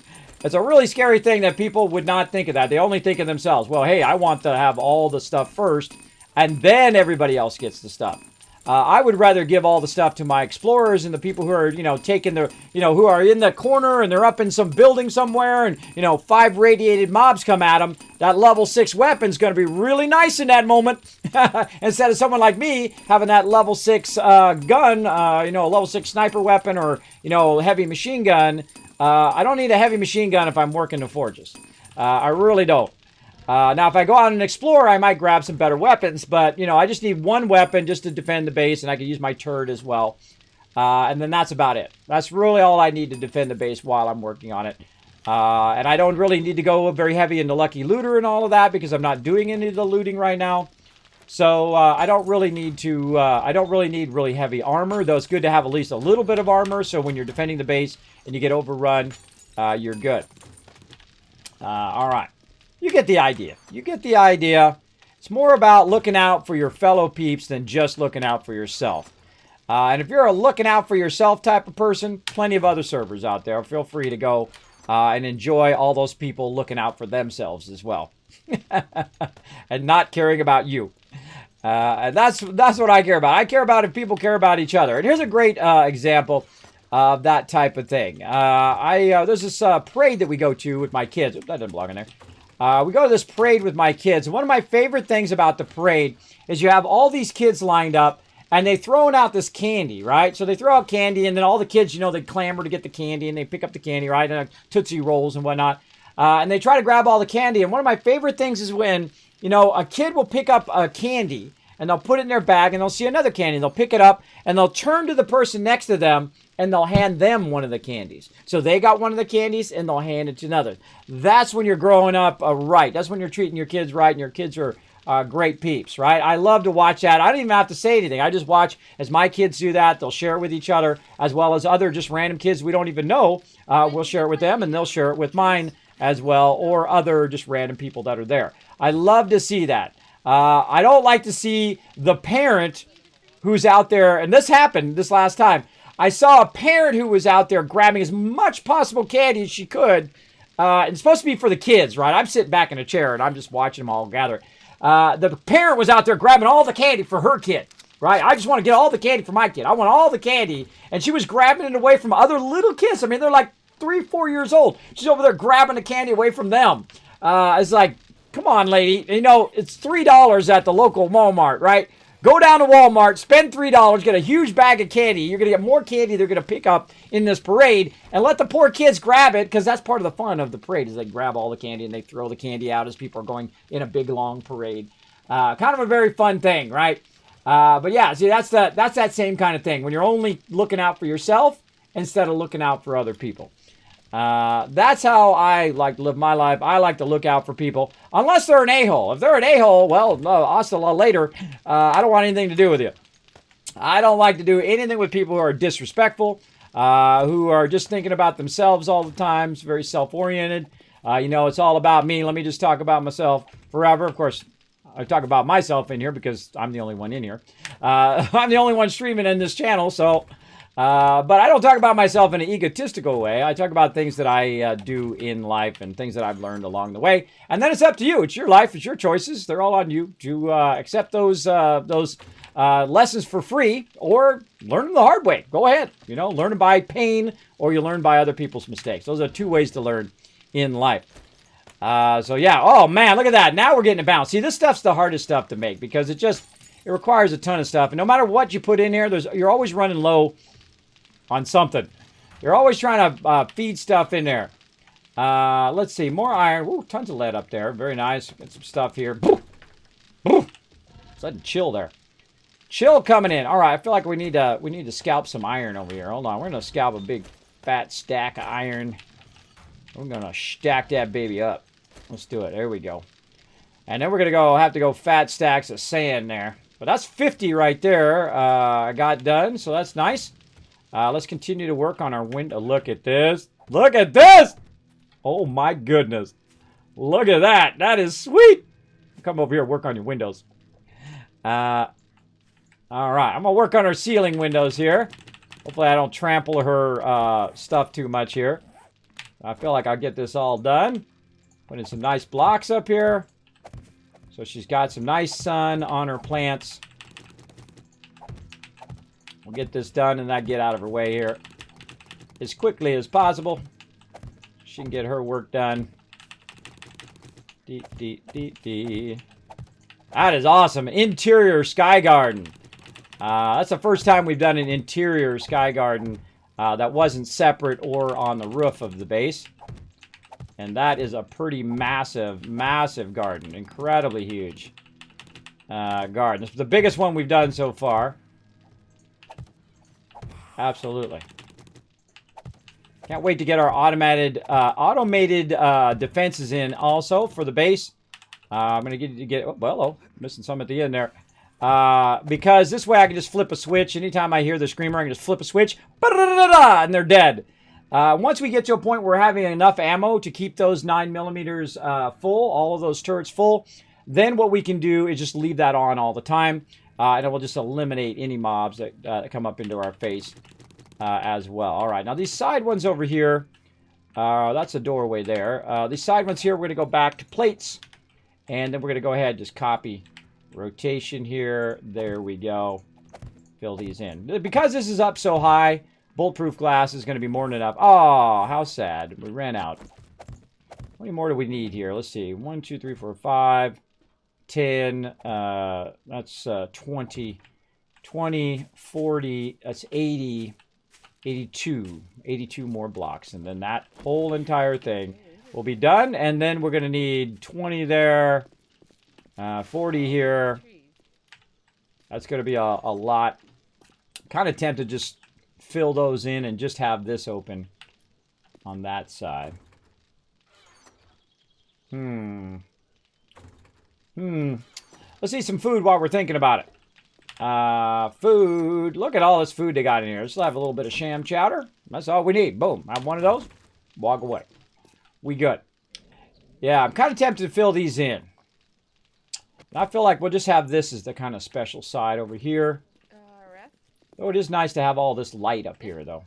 It's a really scary thing that people would not think of that. They only think of themselves. Well, hey, I want to have all the stuff first, and then everybody else gets the stuff. I would rather give all the stuff to my explorers and the people who are, you know, taking the, you know, who are in the corner and they're up in some building somewhere and, you know, 5 radiated mobs come at them. That level 6 weapon's going to be really nice in that moment. Instead of someone like me having that level 6 gun, you know, a level 6 sniper weapon or, you know, heavy machine gun. I don't need a heavy machine gun if I'm working the forges. I really don't. Now, if I go out and explore, I might grab some better weapons, but, you know, I just need one weapon just to defend the base, and I can use my turret as well. And then that's about it. That's really all I need to defend the base while I'm working on it. And I don't really need to go very heavy into Lucky Looter and all of that because I'm not doing any of the looting right now. So, I don't really need to, I don't really need really heavy armor, though it's good to have at least a little bit of armor, so when you're defending the base and you get overrun, you're good. All right. You get the idea. You get the idea. It's more about looking out for your fellow peeps than just looking out for yourself. And if you're a looking out for yourself type of person, plenty of other servers out there. Feel free to go and enjoy all those people looking out for themselves as well. And not caring about you. And that's what I care about. I care about if people care about each other. And here's a great example of that type of thing. There's this parade that we go to with my kids. Oops, that didn't belong in there. We go to this parade with my kids. And one of my favorite things about the parade is you have all these kids lined up and they throwing out this candy, right? So they throw out candy and then all the kids, you know, they clamor to get the candy and they pick up the candy, right? And Tootsie Rolls and whatnot. And they try to grab all the candy. And one of my favorite things is when, you know, a kid will pick up a candy and they'll put it in their bag and they'll see another candy. And they'll pick it up and they'll turn to the person next to them and they'll hand them one of the candies. So they got one of the candies and they'll hand it to another. That's when you're growing up right. That's when you're treating your kids right and your kids are great peeps, right? I love to watch that. I don't even have to say anything. I just watch as my kids do that. They'll share it with each other as well as other just random kids we don't even know. We'll share it with them and they'll share it with mine as well or other just random people that are there. I love to see that. I don't like to see the parent who's out there, and this happened this last time. I saw a parent who was out there grabbing as much possible candy as she could. It's supposed to be for the kids, right? I'm sitting back in a chair and I'm just watching them all gather. The parent was out there grabbing all the candy for her kid, right? I just want to get all the candy for my kid. I want all the candy. And she was grabbing it away from other little kids. I mean, they're like 3-4 years old. She's over there grabbing the candy away from them. It's like, come on, lady. You know, it's $3 at the local Walmart, right? Go down to Walmart, spend $3, get a huge bag of candy. You're going to get more candy they're going to pick up in this parade, and let the poor kids grab it, because that's part of the fun of the parade, is they grab all the candy and they throw the candy out as people are going in a big, long parade. Kind of a very fun thing, right? But yeah, see, that's that same kind of thing, when you're only looking out for yourself instead of looking out for other people. That's how I like to live my life. I like to look out for people, unless they're an a-hole. If they're an a-hole, well, hasta la later. I don't want anything to do with you. I don't like to do anything with people who are disrespectful, who are just thinking about themselves all the time. It's very self-oriented. You know, it's all about me. Let me just talk about myself forever. Of course, I talk about myself in here because I'm the only one in here. I'm the only one streaming in this channel, so... but I don't talk about myself in an egotistical way. I talk about things that I do in life and things that I've learned along the way. And then it's up to you. It's your life. It's your choices. They're all on you to accept those lessons for free or learn them the hard way. Go ahead. You know, learn them by pain or you learn by other people's mistakes. Those are 2 ways to learn in life. So yeah. Oh man, look at that. Now we're getting it balanced. See, this stuff's the hardest stuff to make because it requires a ton of stuff. And no matter what you put in here, you're always running low on something. You're always trying to feed stuff in there. Let's see. More iron. Ooh, tons of lead up there. Very nice. Got some stuff here. Sudden chill there. Chill coming in. All right. I feel like we need to scalp some iron over here. Hold on. We're going to scalp a big fat stack of iron. We're going to stack that baby up. Let's do it. There we go. And then we're going to have to go fat stacks of sand there. But that's 50 right there. I got done, so that's nice. Let's continue to work on our window. Look at this. Look at this! Oh my goodness. Look at that. That is sweet. Come over here and work on your windows. Alright, I'm going to work on her ceiling windows here. Hopefully I don't trample her stuff too much here. I feel like I'll get this all done. Put in some nice blocks up here. So she's got some nice sun on her plants. We'll get this done and that get out of her way here as quickly as possible. She can get her work done. That is awesome. Interior sky garden. That's the first time we've done an interior sky garden that wasn't separate or on the roof of the base. And that is a pretty massive, massive garden. Incredibly huge garden. This is the biggest one we've done so far. Absolutely. Can't wait to get our automated defenses in also for the base. I'm going to get oh, well, oh, missing some at the end there. Because this way I can just flip a switch. Anytime I hear the screamer, I can just flip a switch. And they're dead. Once we get to a point where we're having enough ammo to keep those 9mm full, all of those turrets full, then what we can do is just leave that on all the time. And it will just eliminate any mobs that come up into our face as well. All right, now these side ones over here, that's a doorway there. These side ones here, we're going to go back to plates. And then we're going to go ahead and just copy rotation here. There we go. Fill these in. Because this is up so high, bulletproof glass is going to be more than enough. Oh, how sad. We ran out. How many more do we need here? Let's see. 1, 2, 3, 4, 5, 10. That's 20. 20, 40. That's 80. 82. 82 more blocks. And then that whole entire thing will be done. And then we're going to need 20 there. 40 here. That's going to be a lot. Kind of tempted to just fill those in and just have this open on that side. Let's eat some food while we're thinking about it. Food. Look at all this food they got in here. Let's have a little bit of sham chowder. That's all we need. Boom. Have one of those. Walk away. We good. Yeah, I'm kind of tempted to fill these in. I feel like we'll just have this as the kind of special side over here. Oh, it is nice to have all this light up here, though.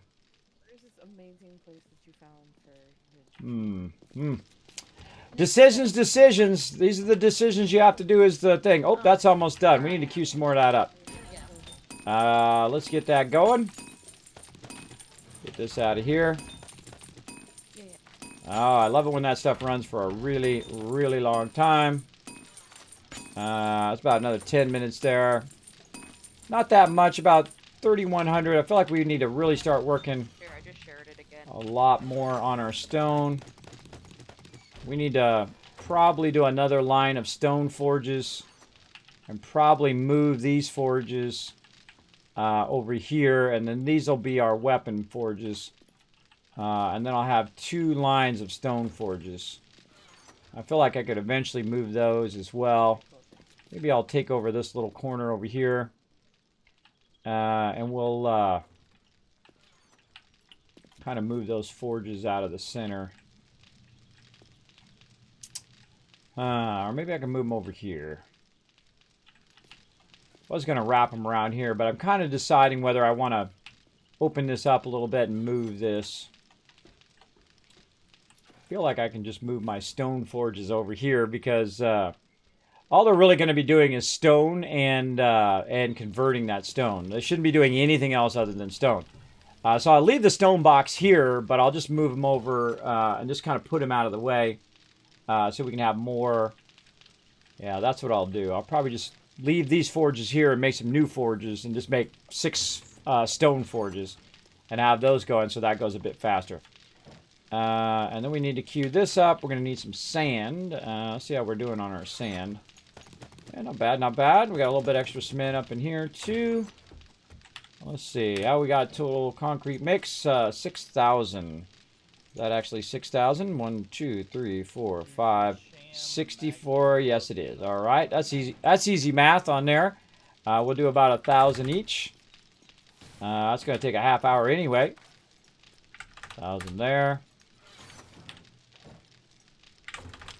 Where's this amazing place that you found for... Decisions. These are the decisions you have to do is the thing. Oh, that's almost done. We need to queue some more of that up. Let's get that going. Get this out of here. Oh, I love it when that stuff runs for a really, really long time. It's about another 10 minutes there. Not that much, about 3,100. I feel like we need to really start working I just shared it again. a lot more on our stone. We need to probably do another line of stone forges and probably move these forges over here, and then these will be our weapon forges. And then I'll have 2 lines of stone forges. I feel like I could eventually move those as well. Maybe I'll take over this little corner over here. And we'll kind of move those forges out of the center. Or maybe I can move them over here. I was going to wrap them around here, but I'm kind of deciding whether I want to open this up a little bit and move this. I feel like I can just move my stone forges over here because all they're really going to be doing is stone and converting that stone. They shouldn't be doing anything else other than stone. So I'll leave the stone box here, but I'll just move them over and just kind of put them out of the way so we can have more. Yeah, that's what I'll do. I'll probably just leave these forges here and make some new forges and just make 6 stone forges and have those going so that goes a bit faster. And then we need to queue this up. We're going to need some sand. Let's see how we're doing on our sand. Yeah, not bad, not bad. We got a little bit extra cement up in here, too. Let's see. How we got total concrete mix? 6,000. Is that actually 6,000? 1, 2, 3, 4, 5. 64. Yes, it is. All right. That's easy. That's easy math on there. We'll do about 1,000 each. That's going to take a half hour anyway. 1,000 there.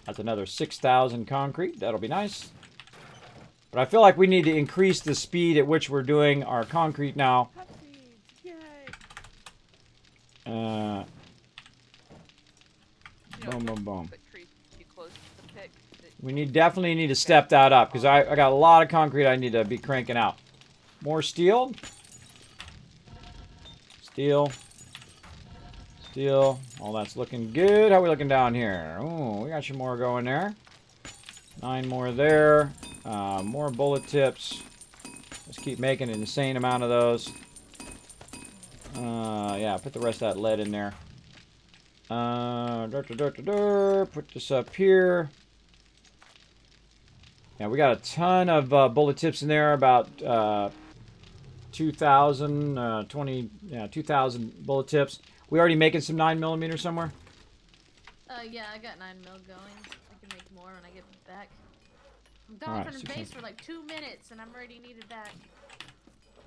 That's another 6,000 concrete. That'll be nice. But I feel like we need to increase the speed at which we're doing our concrete now. Boom, boom, boom. We definitely need to step that up because I got a lot of concrete I need to be cranking out. More steel. Steel. Steel. Oh, that's looking good. How are we looking down here? Oh, we got some more going there. 9 more there. More bullet tips. Let's keep making an insane amount of those. Yeah, put the rest of that lead in there. Put this up here. Yeah, we got a ton of bullet tips in there. About 2,000, 2,000 bullet tips. We already making some 9mm somewhere? Yeah, I got 9mm going. I can make more when I get back. I'm gone Alright, from base for like 2 minutes, and I'm already needed back.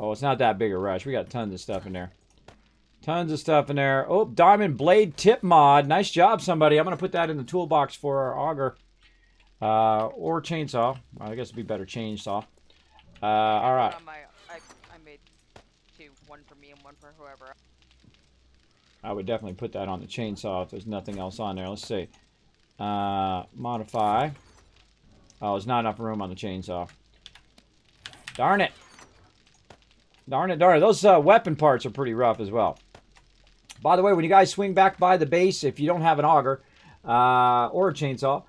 Oh, it's not that big a rush. We got tons of stuff in there. Tons of stuff in there. Oh, diamond blade tip mod. Nice job, somebody. I'm going to put that in the toolbox for our auger. Or chainsaw. Well, I guess it'd be better chainsaw. All right. I made 2. One for me and one for whoever. I would definitely put that on the chainsaw if there's nothing else on there. Let's see. Modify. Oh, there's not enough room on the chainsaw. Darn it. Darn it, darn it. Those weapon parts are pretty rough as well. By the way, when you guys swing back by the base, if you don't have an auger or a chainsaw,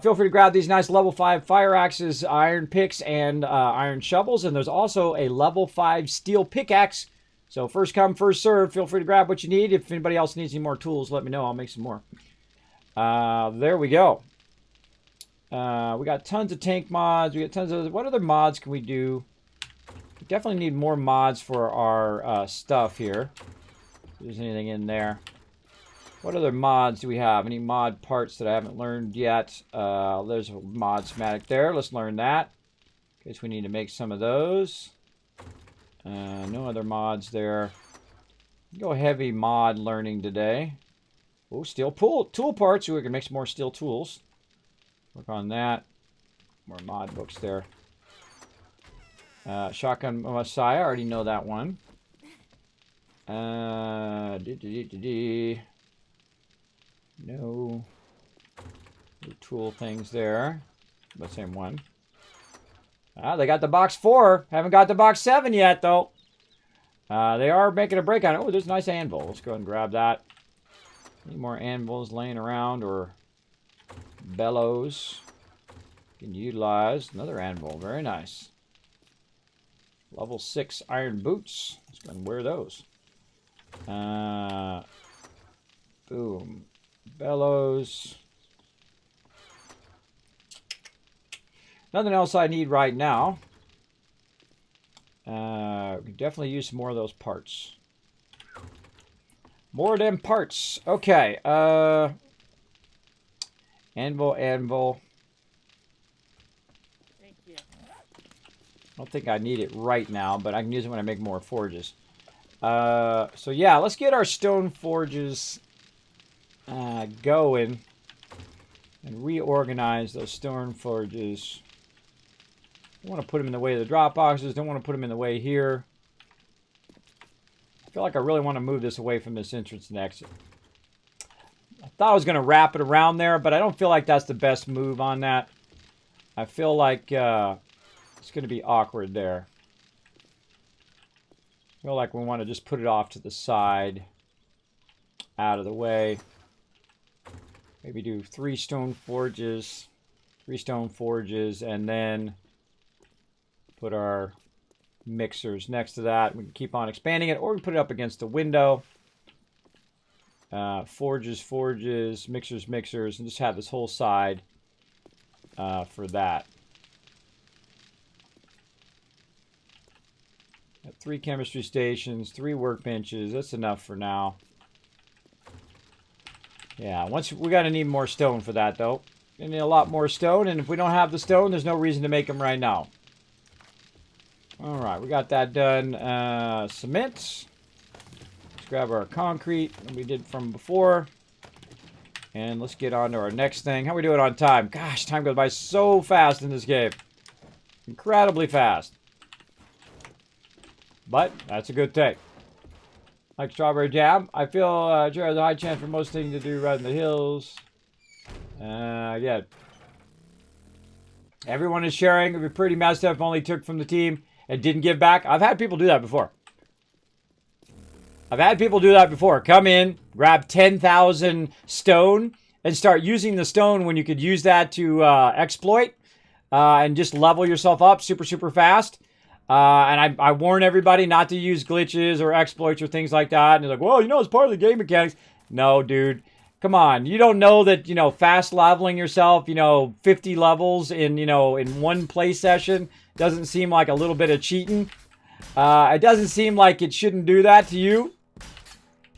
feel free to grab these nice level 5 fire axes, iron picks, and iron shovels. And there's also a level 5 steel pickaxe. So first come, first serve. Feel free to grab what you need. If anybody else needs any more tools, let me know. I'll make some more. There we go. We got tons of tank mods. We got tons of... What other mods can we do? We definitely need more mods for our stuff here. If there's anything in there. What other mods do we have? Any mod parts that I haven't learned yet? There's a mod schematic there. Let's learn that. In case we need to make some of those. No other mods there. Go heavy mod learning today. Oh, steel tool parts. So we can make some more steel tools. Work on that. More mod books there. Shotgun Messiah. I already know that one. No. No tool things there. But same one. They got the box 4. Haven't got the box 7 yet, though. They are making a break on it. Oh, there's a nice anvil. Let's go ahead and grab that. Any more anvils laying around or bellows? Can utilize another anvil. Very nice. Level 6 iron boots. Let's go ahead and wear those. Boom. Bellows. Nothing else I need right now. We can definitely use some more of those parts. More of them parts. Okay. Anvil. Thank you. I don't think I need it right now, but I can use it when I make more forges. So yeah, let's get our stone forges going and reorganize those stone forges. Don't want to put them in the way of the drop boxes. Don't want to put them in the way here. I feel like I really want to move this away from this entrance and exit. I thought I was going to wrap it around there, but I don't feel like that's the best move on that. I feel like it's going to be awkward there. I feel like we want to just put it off to the side, out of the way. Maybe do 3 stone forges, and then put our mixers next to that. We can keep on expanding it, or we can put it up against the window. Forges, mixers, and just have this whole side for that. Got 3 chemistry stations, 3 workbenches. That's enough for now. Yeah, we gotta need more stone for that though. We need a lot more stone, and if we don't have the stone, there's no reason to make them right now. All right, we got that done. Cement. Let's grab our concrete that we did from before. And let's get on to our next thing. How are we doing on time? Gosh, time goes by so fast in this game. Incredibly fast. But that's a good thing. Like strawberry jam. I feel sure has a high chance for most things to do right in the hills. Yeah. Everyone is sharing. It would be pretty messed up if only took from the team and didn't give back. I've had people do that before. Come in, grab 10,000 stone, and start using the stone when you could use that to exploit and just level yourself up super fast. And I warn everybody not to use glitches or exploits or things like that. And they're like, well, you know, it's part of the game mechanics. No, dude. Come on. You don't know that, you know, fast leveling yourself, 50 levels in one play session doesn't seem like a little bit of cheating. It doesn't seem like it shouldn't do that to you.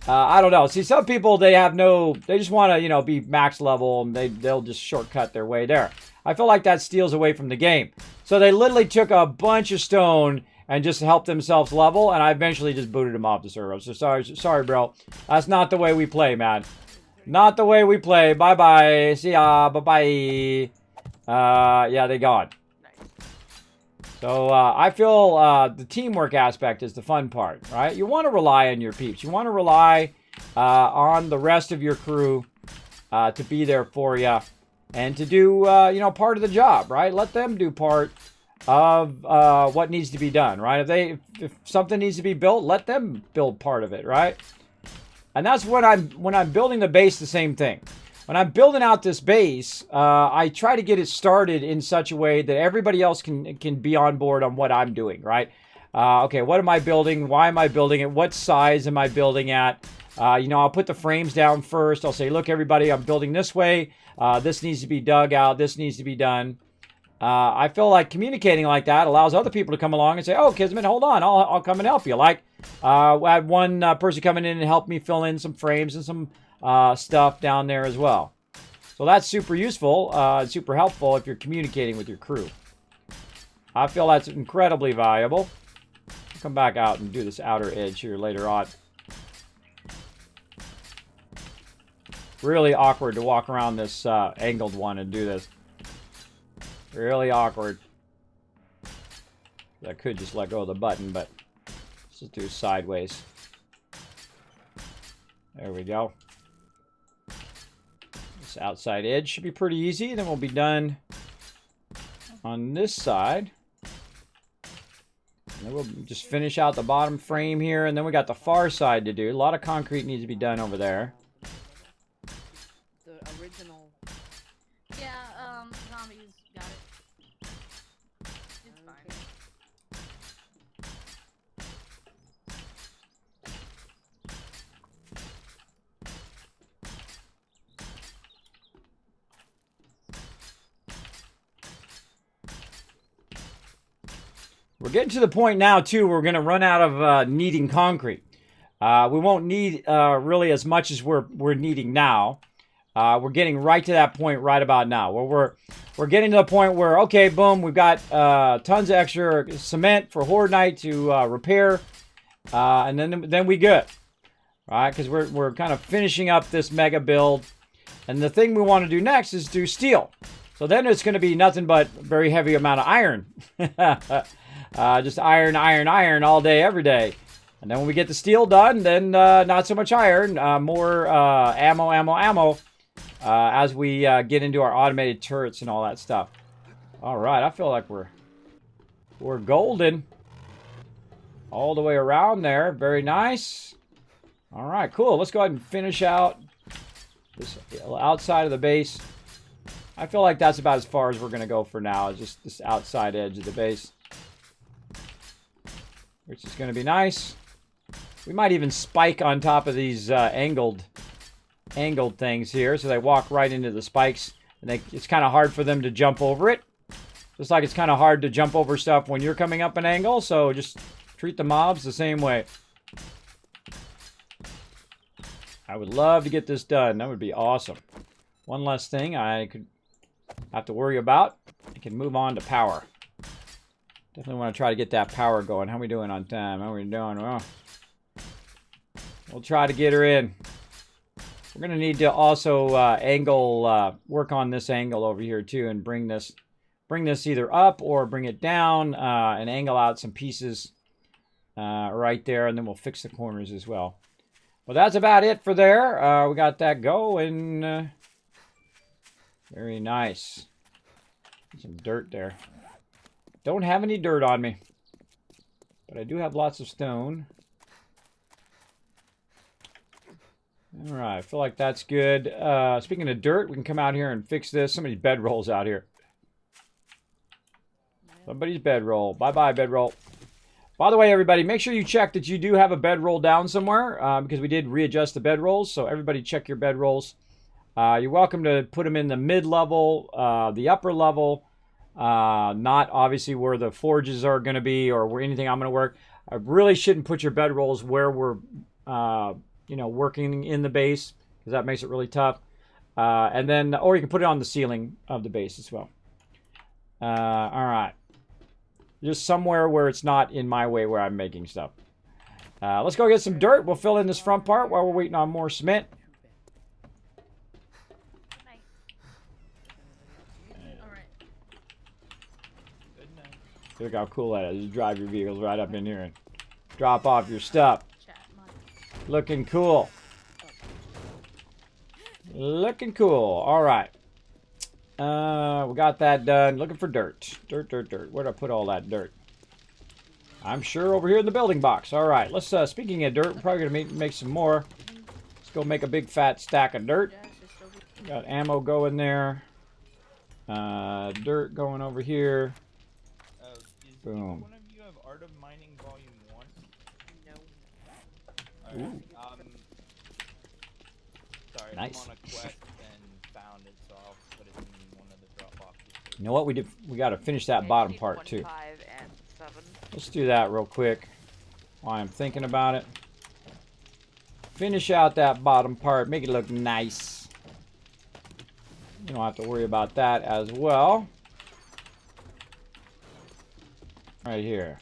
I don't know. See, some people, they just want to, be max level, and they'll just shortcut their way there. I feel like that steals away from the game. So they literally took a bunch of stone and just helped themselves level, and I eventually just booted them off the server. So sorry, bro. That's not the way we play, man. Not the way we play. Bye-bye. See ya. Bye-bye. Yeah, they gone. So I feel the teamwork aspect is the fun part, right? You want to rely on your peeps. You want to rely on the rest of your crew to be there for you and to do, part of the job, right? Let them do part of what needs to be done, right? If something needs to be built, let them build part of it, right? And that's when I'm building the base, the same thing. When I'm building out this base, I try to get it started in such a way that everybody else can be on board on what I'm doing, right? Okay, what am I building? Why am I building it? What size am I building at? I'll put the frames down first. I'll say, look, everybody, I'm building this way. This needs to be dug out. This needs to be done. I feel like communicating like that allows other people to come along and say, oh, Kismet, hold on. I'll come and help you. Like, I had one person coming in and help me fill in some frames and some stuff down there as well. So that's super useful, super helpful if you're communicating with your crew. I feel that's incredibly valuable. I'll come back out and do this outer edge here later on. Really awkward to walk around this angled one and do this. Really awkward. I could just let go of the button, but let's just do sideways. There we go. This outside edge should be pretty easy. Then we'll be done on this side. And then we'll just finish out the bottom frame here. And then we got the far side to do. A lot of concrete needs to be done over there. The original. Yeah, zombies got it. It's fine. We're getting to the point now, too, where we're going to run out of needing concrete. We won't need really as much as we're needing now. We're getting right to that point right about now, where we're getting to the point where, okay, boom, we've got tons of extra cement for Horde Night to repair, and then we good, right? Because we're kind of finishing up this mega build, and the thing we want to do next is do steel. So then it's going to be nothing but very heavy amount of iron. Just iron all day, every day. And then when we get the steel done, then not so much iron, more ammo, as we get into our automated turrets and all that stuff. All right, I feel like we're golden all the way around there. Very nice. All right, cool. Let's go ahead and finish out this outside of the base. I feel like that's about as far as we're going to go for now, just this outside edge of the base, which is going to be nice. We might even spike on top of these angled things here, so they walk right into the spikes, and it's kind of hard for them to jump over it. Just like it's kind of hard to jump over stuff when you're coming up an angle, so just treat the mobs the same way. I would love to get this done. That would be awesome. One less thing, I could have to worry about. I can move on to power. Definitely want to try to get that power going. How are we doing on time? How are we doing? Well, we'll try to get her in. We're going to need to also work on this angle over here too, and bring this either up or bring it down, and angle out some pieces right there, and then we'll fix the corners as well. Well, that's about it for there. We got that going. Very nice. Some dirt there. Don't have any dirt on me, but I do have lots of stone. All right, I feel like that's good. Speaking of dirt, we can come out here and fix this. Somebody's bedroll's out here. Somebody's bedroll. Bye-bye, bedroll. By the way, everybody, make sure you check that you do have a bedroll down somewhere, because we did readjust the bedrolls. So everybody check your bedrolls. You're welcome to put them in the mid-level, the upper level, not obviously where the forges are going to be or where anything I'm going to work. I really shouldn't put your bedrolls where we're, working in the base, because that makes it really tough. And then, or you can put it on the ceiling of the base as well. All right. Just somewhere where it's not in my way where I'm making stuff. Let's go get some dirt. We'll fill in this front part while we're waiting on more cement. Look how cool that is. You drive your vehicles right up in here and drop off your stuff. Looking cool. Looking cool. All right. We got that done. Looking for dirt. Dirt. Where'd I put all that dirt? I'm sure over here in the building box. All right. Let's, speaking of dirt, we're probably going to make some more. Let's go make a big fat stack of dirt. Got ammo going there. Dirt going over here. Boom. One of you have Art of Mining Volume 1? No. Ooh. Sorry, Nice. I'm on a quest and found it, so I'll put it in one of the drop boxes. You know what? We got to finish that bottom part too. Let's do that real quick while I'm thinking about it. Finish out that bottom part. Make it look nice. You don't have to worry about that as well. Right here.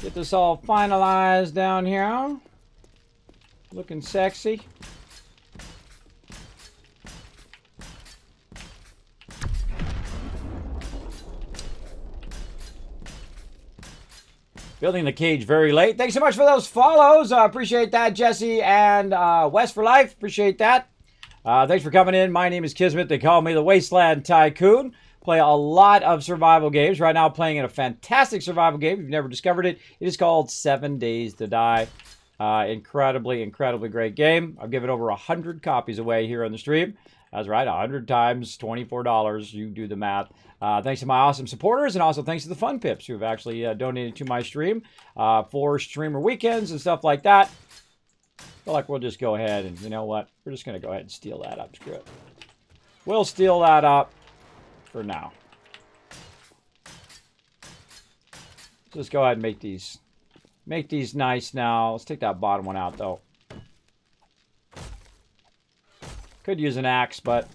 Get this all finalized down here. Looking sexy. Building the cage very late. Thanks so much for those follows. Appreciate that, Jesse and West for Life. Appreciate that. Thanks for coming in. My name is Kismet. They call me the Wasteland Tycoon. Play a lot of survival games. Right now playing in a fantastic survival game. If you've never discovered it, it is called 7 Days to Die. Incredibly great game. I've given over 100 copies away here on the stream. That's right, 100 times $24. You do the math. Thanks to my awesome supporters, and also thanks to the Fun Pips who have actually donated to my stream for streamer weekends and stuff like that. I feel like we'll just go ahead and, you know what? We're just going to go ahead and steal that up. Screw it. We'll steal that up for now. Just go ahead and make these nice now. Let's take that bottom one out, though. Could use an axe, but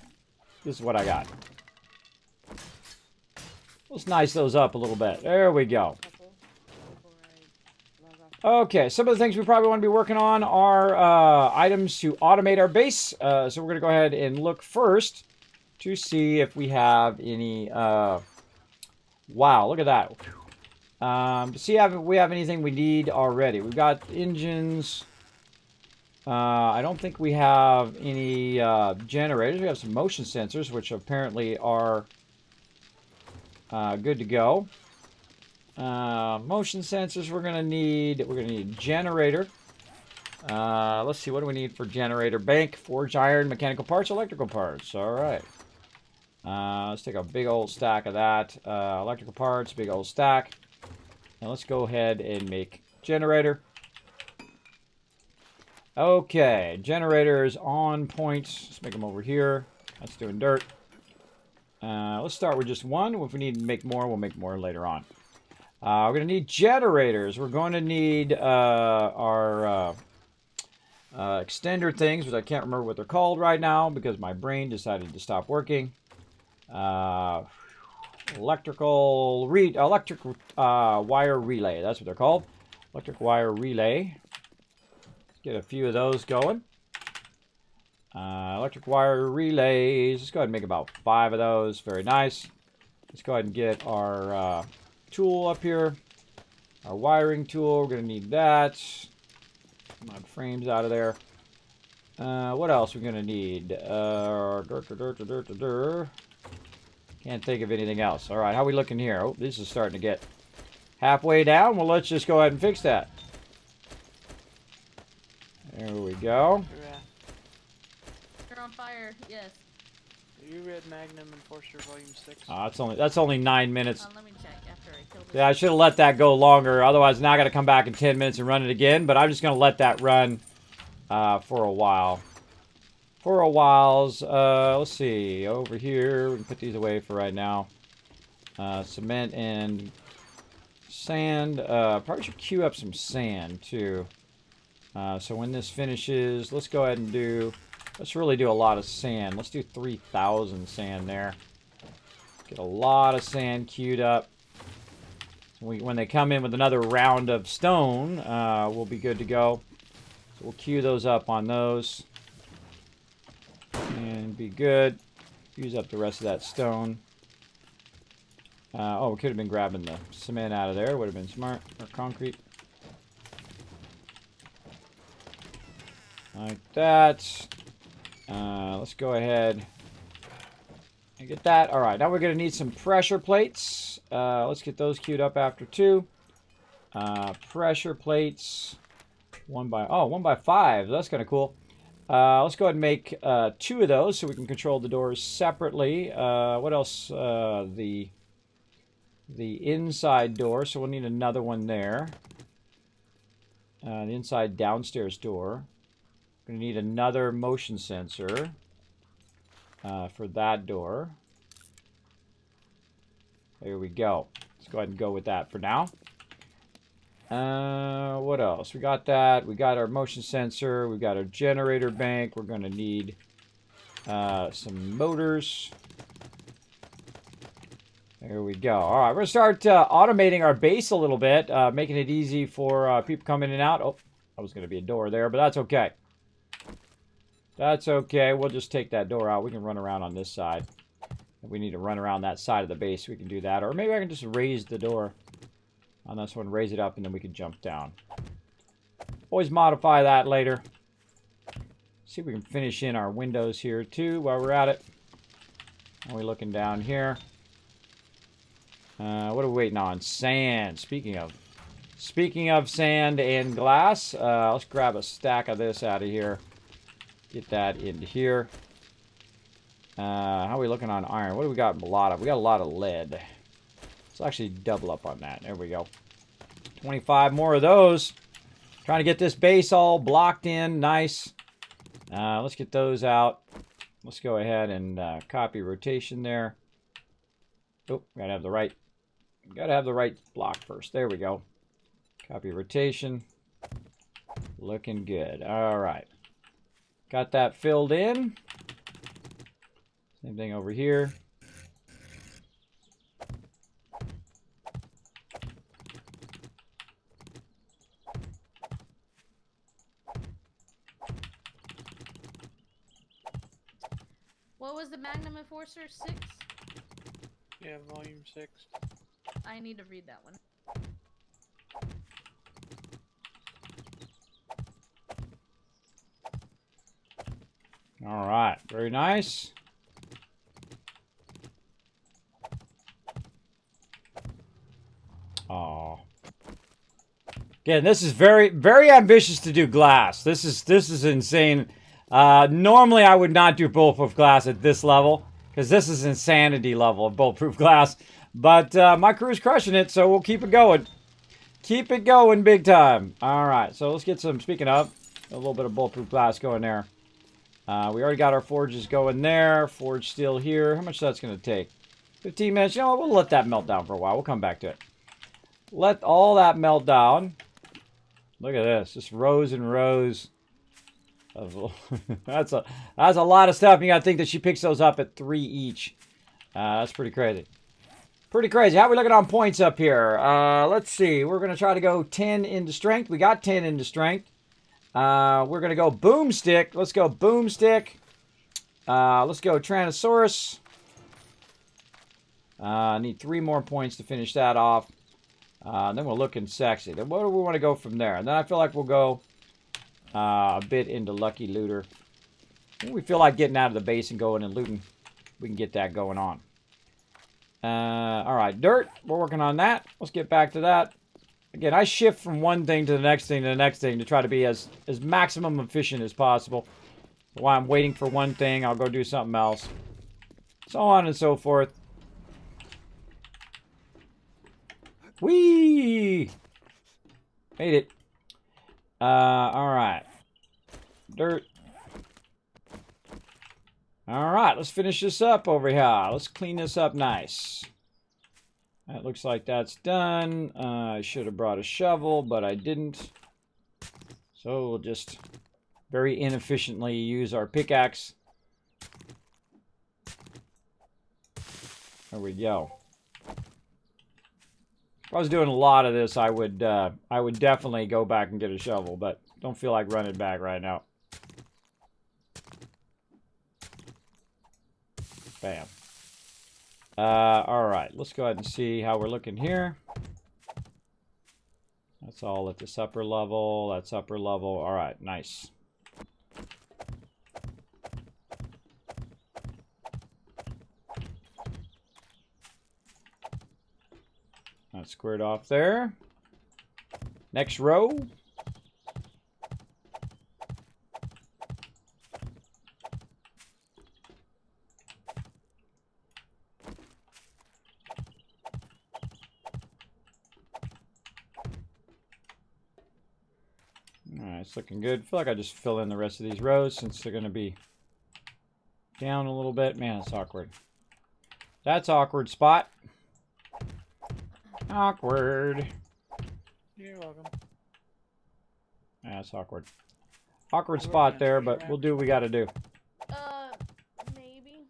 this is what I got. Let's nice those up a little bit. There we go. Okay, some of the things we probably want to be working on are items to automate our base. So we're going to go ahead and look first to see if we have any... wow, look at that. To see if we have anything we need already. We've got engines. I don't think we have any generators. We have some motion sensors, which apparently are good to go. Motion sensors we're gonna need a generator. Let's see, what do we need for generator? Bank, forged iron, mechanical parts, electrical parts. All right. Let's take a big old stack of that. Electrical parts, big old stack. Now let's go ahead and make generator. Okay, generators on point. Let's make them over here. That's doing dirt. Let's start with just one. If we need to make more, we'll make more later on. We're going to need generators. We're going to need our extender things, which I can't remember what they're called right now because my brain decided to stop working. Electric wire relay. That's what they're called. Electric wire relay. Let's get a few of those going. Electric wire relays. Let's go ahead and make about 5 of those. Very nice. Let's go ahead and get our tool up here. Our wiring tool. We're going to need that. Mod frames out of there. What else we're going to need? Can't think of anything else. All right, how are we looking here? Oh, this is starting to get halfway down. Well, let's just go ahead and fix that. There we go. You're on fire. Yes. You read Magnum Enforcer Volume 6? That's only 9 minutes. Let me check after I kill this. Yeah, I should have let that go longer. Otherwise, now I got to come back in 10 minutes and run it again. But I'm just going to let that run for a while. For a whiles. Let's see. Over here, we can put these away for right now. Cement and sand. Probably should queue up some sand too. So when this finishes, let's go ahead and do. Let's really do a lot of sand. Let's do 3,000 sand there. Get a lot of sand queued up. When they come in with another round of stone, we'll be good to go. So we'll queue those up on those. And be good. Use up the rest of that stone. Oh, we could have been grabbing the cement out of there. Would have been smart. Or concrete. Like that. Let's go ahead and get that. All right, now we're going to need some pressure plates. Let's get those queued up after 2. Pressure plates. 1 by 5. That's kind of cool. Let's go ahead and make 2 of those so we can control the doors separately. What else? The inside door, so we'll need another one there. The inside downstairs door. We're going to need another motion sensor for that door. There we go. Let's go ahead and go with that for now. What else? We got that. We got our motion sensor. We've got our generator bank. We're going to need some motors. There we go. All right, we're going to start automating our base a little bit, making it easy for people coming in and out. Oh, that was going to be a door there, but that's okay. That's okay. We'll just take that door out. We can run around on this side. If we need to run around that side of the base, we can do that. Or maybe I can just raise the door on this one, raise it up, and then we can jump down. Always modify that later. See if we can finish in our windows here, too, while we're at it. Are we looking down here? What are we waiting on? Sand. Speaking of sand and glass, let's grab a stack of this out of here. Get that into here. How are we looking on iron? What do we got a lot of? We got a lot of lead. Let's actually double up on that. There we go. 25 more of those. Trying to get this base all blocked in. Nice. Let's get those out. Let's go ahead and copy rotation there. Oh, gotta have the right block first. There we go. Copy rotation. Looking good. All right. Got that filled in. Same thing over here. What was the Magnum Enforcer 6? Yeah, Volume 6. I need to read that one. All right, very nice. Oh. Again, this is very, very ambitious to do glass. This is insane. Normally, I would not do bulletproof glass at this level because this is insanity level of bulletproof glass. But my crew's crushing it, so we'll keep it going. Keep it going big time. All right, so let's get some, speaking of, a little bit of bulletproof glass going there. We already got our forges going there. Forge steel here. How much that's going to take? 15 minutes. You know what? We'll let that melt down for a while. We'll come back to it. Let all that melt down. Look at this. Just rows and rows That's a lot of stuff. You got to think that she picks those up at 3 each. That's pretty crazy. Pretty crazy. How are we looking on points up here? Let's see. We're going to try to go 10 into strength. We got 10 into strength. We're going to go boomstick. Let's go boomstick. Let's go Tyrannosaurus. Need 3 more points to finish that off. Then we're looking sexy. Then what do we want to go from there? And then I feel like we'll go a bit into Lucky Looter. When we feel like getting out of the base and going and looting, we can get that going on. Alright, dirt. We're working on that. Let's get back to that. Again, I shift from one thing to the next thing to the next thing to try to be as maximum efficient as possible. While I'm waiting for one thing, I'll go do something else. So on and so forth. Whee! Made it. Alright. Dirt. Alright, let's finish this up over here. Let's clean this up nice. That looks like that's done. I should have brought a shovel, but I didn't. So we'll just very inefficiently use our pickaxe. There we go. If I was doing a lot of this, I would definitely go back and get a shovel, but don't feel like running back right now. Bam. Alright, let's go ahead and see how we're looking here. That's all at this upper level. That's upper level. Alright, nice. That's squared off there. Next row. Alright, it's looking good. I feel like I just fill in the rest of these rows since they're going to be down a little bit. Man, it's awkward. That's awkward spot. Awkward. You're welcome. That's awkward. Awkward spot there, but we'll do what we got to do. Maybe.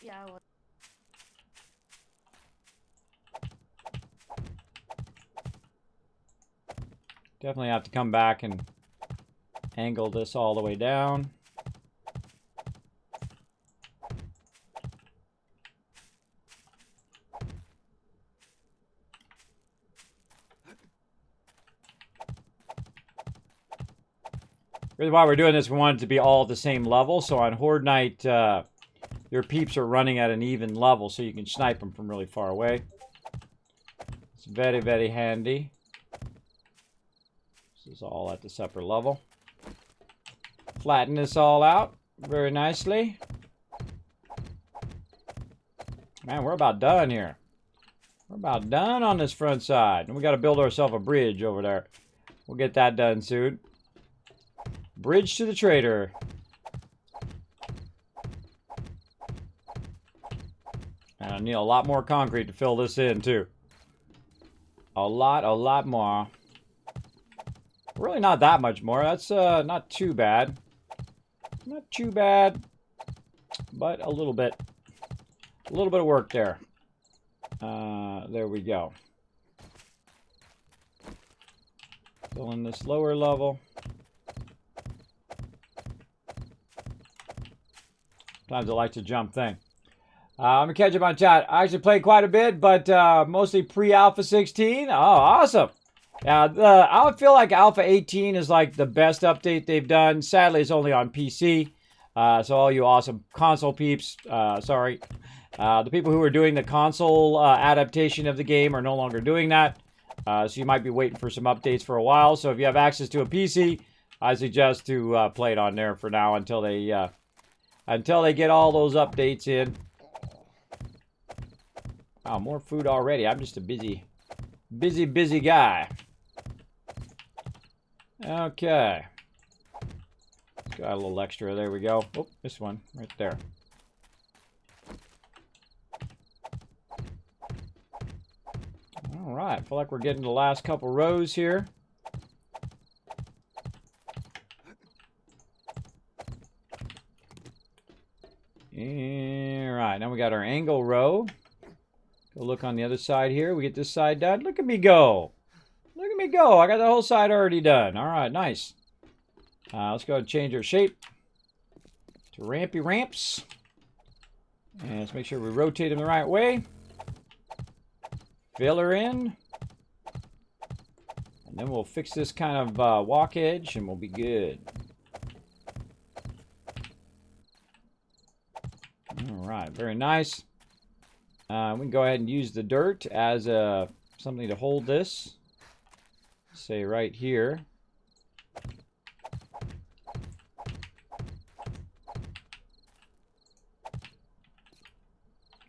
Yeah, I would. Definitely have to come back and angle this all the way down. Really, why we're doing this, we want it to be all at the same level. So on Horde Night, your peeps are running at an even level, so you can snipe them from really far away. It's very, very handy. This is all at the separate level. Flatten this all out very nicely. Man, we're about done here. We're about done on this front side. And we got to build ourselves a bridge over there. We'll get that done soon. Bridge to the trader. And I need a lot more concrete to fill this in, too. A lot more. Really not that much more. That's not too bad. Not too bad. But a little bit. A little bit of work there. There we go. Fill in this lower level. Sometimes I like to jump thing. I'm going to catch up on chat. I actually played quite a bit, but mostly pre-Alpha 16. Oh, awesome. Yeah, I feel like Alpha 18 is like the best update they've done. Sadly, it's only on PC. So all you awesome console peeps, sorry. The people who are doing the console adaptation of the game are no longer doing that. So you might be waiting for some updates for a while. So if you have access to a PC, I suggest to play it on there for now until they get all those updates in. Oh, more food already. I'm just a busy guy. Okay. Got a little extra. There we go. Oh, this one right there. All right. Feel like we're getting the last couple rows here. All right, now we got our angle row. Go look on the other side here. We get this side done. Look at me go. Look at me go. I got the whole side already done. All right, nice. Let's go ahead and change our shape to rampy ramps. And let's make sure we rotate them the right way. Fill her in. And then we'll fix this kind of walk edge and we'll be good. All right, very nice. We can go ahead and use the dirt as something to hold this. Say right here.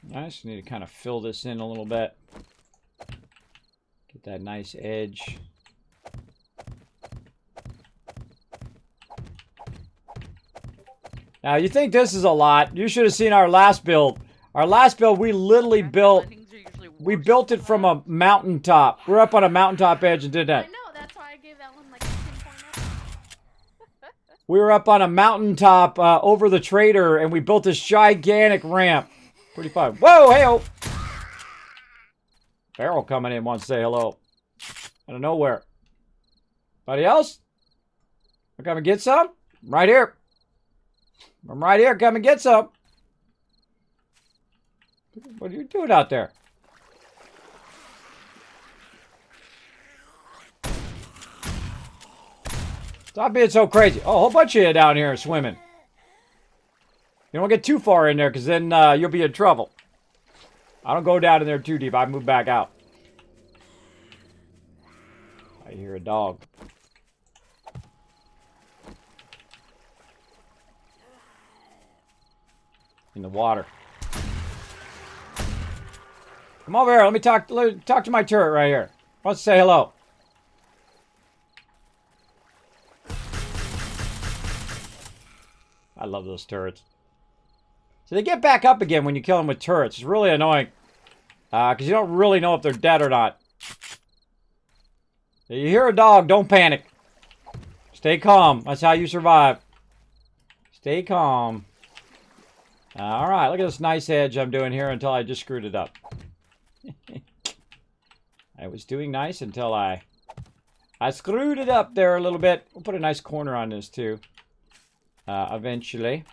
Nice. Need to kind of fill this in a little bit. Get that nice edge. Now, you think this is a lot. You should have seen our last build. Our last build, we literally built... We built it from a mountaintop. We're up on a mountaintop edge and did that. I know, that's why I gave that one like a 10.0. We were up on a mountaintop over the trader, and we built this gigantic ramp. Pretty fun. Whoa, hey-oh! Farrell coming in wants to say hello. Out of nowhere. Anybody else? Wanna come and get some? I'm right here. I'm right here. Come and get some. What are you doing out there? Stop being so crazy. Oh, a whole bunch of you down here swimming. You don't get too far in there because then you'll be in trouble. I don't go down in there too deep. I move back out. I hear a dog. In the water. Come over here. Let me talk to my turret right here. Wants to say hello. I love those turrets. So they get back up again when you kill them with turrets. It's really annoying. Because you don't really know if they're dead or not. If you hear a dog, don't panic. Stay calm. That's how you survive. Stay calm. Alright, look at this nice edge I'm doing here until I just screwed it up. I was doing nice until I screwed it up there a little bit. We'll put a nice corner on this too. Eventually.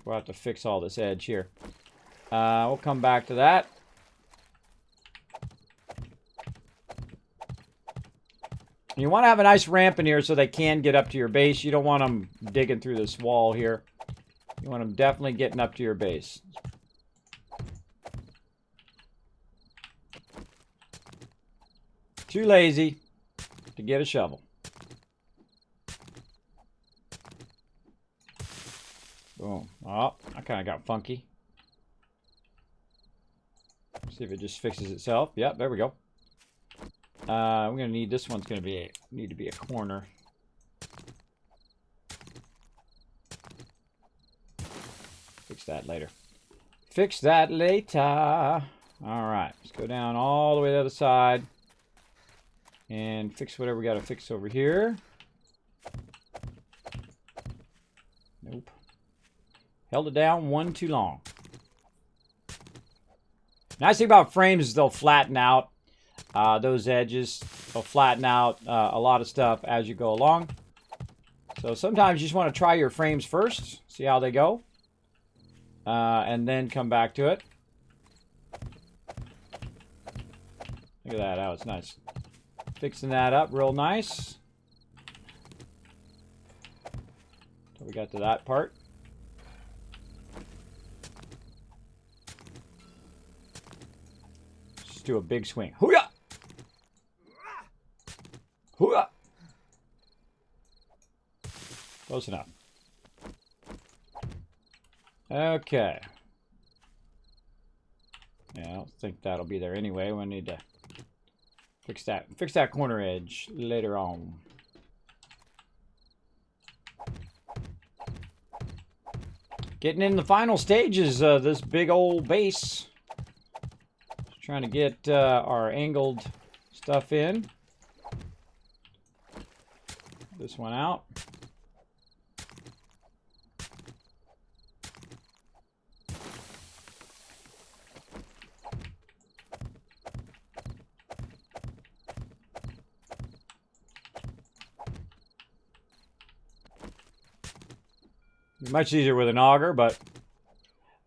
We'll have to fix all this edge here. We'll come back to that. You want to have a nice ramp in here so they can get up to your base. You don't want them digging through this wall here. You want them definitely getting up to your base. Too lazy to get a shovel. Boom. Oh, I kind of got funky. See if it just fixes itself. Yep, there we go. We're gonna need this one's gonna be need to be a corner. Fix that later. Fix that later. All right, let's go down all the way to the other side and fix whatever we got to fix over here. Nope. Held it down one too long. Nice thing about frames is they'll flatten out those edges. They'll flatten out a lot of stuff as you go along. So sometimes you just want to try your frames first, see how they go, and then come back to it. Look at that, how it's nice. Fixing that up real nice. So we got to that part. Just do a big swing. Hoo-yah! Hoo-yah! Close enough. Okay. Yeah, I don't think that'll be there anyway. We need to fix that corner edge later on. Getting in the final stages of this big old base. Just trying to get our angled stuff in. This one out. Much easier with an auger, but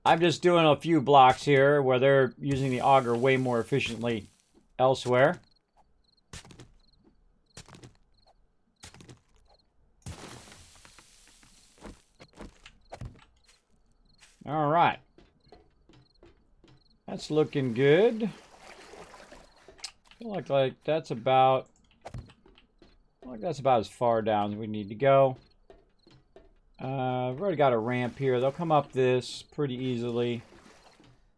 I'm just doing a few blocks here where they're using the auger way more efficiently elsewhere. All right. That's looking good. I feel like that's about as far down as we need to go. We've already got a ramp here. They'll come up this pretty easily.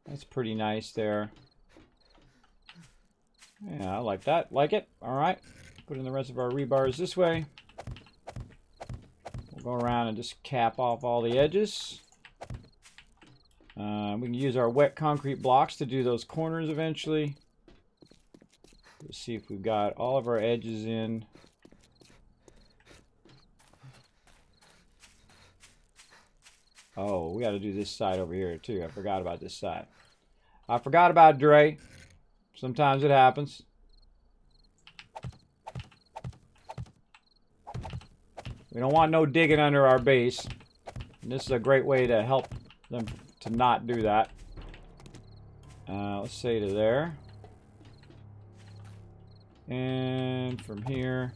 That's pretty nice there. Yeah, I like that. Like it. All right. Put in the rest of our rebars this way. We'll go around and just cap off all the edges. We can use our wet concrete blocks to do those corners eventually. Let's see if we've got all of our edges in. Oh, we got to do this side over here too. I forgot about this side. I forgot about Dre. Sometimes it happens. We don't want no digging under our base. And this is a great way to help them to not do that. Let's say to there. And from here.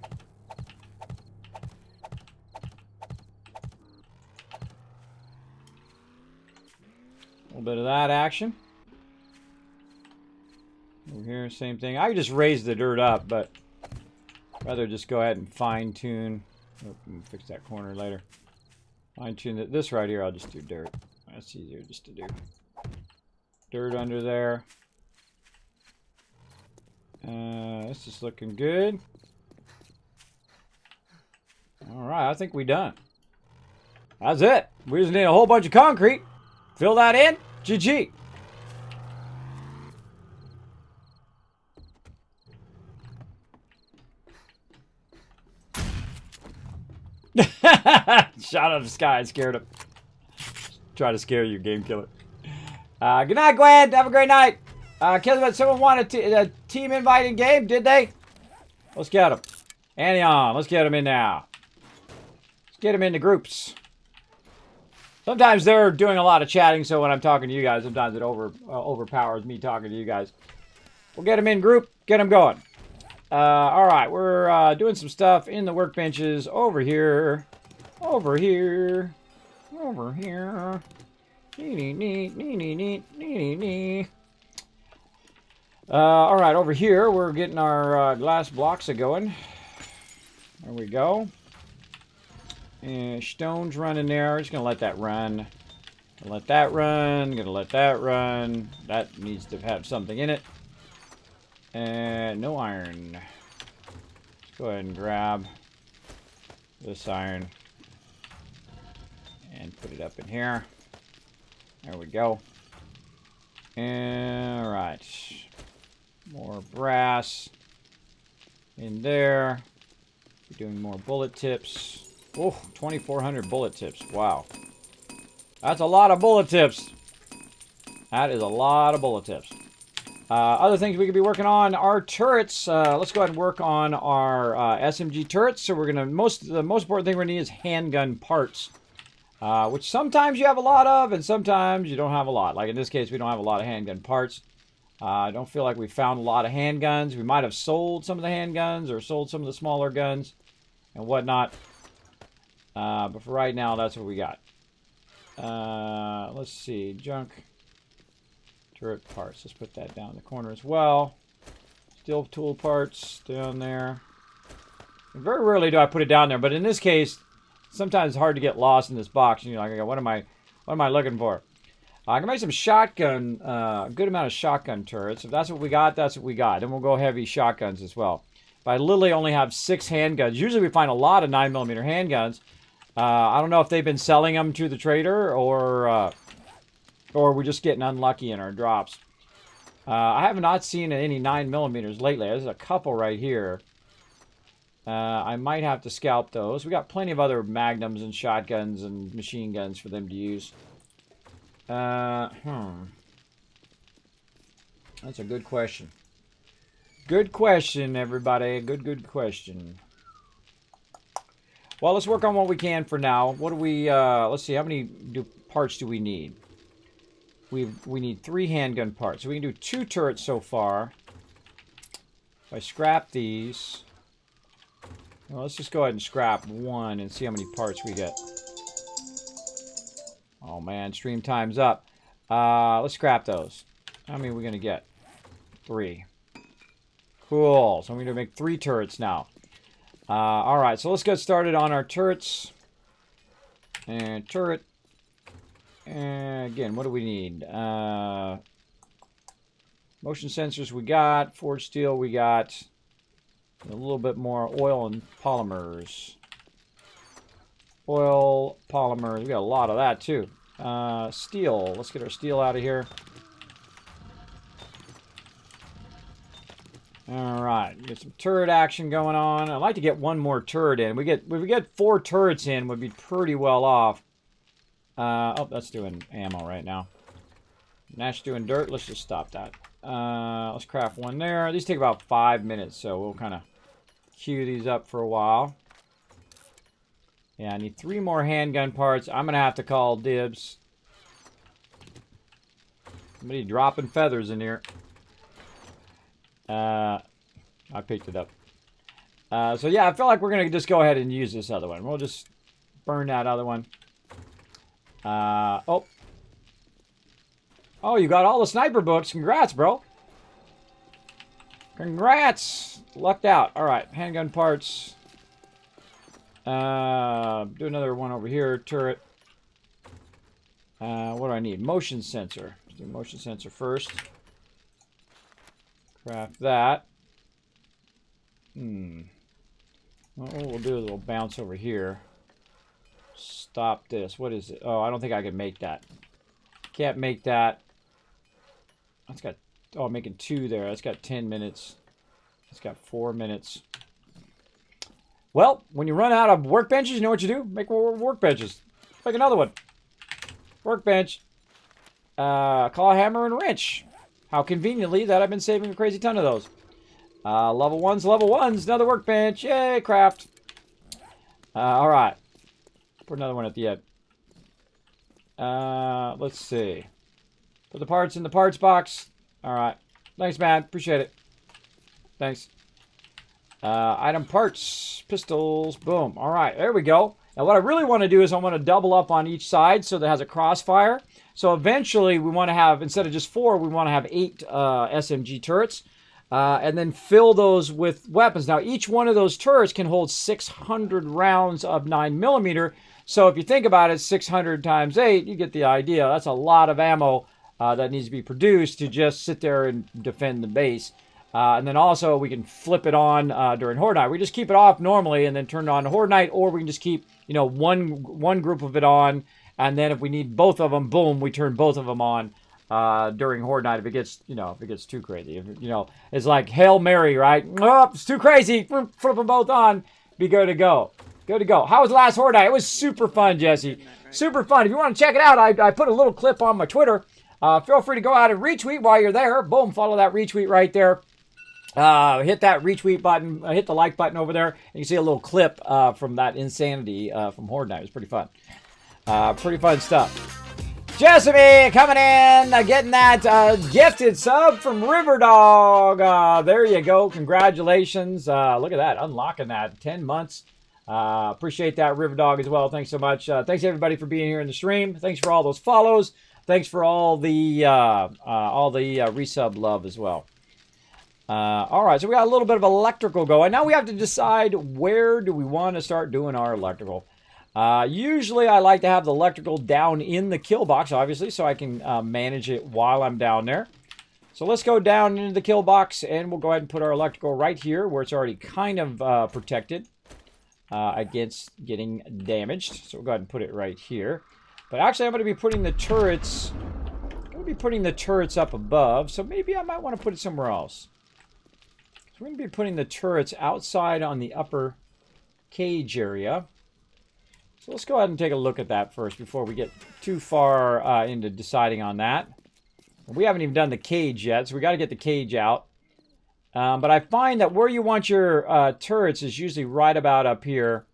A little bit of that action. Over here, same thing. I could just raise the dirt up, but I'd rather just go ahead and fine tune. Oh, we can fix that corner later. Fine tune this right here. I'll just do dirt. That's easier just to do. Dirt under there. This is looking good. All right, I think we're done. That's it. We just need a whole bunch of concrete. Fill that in. GG. Shot out of the sky. Scared him. Try to scare you, game killer. Good night, Gwen. Have a great night. Kismet, someone wanted a team invite in game, did they? Let's get them. Annie on. Let's get them in now. Let's get them into groups. Sometimes they're doing a lot of chatting, so when I'm talking to you guys, sometimes it overpowers me talking to you guys. We'll get them in group, get them going. All right, we're doing some stuff in the workbenches over here. Over here. Over here. All right, over here, we're getting our glass blocks going. There we go. And stone's running there. Just gonna let that run. Gonna let that run. Gonna let that run. That needs to have something in it. And no iron. Let's go ahead and grab this iron and put it up in here. There we go. All right. More brass in there. We're doing more bullet tips. Oh, 2,400 bullet tips. Wow. That's a lot of bullet tips. That is a lot of bullet tips. Other things we could be working on are turrets. Let's go ahead and work on our SMG turrets. So we're gonna the most important thing we're gonna need is handgun parts, which sometimes you have a lot of, and sometimes you don't have a lot. Like in this case, we don't have a lot of handgun parts. I don't feel like we found a lot of handguns. We might have sold some of the handguns or sold some of the smaller guns and whatnot. But for right now, that's what we got. Let's see, junk. Turret parts. Let's put that down in the corner as well. Steel tool parts down there. And very rarely do I put it down there, but in this case, sometimes it's hard to get lost in this box. And you're like, okay, what am I looking for? I can make some shotgun, a good amount of shotgun turrets. If that's what we got, that's what we got. Then we'll go heavy shotguns as well. But I literally only have 6 handguns. Usually we find a lot of 9mm handguns. I don't know if they've been selling them to the trader or we're just getting unlucky in our drops. I have not seen any 9mm lately. There's a couple right here. I might have to scalp those. We got plenty of other magnums and shotguns and machine guns for them to use. That's a good question. Good question, everybody. Good question. Well, let's work on what we can for now. What do we, let's see, how many parts do we need? We need 3 handgun parts. So we can do 2 turrets so far. If I scrap these, well, let's just go ahead and scrap 1 and see how many parts we get. Oh man, stream time's up. Let's scrap those. How many are we gonna get? 3. Cool. So I'm gonna make 3 turrets now. All right, so let's get started on our turrets. And turret. And again, what do we need? Motion sensors we got. Forged steel we got. A little bit more oil and polymers. Oil, polymers. We got a lot of that too. Steel. Let's get our steel out of here. All right, get some turret action going on. I'd like to get 1 more turret in. If we get 4 turrets in, we'd be pretty well off. Oh, that's doing ammo right now. Nash doing dirt. Let's just stop that. Let's craft 1 there. These take about 5 minutes, so we'll kind of queue these up for a while. Yeah, I need 3 more handgun parts. I'm gonna have to call dibs. Somebody dropping feathers in here. I picked it up. So yeah, I feel like we're gonna just go ahead and use this other one. We'll just burn that other one. Oh, you got all the sniper books. Congrats, bro. Congrats. Lucked out. All right, handgun parts. Do another one over here. Turret. What do I need? Motion sensor. Let's do motion sensor first. Craft that. Well, what we'll do is we'll bounce over here. Stop this. What is it? Oh, I don't think I can make that. Can't make that. That's got... Oh, I'm making 2 there. That's got 10 minutes. That's got 4 minutes. Well, when you run out of workbenches, you know what you do? Make more workbenches. Make another one. Workbench. Claw hammer and wrench. How conveniently that I've been saving a crazy ton of those. Level 1's, another workbench. Yay, craft. All right. Put another one at the end. Let's see. Put the parts in the parts box. All right. Thanks, man. Appreciate it. Thanks. Item parts. Pistols. Boom. All right. There we go. Now, what I really want to do is I want to double up on each side so that it has a crossfire. So eventually we want to have, instead of just 4, we want to have 8 SMG turrets. And then fill those with weapons. Now, each one of those turrets can hold 600 rounds of 9mm. So if you think about it, 600 times 8, you get the idea. That's a lot of ammo that needs to be produced to just sit there and defend the base. And then also we can flip it on during Horde Night. We just keep it off normally and then turn it on to Horde Night, or we can just keep, you know, one group of it on, and then if we need both of them, boom, we turn both of them on during Horde Night if it gets, you know, if it gets too crazy. If, you know, it's like Hail Mary, right? Oh, it's too crazy. Flip them both on. Be good to go. Good to go. How was the last Horde Night? It was super fun, Jesse. Super fun. If you want to check it out, I put a little clip on my Twitter. Feel free to go out and retweet while you're there. Boom, follow that retweet right there. Hit that retweet button, hit the like button over there. And you can see a little clip from that insanity from Horde Night. It was pretty fun. Pretty fun stuff. Jessamy coming in, getting that gifted sub from Riverdog. There you go. Congratulations. Look at that, unlocking that. 10 months. Appreciate that, Riverdog, as well. Thanks so much. Thanks, everybody, for being here in the stream. Thanks for all those follows. Thanks for all the resub love as well. All right, so we got a little bit of electrical going. Now we have to decide where do we want to start doing our electrical. Usually I like to have the electrical down in the kill box, obviously, so I can manage it while I'm down there. So let's go down into the kill box, and we'll go ahead and put our electrical right here where it's already kind of protected against getting damaged. So we'll go ahead and put it right here. But actually I'm going to be putting the turrets, up above, so maybe I might want to put it somewhere else. So we're going to be putting the turrets outside on the upper cage area. So let's go ahead and take a look at that first before we get too far into deciding on that. We haven't even done the cage yet, so we got to get the cage out. But I find that where you want your turrets is usually right about up here.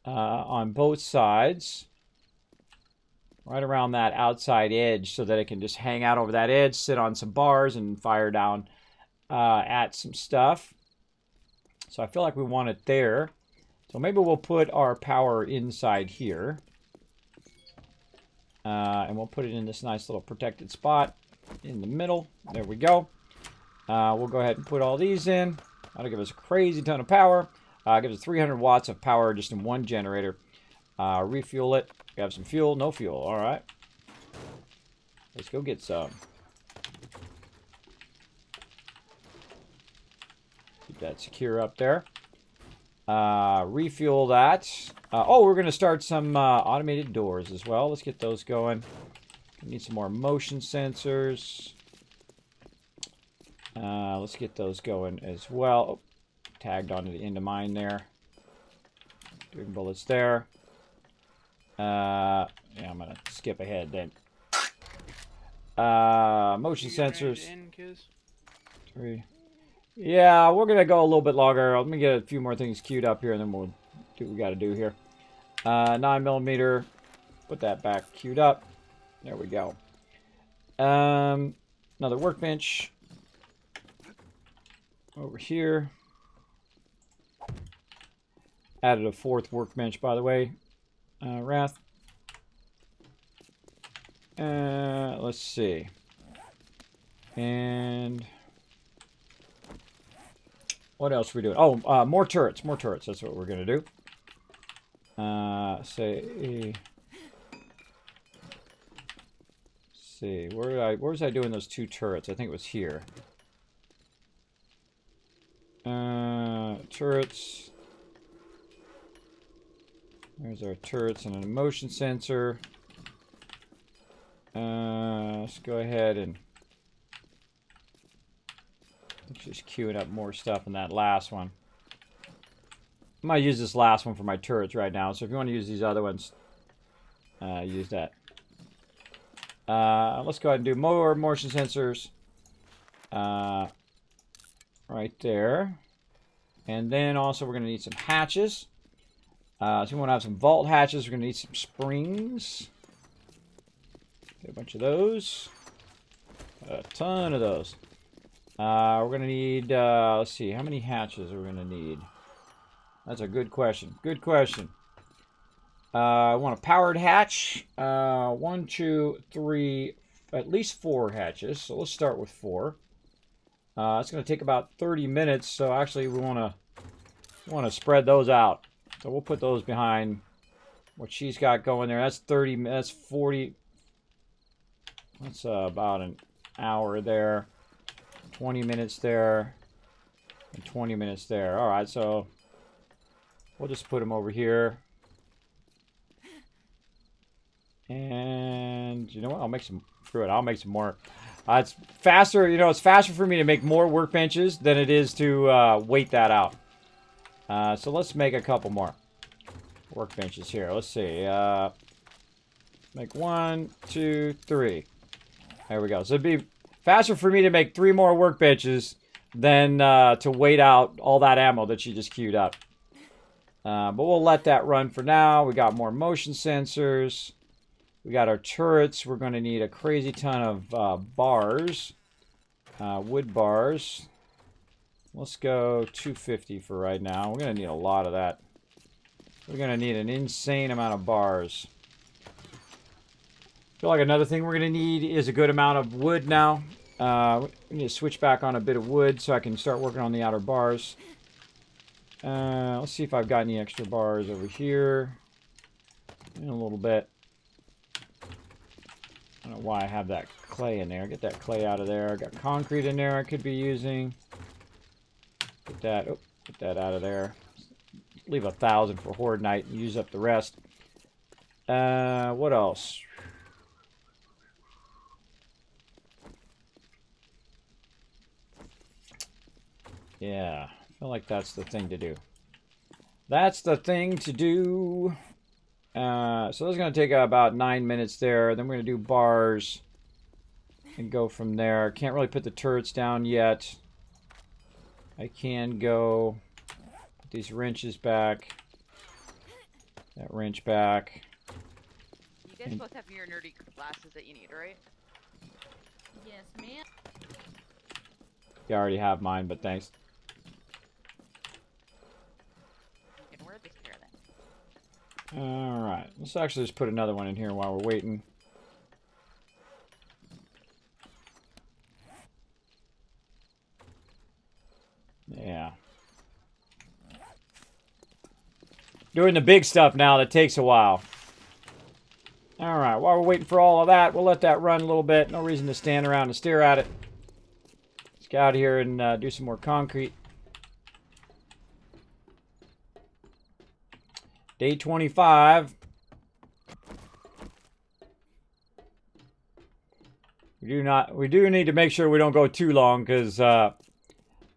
on both sides. Right around that outside edge so that it can just hang out over that edge, sit on some bars, and fire down at some stuff. So I feel like we want it there. So maybe we'll put our power inside here. And we'll put it in this nice little protected spot in the middle. There we go. We'll go ahead and put all these in. That'll give us a crazy ton of power. Gives us 300 watts of power just in one generator. Refuel it. We have some fuel. No fuel. All right. Let's go get some. Keep that secure up there. Refuel that. Oh, we're going to start some automated doors as well. Let's get those going. We need some more motion sensors. Let's get those going as well. Oh, tagged onto the end of mine there. Doing bullets there. Yeah, I'm going to skip ahead then. Motion sensors. Three. Yeah, we're going to go a little bit longer. Let me get a few more things queued up here, and then we'll do what we got to do here. 9mm. Put that back queued up. There we go. Another workbench. Over here. Added a 4th workbench, by the way. Wrath. Let's see. And what else are we doing? Oh, more turrets. More turrets. That's what we're going to do. See. Where was I doing those 2 turrets? I think it was here. Turrets. There's our turrets and an motion sensor. Let's go ahead and just queuing up more stuff in that last one. I might use this last one for my turrets right now. So if you want to use these other ones, use that. Let's go ahead and do more motion sensors. Right there. And then also we're going to need some hatches. So we want to have some vault hatches. We're going to need some springs. Get a bunch of those. A ton of those. We're going to need, let's see, how many hatches are we going to need? That's a good question. Good question. I want a powered hatch. 1, 2, 3, at least 4 hatches. So let's start with 4. It's going to take about 30 minutes. So actually we want to spread those out. So we'll put those behind what she's got going there. That's 30, that's 40. That's about an hour there. 20 minutes there. And 20 minutes there. All right, so we'll just put them over here. And you know what? I'll make some, screw it, I'll make some more. It's faster, you know, it's faster for me to make more workbenches than it is to wait that out. So let's make a couple more workbenches here. Let's see. Make 1, 2, 3. There we go. So it'd be faster for me to make 3 more workbenches than to wait out all that ammo that she just queued up. But we'll let that run for now. We got more motion sensors. We got our turrets. We're going to need a crazy ton of bars. Wood bars. Let's go 250 for right now. We're going to need a lot of that. We're going to need an insane amount of bars. I feel like another thing we're going to need is a good amount of wood now. We need to switch back on a bit of wood so I can start working on the outer bars. Let's see if I've got any extra bars over here. In a little bit. I don't know why I have that clay in there. Get that clay out of there. I got concrete in there I could be using. Get that out of there. Leave 1,000 for Horde Night and use up the rest. What else? Yeah, I feel like that's the thing to do. That's the thing to do. So that's going to take about 9 minutes there. Then we're going to do bars and go from there. Can't really put the turrets down yet. I can go put these wrenches back. That wrench back. You guys both have your nerdy glasses that you need, right? Yes, ma'am. You already have mine, but thanks. You can wear this pair then. Alright, let's actually just put another one in here while we're waiting. Yeah. Doing the big stuff now that takes a while. Alright, while we're waiting for all of that, we'll let that run a little bit. No reason to stand around and stare at it. Let's get out here and do some more concrete. Day 25. We do need to make sure we don't go too long, because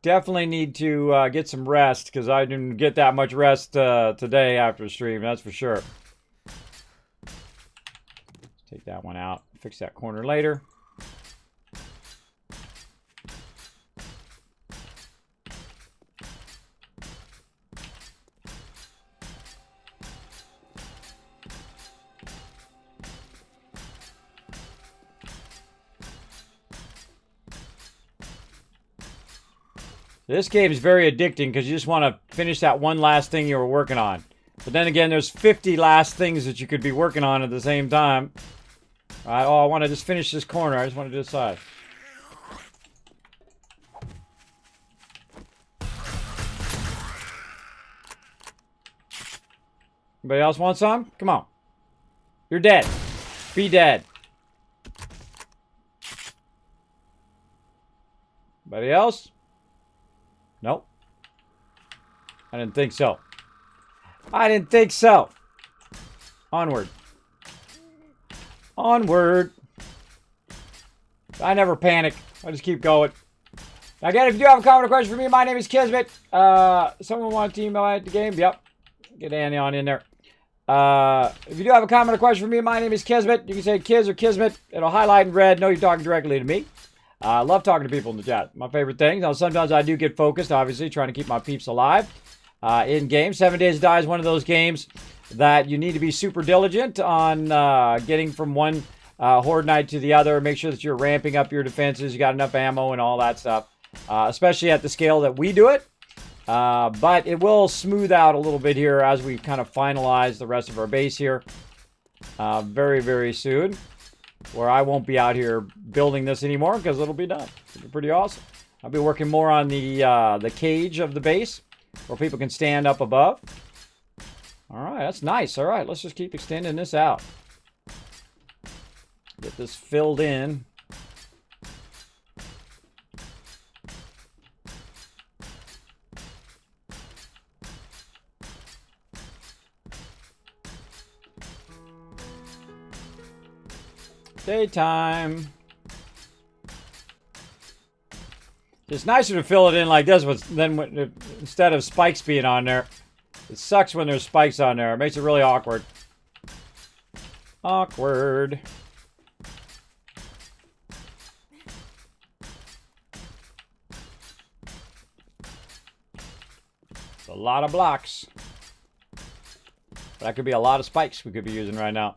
definitely need to get some rest, because I didn't get that much rest today after the stream, that's for sure. Let's take that one out. Fix that corner later. This game is very addicting because you just want to finish that one last thing you were working on. But then again, there's 50 last things that you could be working on at the same time. All right, oh, I want to just finish this corner. I just want to decide. Anybody else want some? Come on. You're dead. Be dead. Anybody else? Nope. I didn't think so. I didn't think so. Onward. Onward. I never panic. I just keep going. Again, if you do have a comment or question for me, my name is Kismet. Someone wants to email at the game? Yep. Get Annie on in there. If you do have a comment or question for me, my name is Kismet. You can say Kiz or Kismet. It'll highlight in red. Know you're talking directly to me. I love talking to people in the chat. My favorite thing. Now, sometimes I do get focused, obviously, trying to keep my peeps alive in game. 7 Days to Die is one of those games that you need to be super diligent on getting from one horde night to the other. Make sure that you're ramping up your defenses. You got enough ammo and all that stuff, especially at the scale that we do it. But it will smooth out a little bit here as we kind of finalize the rest of our base here very, very soon. Where I won't be out here building this anymore because it'll be done. It'll be pretty awesome. I'll be working more on the cage of the base where people can stand up above. All right, that's nice. All right, let's just keep extending this out. Get this filled in. Daytime. It's nicer to fill it in like this than instead of spikes being on there. It sucks when there's spikes on there. It makes it really awkward. Awkward. It's a lot of blocks. That could be a lot of spikes we could be using right now.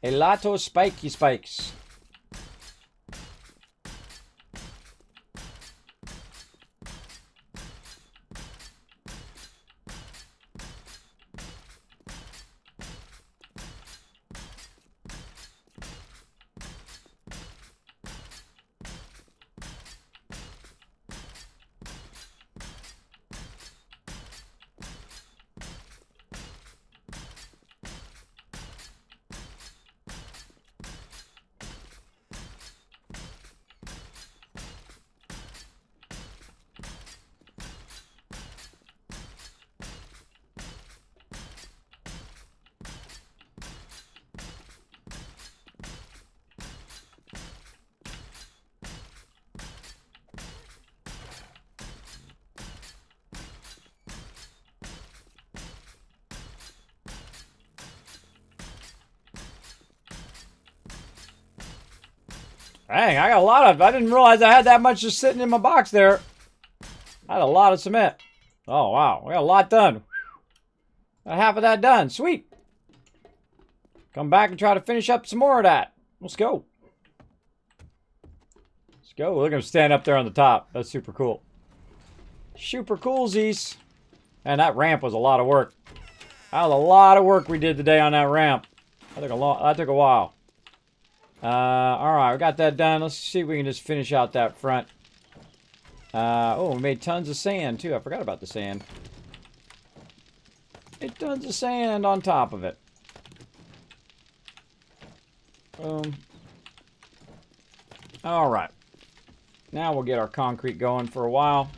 A lot of spiky spikes. Dang, I got a lot of... I didn't realize I had that much just sitting in my box there. I had a lot of cement. Oh, wow. We got a lot done. Got half of that done. Sweet. Come back and try to finish up some more of that. Let's go. Let's go. Look at him stand up there on the top. That's super cool. Super coolsies. And that ramp was a lot of work. That was a lot of work we did today on that ramp. That took a while. Alright, we got that done. Let's see if we can just finish out that front. Oh, we made tons of sand, too. I forgot about the sand. Made tons of sand on top of it. Boom. Alright. Now we'll get our concrete going for a while.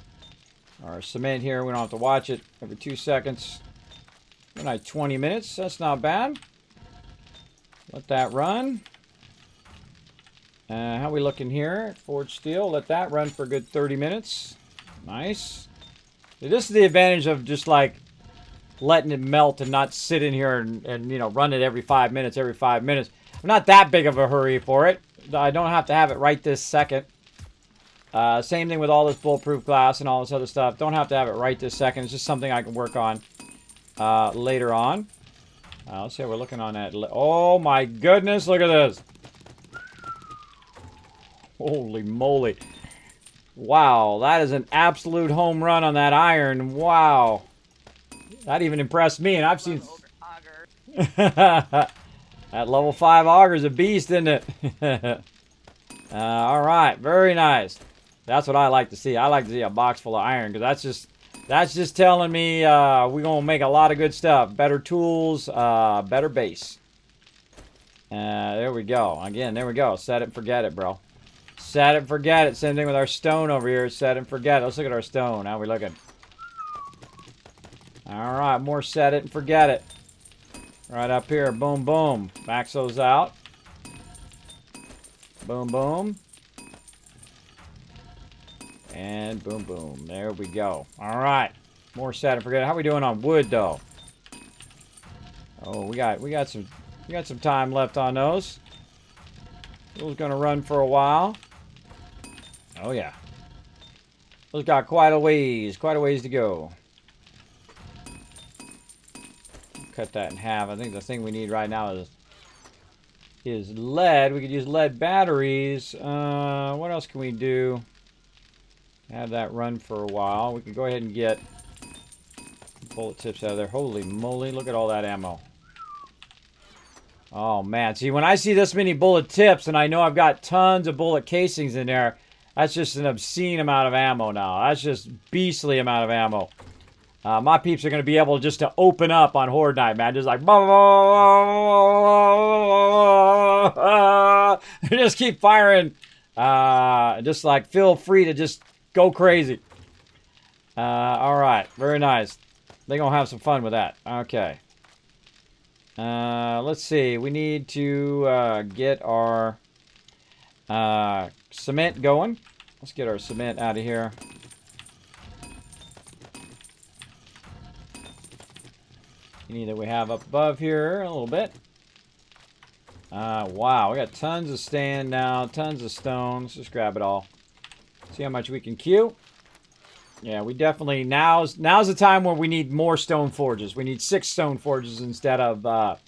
Our cement here, we don't have to watch it every 2 seconds. Like 20 minutes, that's not bad. Let that run. How we looking here? Forged steel, let that run for a good 30 minutes. Nice. So this is the advantage of just like letting it melt and not sit in here and you know, run it every 5 minutes, I'm not that big of a hurry for it. I don't have to have it right this second. Same thing with all this bulletproof glass and all this other stuff. Don't have to have it right this second. It's just something I can work on later on. Let's see how we're looking on that. Oh my goodness, look at this. Holy moly. Wow, that is an absolute home run on that iron. Wow. That even impressed me, and I've seen... That level 5 auger's a beast, isn't it? Alright, very nice. That's what I like to see. I like to see a box full of iron, because that's just telling me we're going to make a lot of good stuff. Better tools, better base. There we go. Again, there we go. Set it and forget it, bro. Set it and forget it. Same thing with our stone over here. Set it and forget it. Let's look at our stone. How we looking? Alright, more set it and forget it. Right up here. Boom, boom. Max those out. Boom, boom. And boom, boom. There we go. Alright. More set and forget it. How we doing on wood, though? Oh, we got some time left on those. Those gonna run for a while. Oh yeah. Those got quite a ways to go. Cut that in half. I think the thing we need right now is lead. We could use lead batteries. What else can we do? Have that run for a while. We can go ahead and get bullet tips out of there. Holy moly, look at all that ammo. Oh man, see when I see this many bullet tips and I know I've got tons of bullet casings in there, that's just an obscene amount of ammo now. That's just beastly amount of ammo. My peeps are going to be able just to open up on Horde Night, man. Just like, just keep firing. Just like, feel free to just go crazy. Alright, very nice. They're going to have some fun with that. Okay. Let's see. We need to get our cement going. Let's get our cement out of here. Any that we have up above here a little bit. Wow, we got tons of sand now, tons of stone. Let's just grab it all. See how much we can queue. Yeah, we definitely now's the time where we need more stone forges. We need 6 stone forges instead of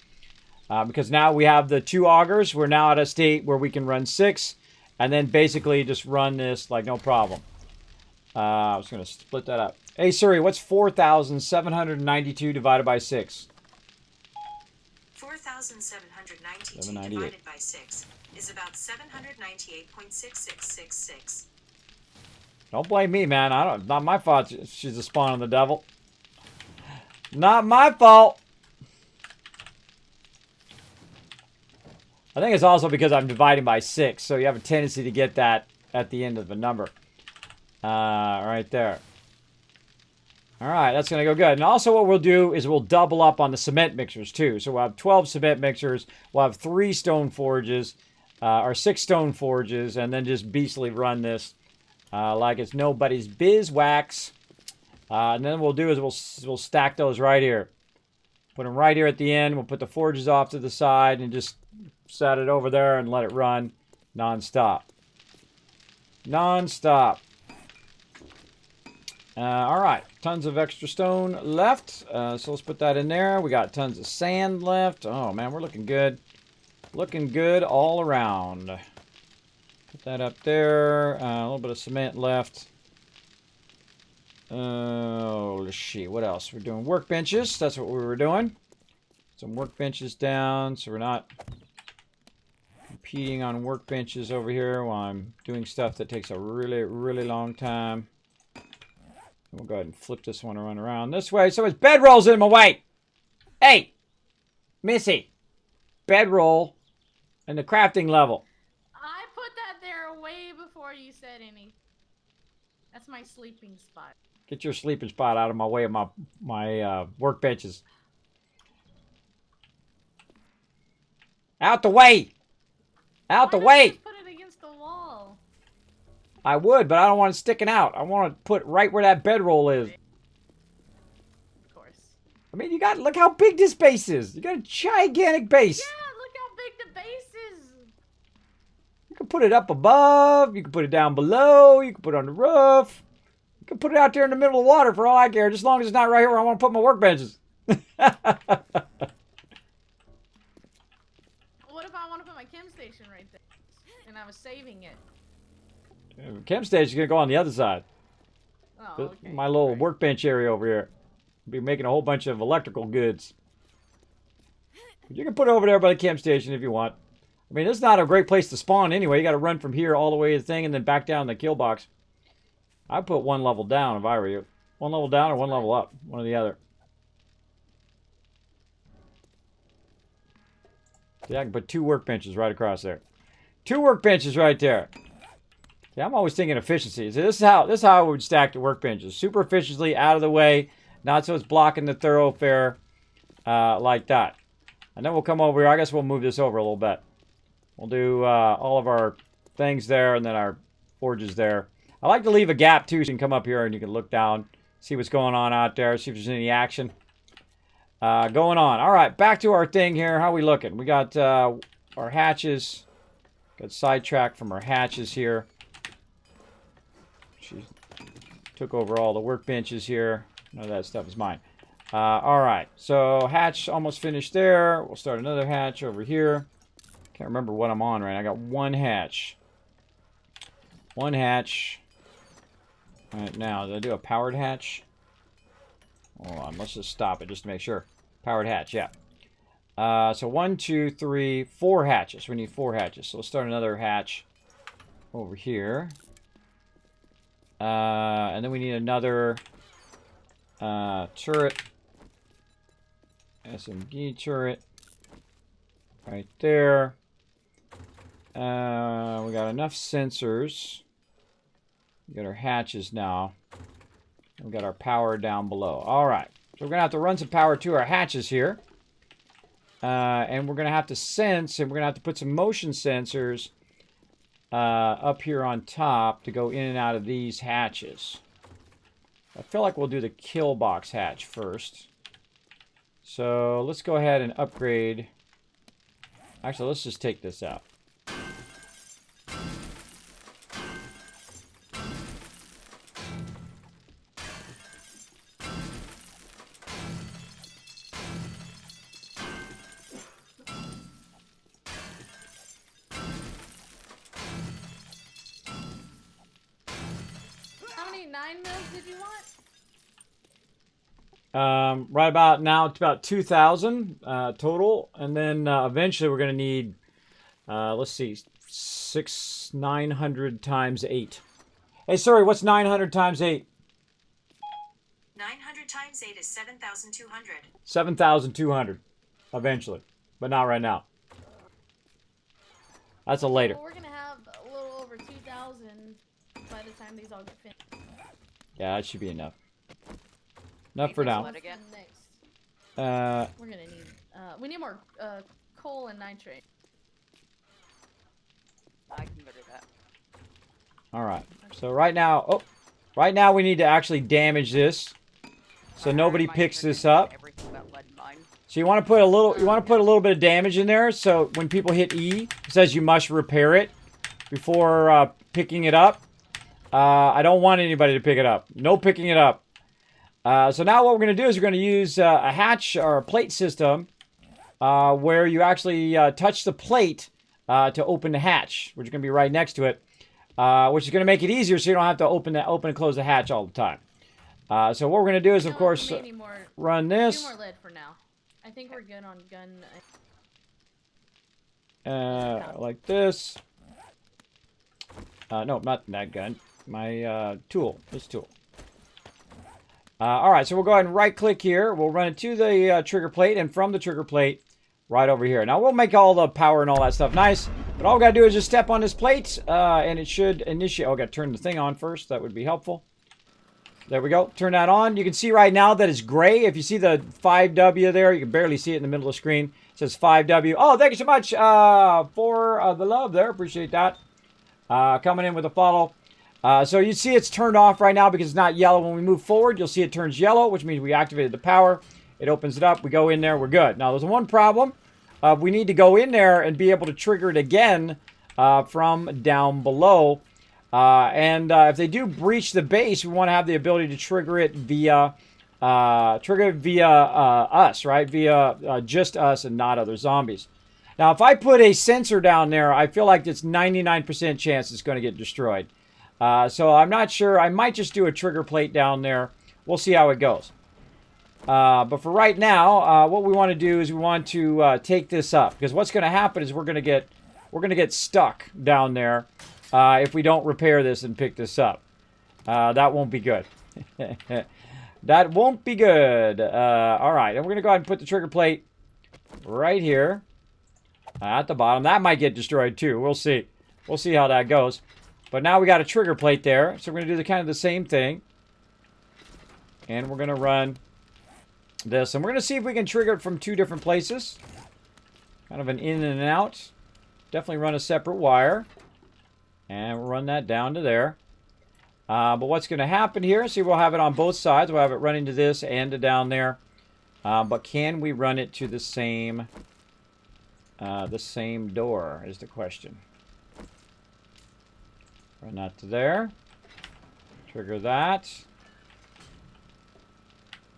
because now we have the 2 augers. We're now at a state where we can run 6 and then basically just run this like no problem. I was gonna split that up. Hey Siri, what's 4,792 divided by 6? 4,792 divided by 6 is about 798.6666. Don't blame me, man. Not my fault she's a spawn of the devil. Not my fault. I think it's also because I'm dividing by 6, so you have a tendency to get that at the end of the number. Right there. Alright, that's going to go good. And also what we'll do is we'll double up on the cement mixers too. So we'll have 12 cement mixers, we'll have 3 stone forges, or 6 stone forges, and then just beastly run this like it's nobody's bizwax. And then what we'll do is we'll stack those right here. Put them right here at the end. We'll put the forges off to the side and just set it over there and let it run non-stop. Non-stop. All right, tons of extra stone left. So let's put that in there. We got tons of sand left. Oh man, we're looking good. Looking good all around. Put that up there. A little bit of cement left. Oh, let's see. What else? We're doing workbenches. That's what we were doing. Some workbenches down, so we're not competing on workbenches over here while I'm doing stuff that takes a really, really long time. We'll go ahead and flip this one around this way. So his bedroll's in my way. Hey, Missy, bedroll and the crafting level. I put that there way before you said any. That's my sleeping spot. Get your sleeping spot out of my way of my workbenches. Out the way. Out the way. Just put it against the wall. I would, but I don't want it sticking out. I want to put right where that bedroll is. Of course. I mean, look how big this base is. You got a gigantic base. Yeah, look how big the base is. You can put it up above. You can put it down below. You can put it on the roof. You can put it out there in the middle of the water for all I care, just as long as it's not right here where I want to put my workbenches. What if I want to put my chem station right there? And I was saving it. Chem station's going to go on the other side. Oh, okay. My little Right. workbench area over here. Be making a whole bunch of electrical goods. You can put it over there by the chem station if you want. I mean, this is not a great place to spawn anyway. You got to run from here all the way to the thing and then back down the kill box. I'd put one level down if I were you. One level down or one level up. One or the other. See, I can put 2 workbenches right across there. 2 workbenches right there. See, I'm always thinking efficiency. So this is how I would stack the workbenches. Super efficiently, out of the way. Not so it's blocking the thoroughfare like that. And then we'll come over here. I guess we'll move this over a little bit. We'll do all of our things there and then our forges there. I like to leave a gap too so you can come up here and you can look down, see what's going on out there, see if there's any action going on. All right, back to our thing here. How we looking? We got our hatches. Got sidetracked from our hatches here. She took over all the workbenches here. None of that stuff is mine. All right, so hatch almost finished there. We'll start another hatch over here. Can't remember what I'm on right now. I got 1 hatch. 1 hatch. All right, now, did I do a powered hatch? Hold on, let's just stop it just to make sure. Powered hatch, yeah. So 1, 2, 3, 4 hatches. We need 4 hatches. So let's start another hatch over here. And then we need another turret. SMG turret. Right there. We got enough sensors. We got our hatches now. We got our power down below. All right. So we're going to have to run some power to our hatches here. And we're going to have to sense, and we're going to have to put some motion sensors up here on top to go in and out of these hatches. I feel like we'll do the kill box hatch first. So let's go ahead and upgrade. Actually, let's just take this out. How many 9 mils did you want? Right about now, it's about 2,000 total. And then eventually we're going to need, let's see, 900 times 8. Hey, sorry, what's 900 times 8? 900 times 8 is 7,200. 7,200 eventually, but not right now. That's a later. Well, we're gonna have a little over 2,000 by the time these all get finished. Yeah, that should be enough. Enough for now. What's the next? Uh, We're gonna need. We need more coal and nitrate. I can go do that. all right. So right now, we need to actually damage this, so nobody picks this up. Everything but lead mine. So you want to put a little bit of damage in there, so when people hit E, it says you must repair it before picking it up. I don't want anybody to pick it up. No picking it up. So now what we're going to do is we're going to use a hatch or a plate system where you actually touch the plate to open the hatch, which is going to be right next to it, which is going to make it easier so you don't have to open and close the hatch all the time. So what we're going to do is, of course, run this. 2 more lead for now. I think we're good on gun. Like this. No, not that gun. My tool. This tool. Alright, so we'll go ahead and right-click here. We'll run it to the trigger plate, and from the trigger plate, right over here. Now, we'll make all the power and all that stuff nice, but all we got to do is just step on this plate, and it should initiate... Oh, I got to turn the thing on first. That would be helpful. There we go. Turn that on. You can see right now that it's gray. If you see the 5W there, you can barely see it in the middle of the screen. It says 5W. Oh, thank you so much for the love there. Appreciate that. Coming in with a follow. So you see it's turned off right now because it's not yellow. When we move forward, you'll see it turns yellow, which means we activated the power. It opens it up. We go in there. We're good. Now, there's one problem. We need to go in there and be able to trigger it again from down below. If they do breach the base, we want to have the ability to trigger it via us, right? Via just us and not other zombies. Now, if I put a sensor down there, I feel like it's 99% chance it's going to get destroyed. So I'm not sure. I might just do a trigger plate down there. We'll see how it goes. But for right now, what we want to do is we want to take this up, because what's going to happen is we're going to get stuck down there if we don't repair this and pick this up. That won't be good. That won't be good. All right, and we're going to go ahead and put the trigger plate right here at the bottom. That might get destroyed too. We'll see. We'll see how that goes. But now we got a trigger plate there, so we're going to do kind of the same thing. And we're going to run this. And we're going to see if we can trigger it from 2 different places. Kind of an in and an out. Definitely run a separate wire. And we'll run that down to there. But what's going to happen here, see, we'll have it on both sides. We'll have it running to this and to down there. But can we run it to the same door is the question. Run that to there. Trigger that.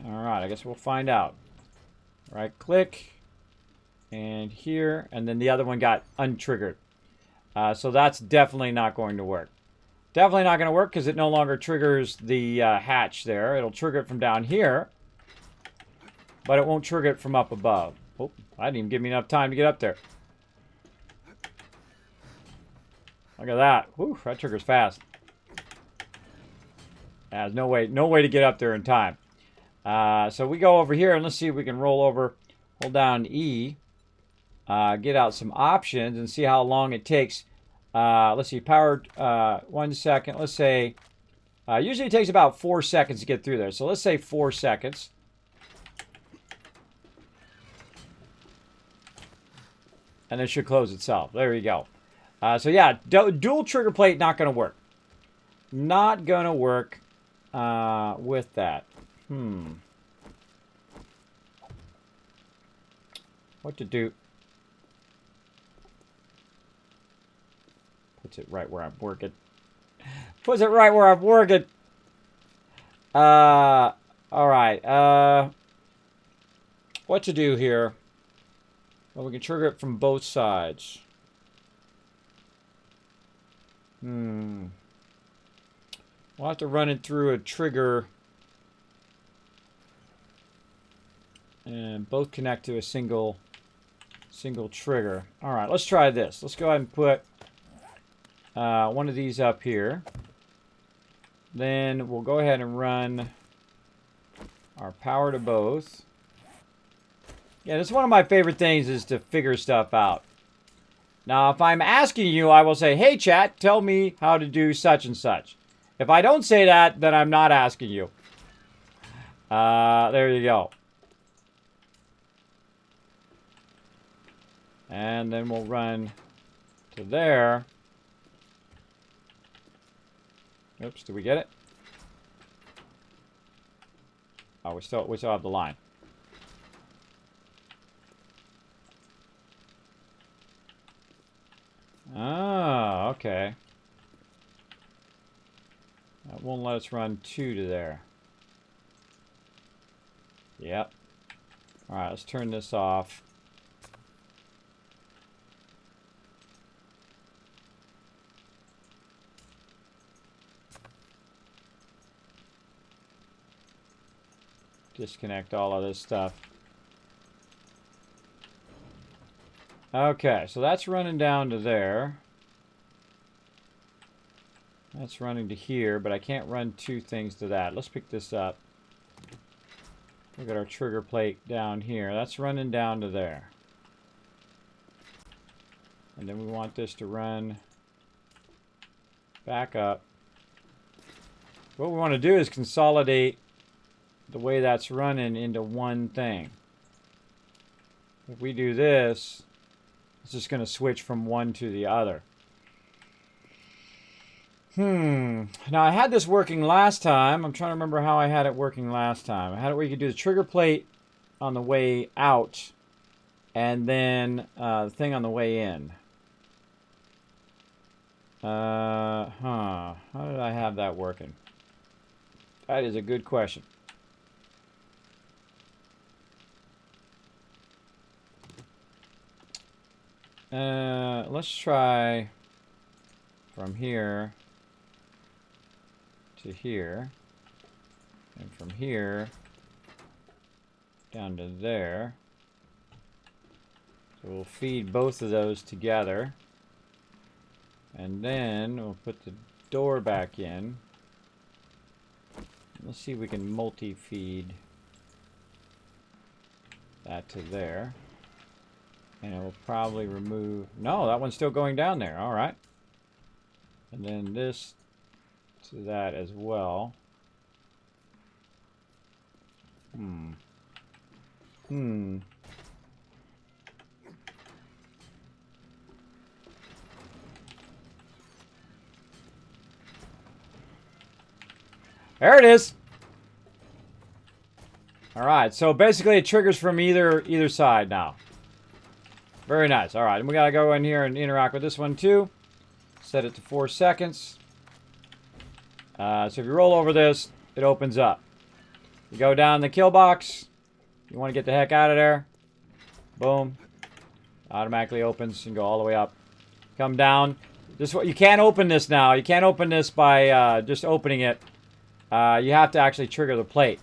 Alright, I guess we'll find out. Right click. And here. And then the other one got untriggered. So that's definitely not going to work. Definitely not going to work because it no longer triggers the hatch there. It'll trigger it from down here. But it won't trigger it from up above. Oh, that didn't even give me enough time to get up there. Look at that. Whew, that triggers fast. There's no way to get up there in time. So we go over here and let's see if we can roll over. Hold down E. Get out some options and see how long it takes. Let's see, powered 1 second. Let's say, usually it takes about 4 seconds to get through there. So let's say 4 seconds. And it should close itself. There you go. So yeah, dual trigger plate, not going to work. Not going to work with that. What to do? Puts it right where I'm working. Puts it right where I'm working. Alright. What to do here? Well, we can trigger it from both sides. We'll have to run it through a trigger. And both connect to a single trigger. Alright, let's try this. Let's go ahead and put one of these up here. Then we'll go ahead and run our power to both. Yeah, that's one of my favorite things, is to figure stuff out. Now, if I'm asking you, I will say, hey, chat, tell me how to do such and such. If I don't say that, then I'm not asking you. There you go. And then we'll run to there. Oops, did we get it? Oh, we still have the line. Oh, okay. It won't let us run 2 to there. Yep. Alright, let's turn this off. Disconnect all of this stuff. Okay, so that's running down to there. That's running to here, but I can't run 2 things to that. Let's pick this up. Look at our trigger plate down here. That's running down to there. And then we want this to run back up. What we want to do is consolidate the way that's running into one thing. If we do this, it's just going to switch from one to the other. Now, I had this working last time. I'm trying to remember how I had it working last time. I had it where you could do the trigger plate on the way out and then the thing on the way in. How did I have that working? That is a good question. Let's try from here to here, and from here down to there. So we'll feed both of those together, and then we'll put the door back in. Let's see if we can multi-feed that to there. And it will probably remove... No, that one's still going down there. All right. And then this to that as well. There it is. All right. So basically, it triggers from either side now. Very nice. All right, and we gotta go in here and interact with this one too. Set it to 4 seconds. So if you roll over this, it opens up. You go down the kill box. You want to get the heck out of there. Boom. Automatically opens and go all the way up. Come down. This you can't open this now. You can't open this by just opening it. You have to actually trigger the plate.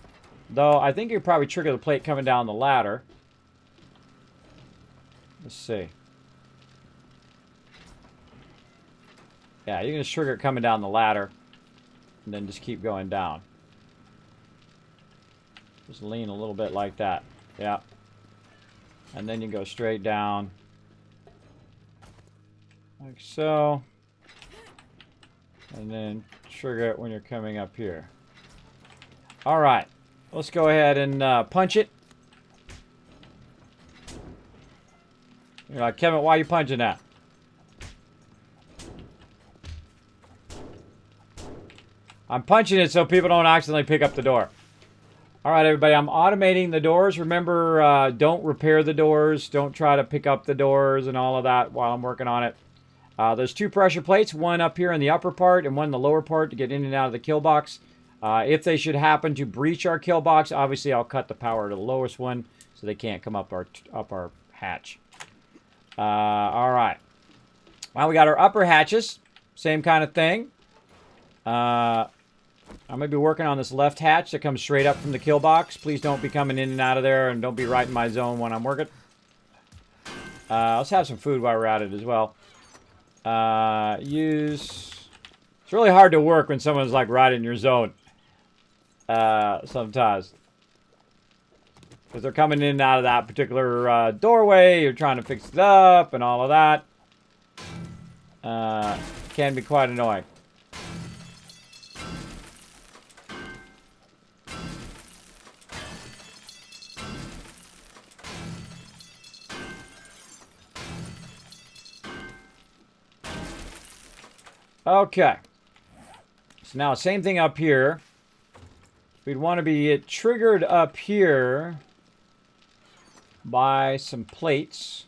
Though I think you probably trigger the plate coming down the ladder. Let's see. Yeah, you can just trigger it coming down the ladder. And then just keep going down. Just lean a little bit like that. Yeah. And then you go straight down. Like so. And then trigger it when you're coming up here. Alright. Let's go ahead and punch it. You're like, Kevin, why are you punching that? I'm punching it so people don't accidentally pick up the door. All right, everybody, I'm automating the doors. Remember, don't repair the doors. Don't try to pick up the doors and all of that while I'm working on it. There's 2 pressure plates, one up here in the upper part and one in the lower part to get in and out of the kill box. If they should happen to breach our kill box, obviously I'll cut the power to the lowest one so they can't come up our hatch. All right. Well, we got our upper hatches. Same kind of thing. I'm going to be working on this left hatch that comes straight up from the kill box. Please don't be coming in and out of there, and don't be right in my zone when I'm working. Let's have some food while we're at it as well. It's really hard to work when someone's like right in your zone. Sometimes. Because they're coming in and out of that particular doorway. You're trying to fix it up and all of that. Can be quite annoying. Okay. So now same thing up here. We'd want to be triggered up here by some plates.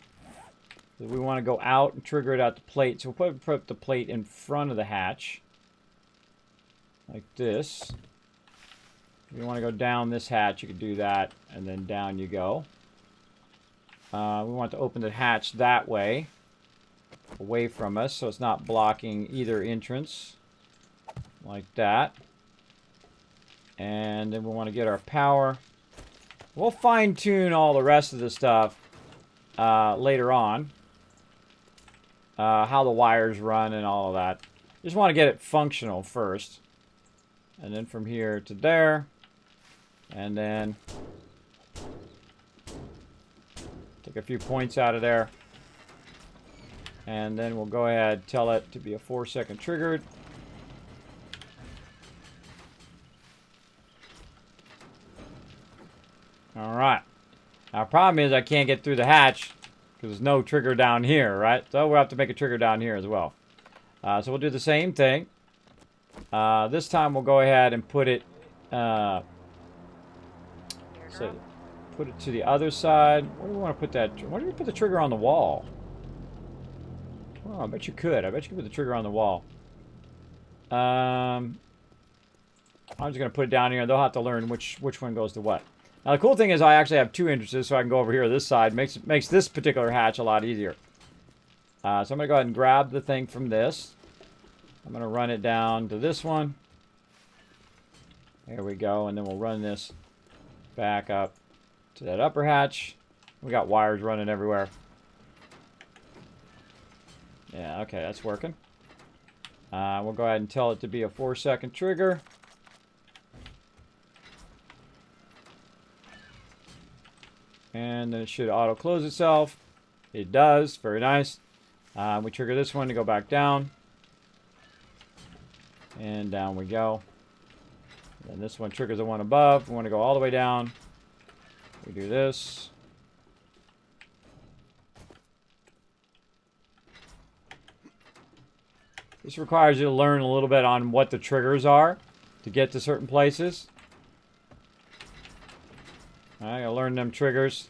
We want to go out and trigger it at the plate. So we'll put the plate in front of the hatch. like this. If you want to go down this hatch, you could do that, and then down you go. We want to open the hatch that way, away from us, so it's not blocking either entrance, like that. And then we want to get our power. We'll fine-tune all the rest of the stuff later on. How the wires run and all of that. Just want to get it functional first. And then from here to there. And then take a few points out of there. And then we'll go ahead and tell it to be a 4-second triggered. Alright. Now, the problem is I can't get through the hatch because there's no trigger down here, right? So we'll have to make a trigger down here as well. So we'll do the same thing. This time we'll go ahead and put it... so put it to the other side. Where do we want to put that? Why don't you put the trigger on the wall? Oh, I bet you could. I bet you could put the trigger on the wall. I'm just going to put it down here. They'll have to learn which one goes to what. Now, the cool thing is I actually have 2 entrances, so I can go over here to this side. Makes this particular hatch a lot easier. So I'm going to go ahead and grab the thing from this. I'm going to run it down to this one. There we go. And then we'll run this back up to that upper hatch. We got wires running everywhere. Yeah, okay, that's working. We'll go ahead and tell it to be a 4-second trigger. And then it should auto-close itself. It does. Very nice. We trigger this one to go back down. And down we go. And this one triggers the one above. We want to go all the way down. We do this. This requires you to learn a little bit on what the triggers are to get to certain places. Alright, I learn them triggers.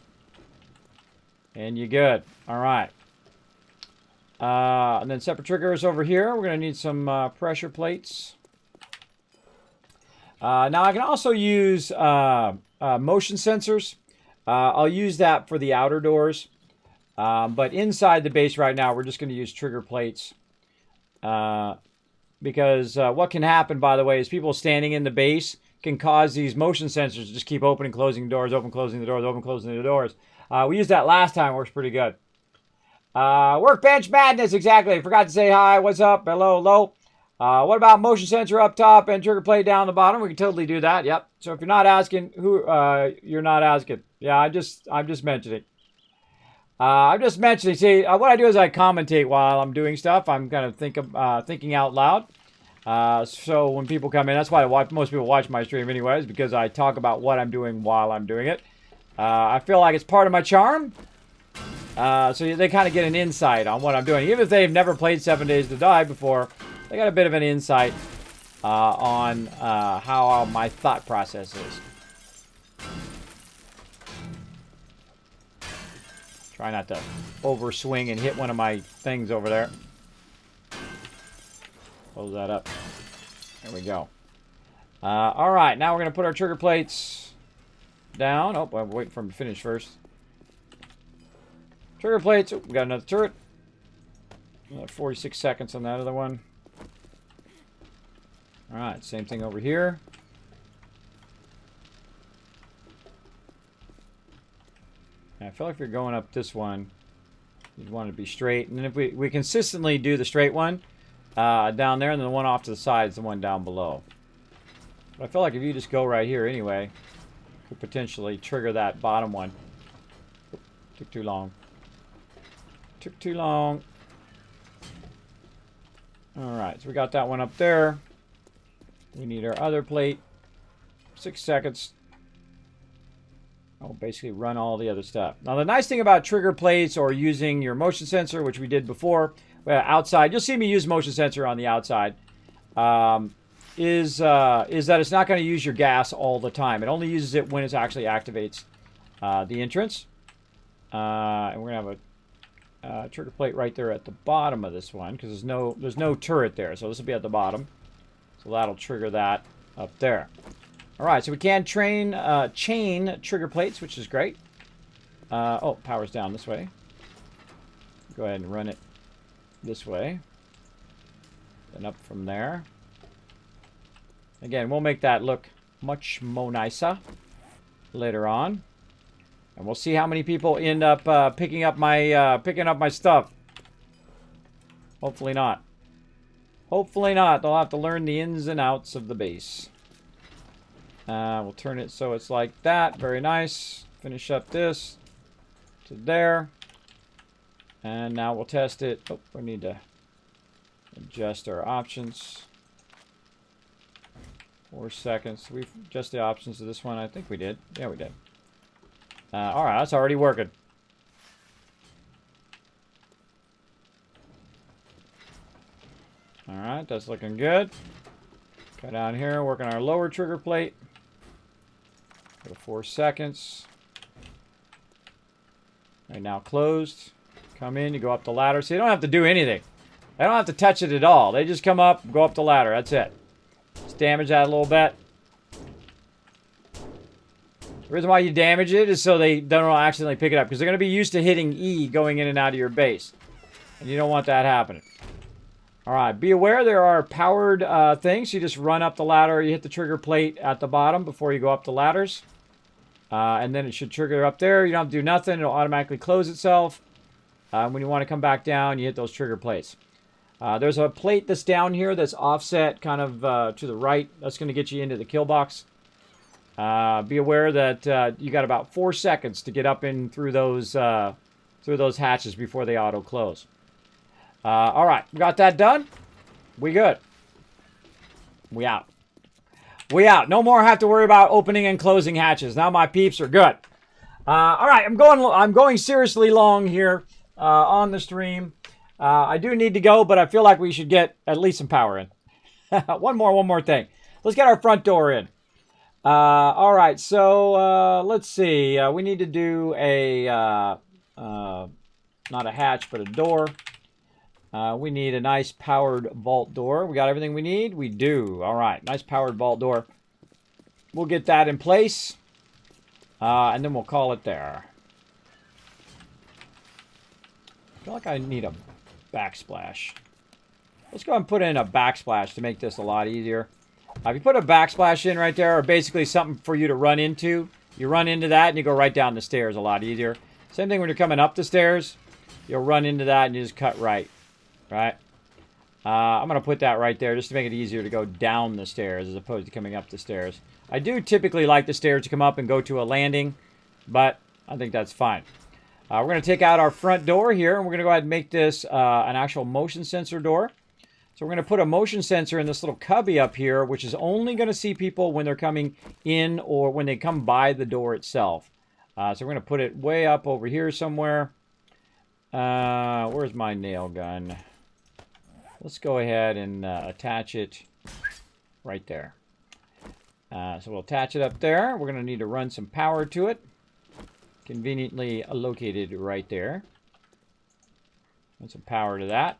And you're good. Alright. And then separate triggers over here. We're going to need some pressure plates. Now I can also use motion sensors. I'll use that for the outer doors. But inside the base right now, we're just going to use trigger plates. Because what can happen, by the way, is people standing in the base can cause these motion sensors to just keep opening, closing the doors, open, closing the doors, open, closing the doors. We used that last time. Works pretty good. Workbench madness, exactly. I forgot to say hi. What's up? Hello, hello. What about motion sensor up top and trigger plate down the bottom? We can totally do that. Yep. So if you're not asking, you're not asking. Yeah, I'm just mentioning. I'm just mentioning. See, what I do is I commentate while I'm doing stuff. I'm kind of thinking out loud. So when people come in, that's why most people watch my stream anyways, because I talk about what I'm doing while I'm doing it. I feel like it's part of my charm. So they kind of get an insight on what I'm doing. Even if they've never played 7 Days to Die before, they got a bit of an insight on how my thought process is. Try not to overswing and hit one of my things over there. Close that up. There we go. All right, now we're going to put our trigger plates down. Oh, I'm waiting for them to finish first. Trigger plates. Oh, we got another turret. 46 seconds on that other one. All right, same thing over here. I feel like if you're going up this one, you'd want it to be straight. And then if we consistently do the straight one down there, and then the one off to the side is the one down below. But I feel like if you just go right here anyway, could potentially trigger that bottom one. Oop, took too long. Took too long. Alright, so we got that one up there. We need our other plate. 6 seconds. I'll basically run all the other stuff. Now, the nice thing about trigger plates or using your motion sensor, which we did before, outside, you'll see me use motion sensor on the outside, is that it's not going to use your gas all the time. It only uses it when it actually activates the entrance. And we're going to have a trigger plate right there at the bottom of this one because there's no turret there, so this will be at the bottom. So that'll trigger that up there. All right, so we can chain trigger plates, which is great. Oh, power's down this way. Go ahead and run it this way. Then up from there. Again, we'll make that look much more nicer later on. And we'll see how many people end up picking up my stuff. Hopefully not. Hopefully not. They'll have to learn the ins and outs of the base. We'll turn it so it's like that. Very nice. Finish up this to there. And now we'll test it. Oh, we need to adjust our options. 4 seconds. We've adjusted the options to this one. I think we did. Yeah, we did. Alright, that's already working. Alright, that's looking good. Go down here, work on our lower trigger plate. Go 4 seconds. Right now closed. Come in, you go up the ladder. So you don't have to do anything. They don't have to touch it at all. They just come up, go up the ladder. That's it. Just damage that a little bit. The reason why you damage it is so they don't accidentally pick it up. Because they're going to be used to hitting E going in and out of your base. And you don't want that happening. Alright, be aware there are powered things. You just run up the ladder. You hit the trigger plate at the bottom before you go up the ladders. And then it should trigger up there. You don't have to do nothing. It'll automatically close itself. When you want to come back down, you hit those trigger plates. There's a plate that's down here that's offset kind of to the right. That's going to get you into the kill box. Be aware that you got about 4 seconds to get up in through those hatches before they auto close. All right, we got that done. We good. We out. We out. No more have to worry about opening and closing hatches. Now my peeps are good. All right, I'm going seriously long here on the stream. I do need to go, but I feel like we should get at least some power in. one more thing. Let's get our front door in. All right, so let's see. We need to do a not a hatch, but a door. We need a nice powered vault door. We got everything we need? We do. All right, nice powered vault door. We'll get that in place, and then we'll call it there. I feel like I need a backsplash. Let's go ahead and put in a backsplash to make this a lot easier. If you put a backsplash in right there, or basically something for you to run into, you run into that and you go right down the stairs a lot easier. Same thing when you're coming up the stairs. You'll run into that and you just cut right. Right? I'm going to put that right there just to make it easier to go down the stairs as opposed to coming up the stairs. I do typically like the stairs to come up and go to a landing, but I think that's fine. We're going to take out our front door here, and we're going to go ahead and make this an actual motion sensor door. So we're going to put a motion sensor in this little cubby up here, which is only going to see people when they're coming in or when they come by the door itself. So we're going to put it way up over here somewhere. Where's my nail gun? Let's go ahead and attach it right there. So we'll attach it up there. We're going to need to run some power to it. Conveniently located right there. Run some power to that.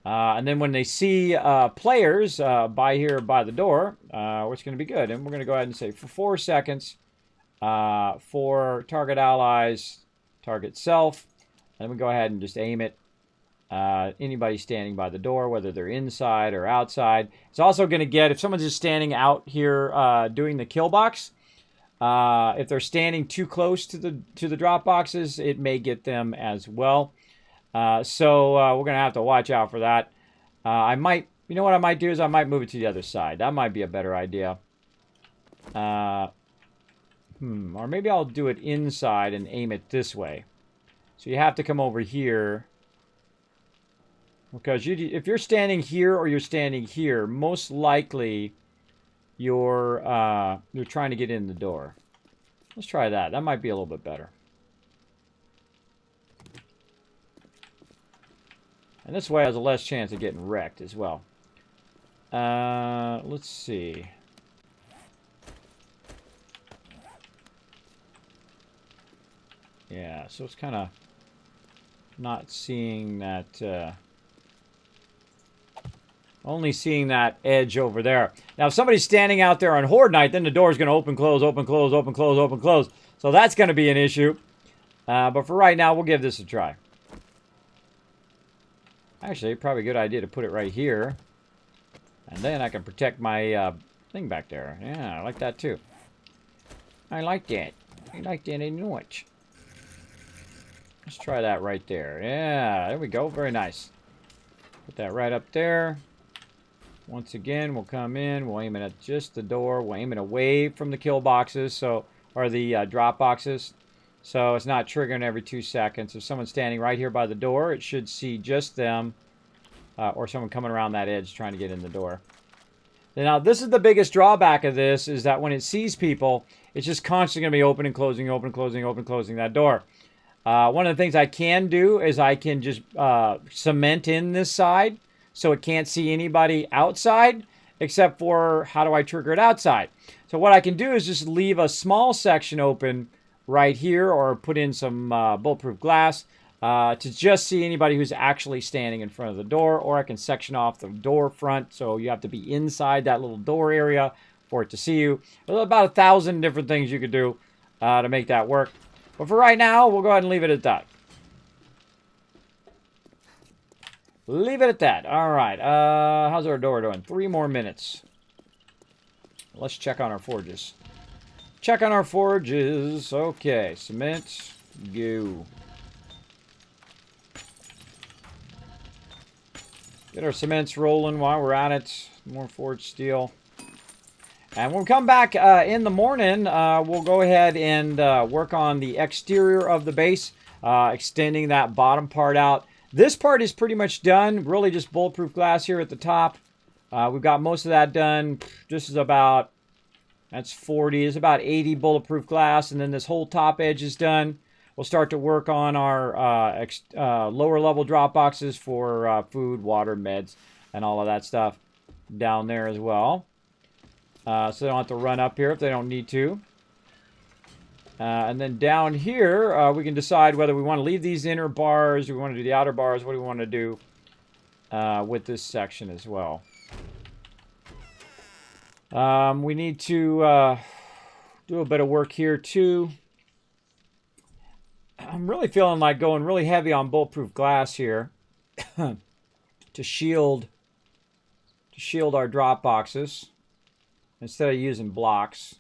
And then when they see players by here by the door, it's going to be good. And we're going to go ahead and say for 4 seconds, for target allies, target self. And we go ahead and just aim it. Anybody standing by the door, whether they're inside or outside. It's also going to get, if someone's just standing out here doing the kill box, if they're standing too close to the drop boxes, it may get them as well. So we're going to have to watch out for that. You know what I might do is I might move it to the other side. That might be a better idea. Or maybe I'll do it inside and aim it this way. So you have to come over here. Because if you're standing here or you're standing here, most likely you're trying to get in the door. Let's try that. That might be a little bit better. And this way has a less chance of getting wrecked as well. Let's see. Yeah, so it's kind of not seeing that... Only seeing that edge over there. Now, if somebody's standing out there on Horde Night, then the door is going to open, close, open, close, open, close, open, close. So that's going to be an issue. But for right now, we'll give this a try. Actually, probably a good idea to put it right here. And then I can protect my thing back there. Yeah, I like that too. I like that. I like that in much. Let's try that right there. Yeah, there we go. Very nice. Put that right up there. Once again, we'll come in. We'll aim it at just the door. We'll aim it away from the kill boxes, or the drop boxes. So it's not triggering every 2 seconds. If someone's standing right here by the door, it should see just them. Or someone coming around that edge trying to get in the door. Now, this is the biggest drawback of this, is that when it sees people, it's just constantly going to be opening, closing, open, closing, open, closing that door. One of the things I can do is I can just cement in this side so it can't see anybody outside, except for how do I trigger it outside. So what I can do is just leave a small section open right here, or put in some bulletproof glass to just see anybody who's actually standing in front of the door, or I can section off the door front, so you have to be inside that little door area for it to see you. There's about 1,000 different things you could do to make that work. But for right now, we'll go ahead and leave it at that. Leave it at that. All right. How's our door doing? 3 more minutes. Let's check on our forges. Check on our forges. Okay. Cement. Go. Get our cements rolling while we're at it. More forged steel. And when we come back in the morning, we'll go ahead and work on the exterior of the base, extending that bottom part out. This part is pretty much done. Really just bulletproof glass here at the top. We've got most of that done. This is about, that's 40. It's about 80 bulletproof glass. And then this whole top edge is done. We'll start to work on our lower level drop boxes for food, water, meds, and all of that stuff down there as well. So they don't have to run up here if they don't need to. And then down here, we can decide whether we want to leave these inner bars, or we want to do the outer bars. What do we want to do with this section as well? We need to do a bit of work here too. I'm really feeling like going really heavy on bulletproof glass here to shield our drop boxes instead of using blocks.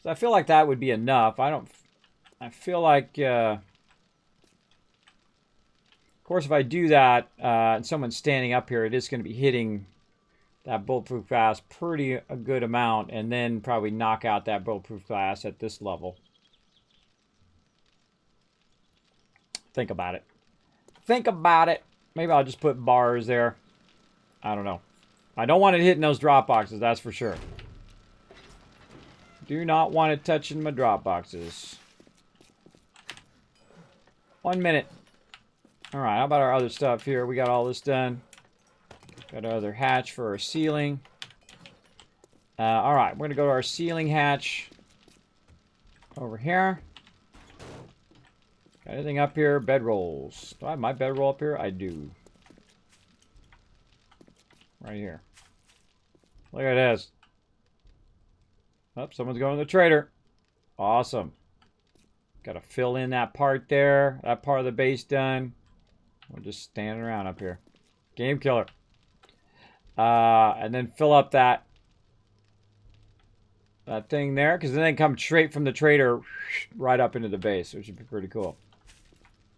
So I feel like that would be enough. I feel like, of course, if I do that and someone's standing up here, it is going to be hitting that bulletproof glass a good amount, and then probably knock out that bulletproof glass at this level. Think about it. Think about it. Maybe I'll just put bars there. I don't know. I don't want it hitting those drop boxes, that's for sure. Do not want it touching my drop boxes. 1 minute. All right, how about our other stuff here? We got all this done. Got our other hatch for our ceiling. All right, we're going to go to our ceiling hatch over here. Got anything up here? Bedrolls. Do I have my bedroll up here? I do. Right here. Look at this. Oh, someone's going to the trader. Awesome. Got to fill in that part there. That part of the base done. We're just standing around up here. Game killer. And then fill up that thing there, because then they come straight from the trader right up into the base, which would be pretty cool.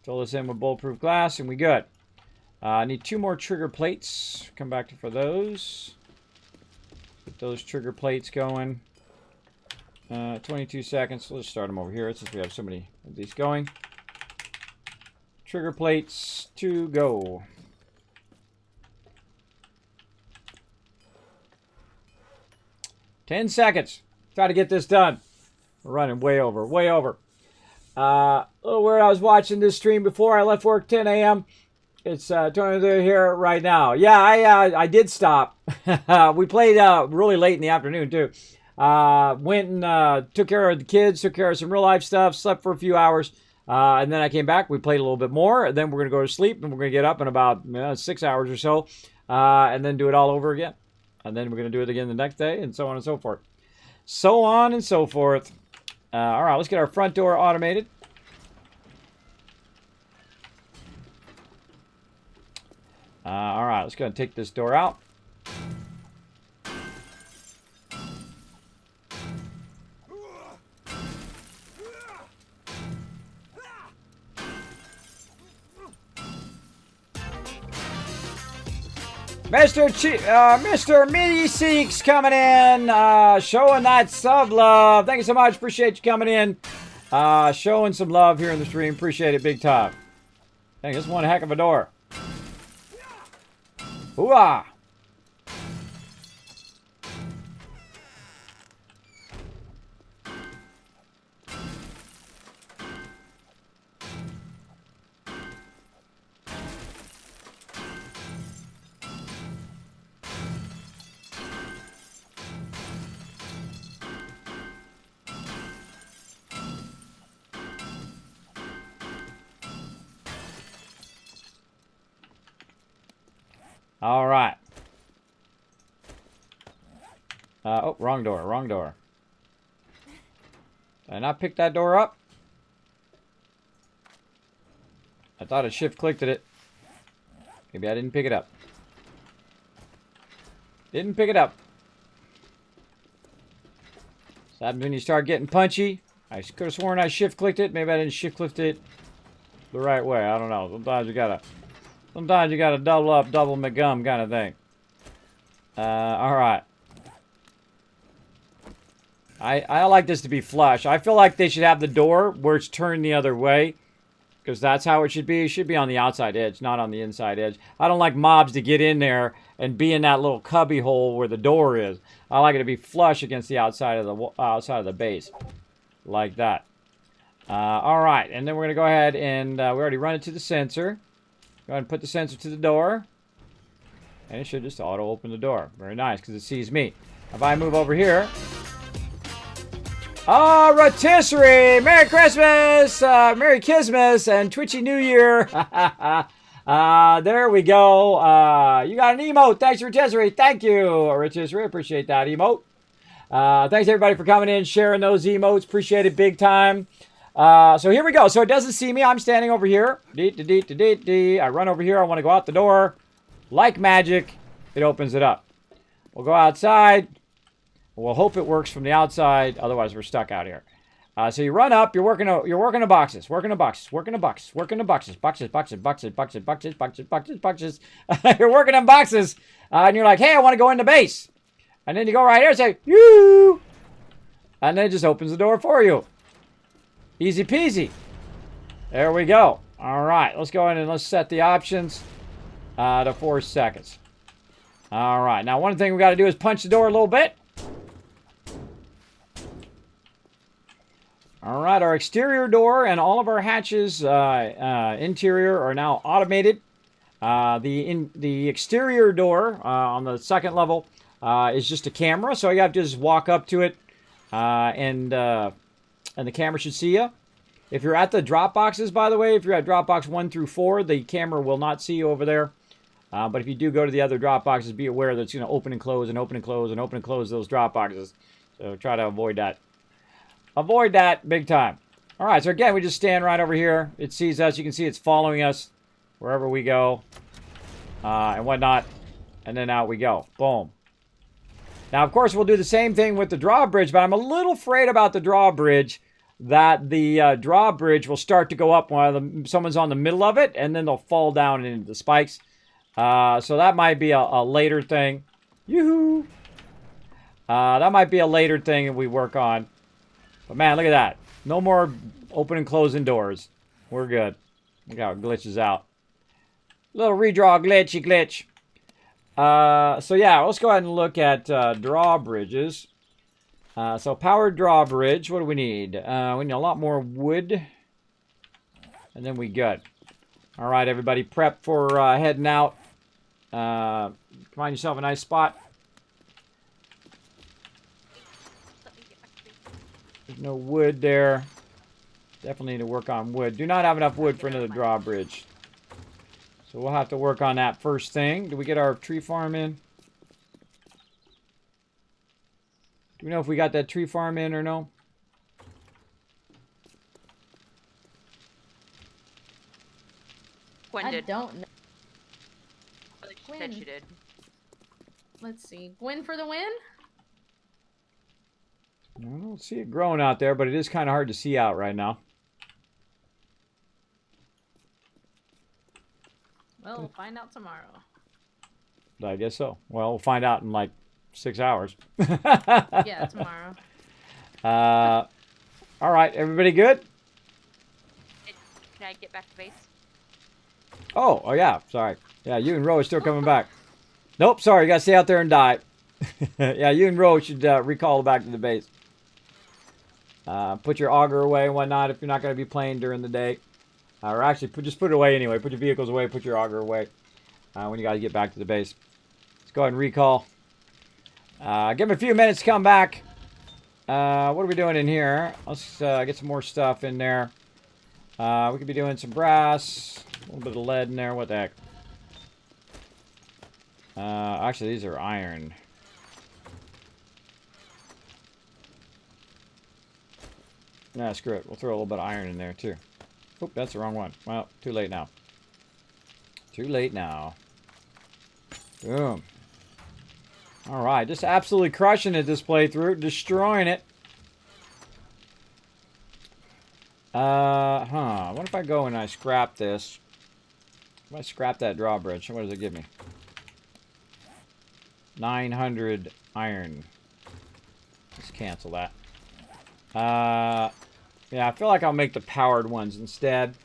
Fill this in with bulletproof glass, and we good. I need 2 more trigger plates. Come back for those. Get those trigger plates going. 22 seconds. Let's start them over here since we have so many of these going. Trigger plates to go. $10 Try to get this done. We're running way over, way over. A little weird. I was watching this stream before I left work, 10 a.m. It's 23 here right now. Yeah, I did stop. We played really late in the afternoon too. Went and took care of the kids, took care of some real life stuff, slept for a few hours, And then I came back. We played a little bit more. And then we're going to go to sleep. And we're going to get up in about 6 hours or so. And then do it all over again. And then we're going to do it again the next day. And so on and so forth. So on and so forth. All right, let's get our front door automated. All right, let's go and take this door out. Mr. Me Seeks coming in, showing that sub love. Thank you so much. Appreciate you coming in, showing some love here in the stream. Appreciate it big time. Dang, this is one heck of a door. Hoo-ah! All right. Oh, wrong door, wrong door. Did I not pick that door up? I thought I shift-clicked it. Maybe I didn't pick it up. Didn't pick it up. So that happens when you start getting punchy. I could have sworn I shift-clicked it. Maybe I didn't shift-click it the right way. I don't know. Sometimes you gotta double up, double McGum kind of thing. All right. I like this to be flush. I feel like they should have the door where it's turned the other way, because that's how it should be. It should be on the outside edge, not on the inside edge. I don't like mobs to get in there and be in that little cubby hole where the door is. I like it to be flush against the outside of the base, like that. All right, and then we're gonna go ahead and we already run it to the sensor. Go ahead and put the sensor to the door. And it should just auto-open the door. Very nice, because it sees me. If I move over here... Oh, rotisserie! Merry Christmas! Merry Kismet and Twitchy New Year! There we go. You got an emote. Thanks, rotisserie. Thank you, rotisserie. Appreciate that emote. Thanks, everybody, for coming in, sharing those emotes. Appreciate it big time. So here we go. So it doesn't see me. I'm standing over here. I run over here. I want to go out the door. Like magic, it opens it up. We'll go outside. We'll hope it works from the outside. Otherwise, we're stuck out here. So you run up. You're working the boxes. Working the boxes. Working the boxes. Working the boxes. Boxes. You're working on boxes. And you're like, hey, I want to go into base. And then you go right here and say, yoo. And then it just opens the door for you. Easy peasy. There we go. All right, let's go in and let's set the options to 4 seconds. All right, now one thing we got to do is punch the door a little bit. All right, our exterior door and all of our hatches interior are now automated. The exterior door on the second level is just a camera, so you have to just walk up to it and the camera should see you. If you're at the drop boxes, by the way, if you're at drop box 1 through 4, the camera will not see you over there. But if you do go to the other drop boxes, be aware that it's going to open and close and open and close and open and close those drop boxes. So try to avoid that. Avoid that big time. All right, so again, we just stand right over here. It sees us. You can see it's following us wherever we go and whatnot. And then out we go. Boom. Now, of course, we'll do the same thing with the drawbridge, but I'm a little afraid about the drawbridge, that the drawbridge will start to go up while someone's on the middle of it, and then they'll fall down into the spikes. So that might be a later thing. Yoo-hoo! That might be a later thing that we work on. But man, look at that. No more open and closing doors. We're good. Look how it glitches out. Little redraw glitch. So yeah, let's go ahead and look at drawbridges. So powered drawbridge, what do we need? We need a lot more wood. And then we good. All right, everybody, prep for heading out. Find yourself a nice spot. There's no wood there. Definitely need to work on wood. Do not have enough wood for another drawbridge. So we'll have to work on that first thing. Do we get our tree farm in? Do we know if we got that tree farm in or no? Gwen I did. don't know. She said she did. Let's see. Gwen for the win? I don't see it growing out there, but it is kind of hard to see out right now. Well, we'll find out tomorrow. I guess so. Well, we'll find out in like 6 hours. Yeah, tomorrow. All right, everybody good? Can I get back to base? Oh yeah, sorry. Yeah, you and Ro are still coming back. Nope, sorry, you gotta stay out there and die. Yeah, you and Ro should recall back to the base. Put your auger away and whatnot if you're not gonna be playing during the day. Or actually, just put it away anyway. Put your vehicles away, put your auger away when you gotta get back to the base. Let's go ahead and recall. Give them a few minutes to come back. What are we doing in here? Let's get some more stuff in there. We could be doing some brass, a little bit of lead in there. What the heck? Actually, these are iron. Nah, screw it. We'll throw a little bit of iron in there, too. Oop, that's the wrong one. Well, too late now. Too late now. Boom. Alright, just absolutely crushing it this playthrough. Destroying it. What if I go and I scrap this? If I scrap that drawbridge, what does it give me? 900 iron. Let's cancel that. Yeah, I feel like I'll make the powered ones instead.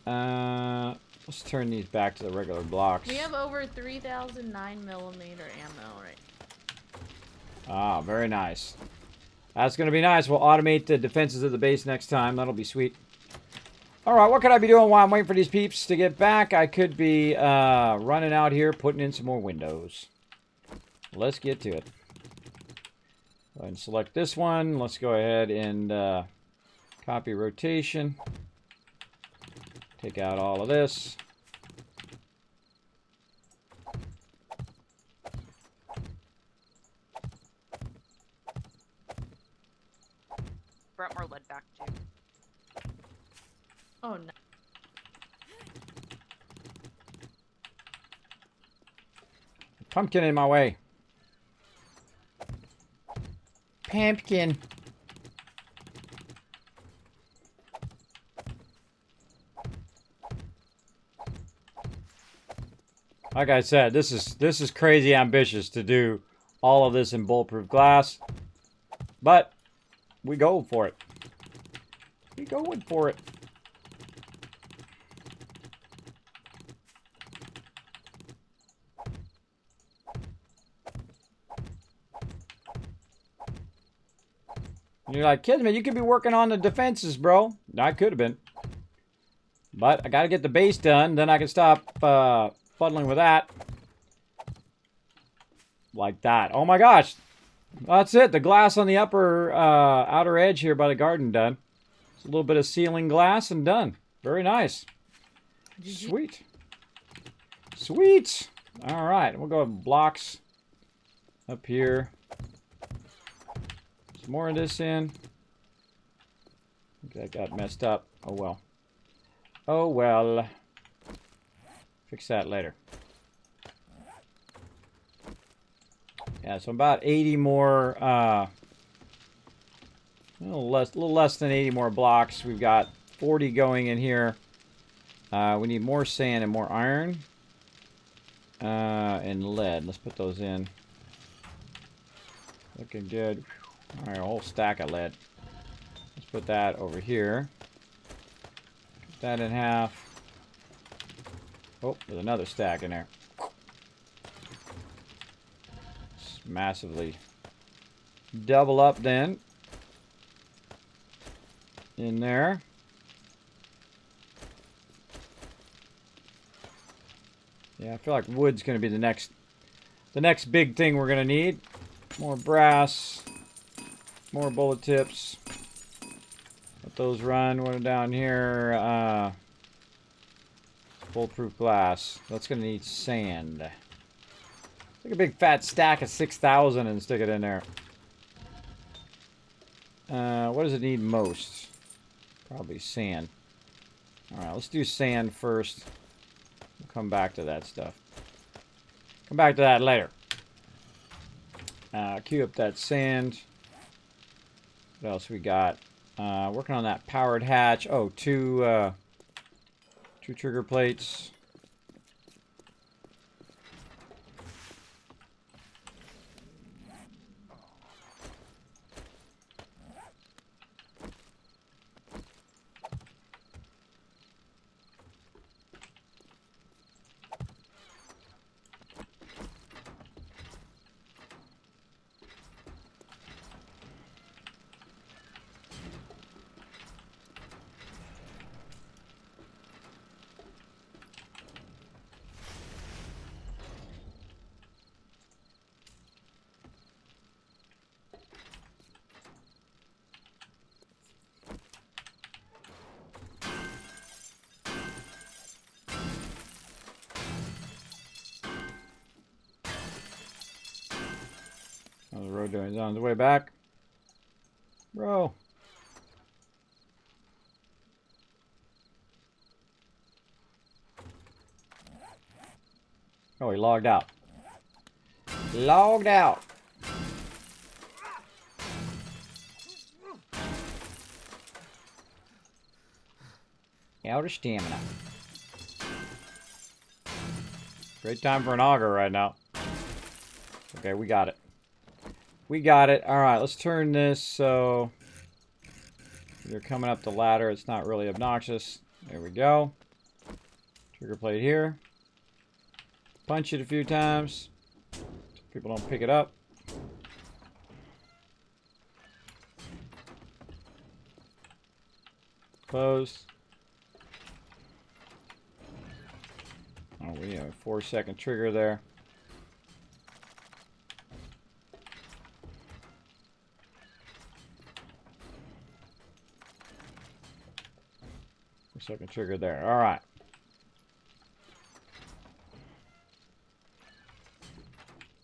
Let's turn these back to the regular blocks. We have over 3,000 9mm ammo right. Ah, very nice. That's going to be nice. We'll automate the defenses of the base next time. That'll be sweet. Alright, what could I be doing while I'm waiting for these peeps to get back? I could be running out here, putting in some more windows. Let's get to it. Go ahead and select this one. Let's go ahead and copy rotation. Take out all of this. Brought more lead back too. Oh no. Pumpkin in my way. Pumpkin. Like I said, this is crazy ambitious to do all of this in bulletproof glass, but we go for it. We going for it. And you're like, Kismet, you could be working on the defenses, bro. I could have been. But I got to get the base done. Then I can stop fuddling with that. Like that. Oh my gosh. That's it. The glass on the upper outer edge here by the garden done. It's a little bit of ceiling glass and done. Very nice. Sweet. Sweet. All right. We'll go with blocks up here. Some more of this in. I think that got messed up. Oh well. Oh well. Fix that later. Yeah, so about 80 more, a little less than 80 more blocks. We've got 40 going in here. We need more sand and more iron. And lead. Let's put those in. Looking good. All right, a whole stack of lead. Let's put that over here. Cut that in half. Oh, there's another stack in there. Just massively double up then. In there. Yeah, I feel like wood's going to be the next big thing we're going to need. More brass. More bullet tips. Let those run. One down here. Bulletproof glass. That's gonna need sand. Take a big fat stack of 6,000 and stick it in there. What does it need most? Probably sand. Alright, let's do sand first. We'll come back to that stuff. Come back to that later. Queue up that sand. What else we got? Working on that powered hatch. Oh, two trigger plates. How's the road doing? He's on his way back. Bro. Oh, he logged out. Logged out. Out of stamina. Great time for an auger right now. Okay, we got it. We got it. Alright, let's turn this so you're coming up the ladder. It's not really obnoxious. There we go. Trigger plate here. Punch it a few times. People don't pick it up. Close. Oh, we have a 4-second trigger there. Second trigger there. All right.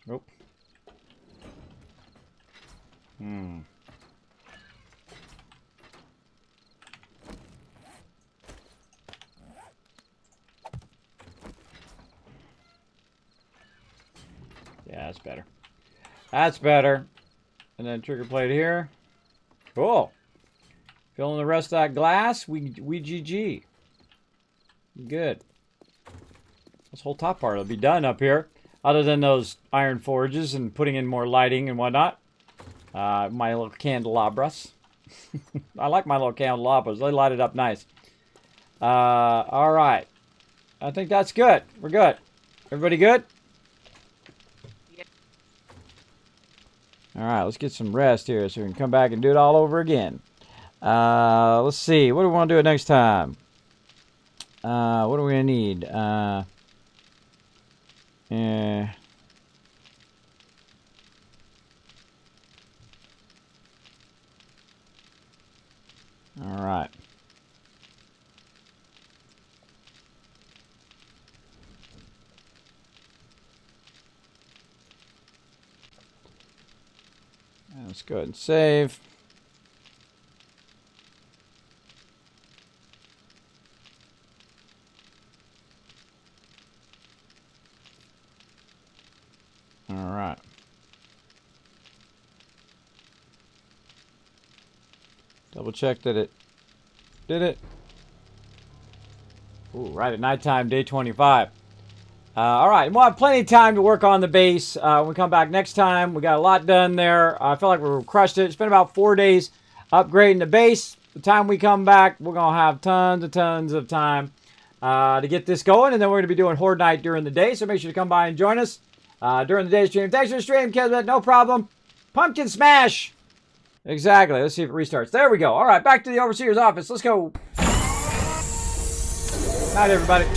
Oh. Yeah, that's better. That's better. And then trigger plate here. Cool. Filling the rest of that glass, we GG. Good. This whole top part will be done up here. Other than those iron forges and putting in more lighting and whatnot. My little candelabras. I like my little candelabras. They light it up nice. Alright. I think that's good. We're good. Everybody good? Yep. Alright, let's get some rest here so we can come back and do it all over again. Let's see. What do we want to do it next time? What are we going to need? Alright. Let's go ahead and save. Alright. Double check that it did it. Ooh, right at nighttime, day 25. Alright, we'll have plenty of time to work on the base. When we come back next time, we got a lot done there. I feel like we crushed it. It's been about 4 days upgrading the base. The time we come back, we're going to have tons of time to get this going. And then we're going to be doing Horde Night during the day. So make sure to come by and join us during the day stream. Thanks for the stream, Kismet. No problem. Pumpkin smash. Exactly. Let's see if it restarts. There we go. All right, back to the Overseer's office. Let's go. Night, everybody.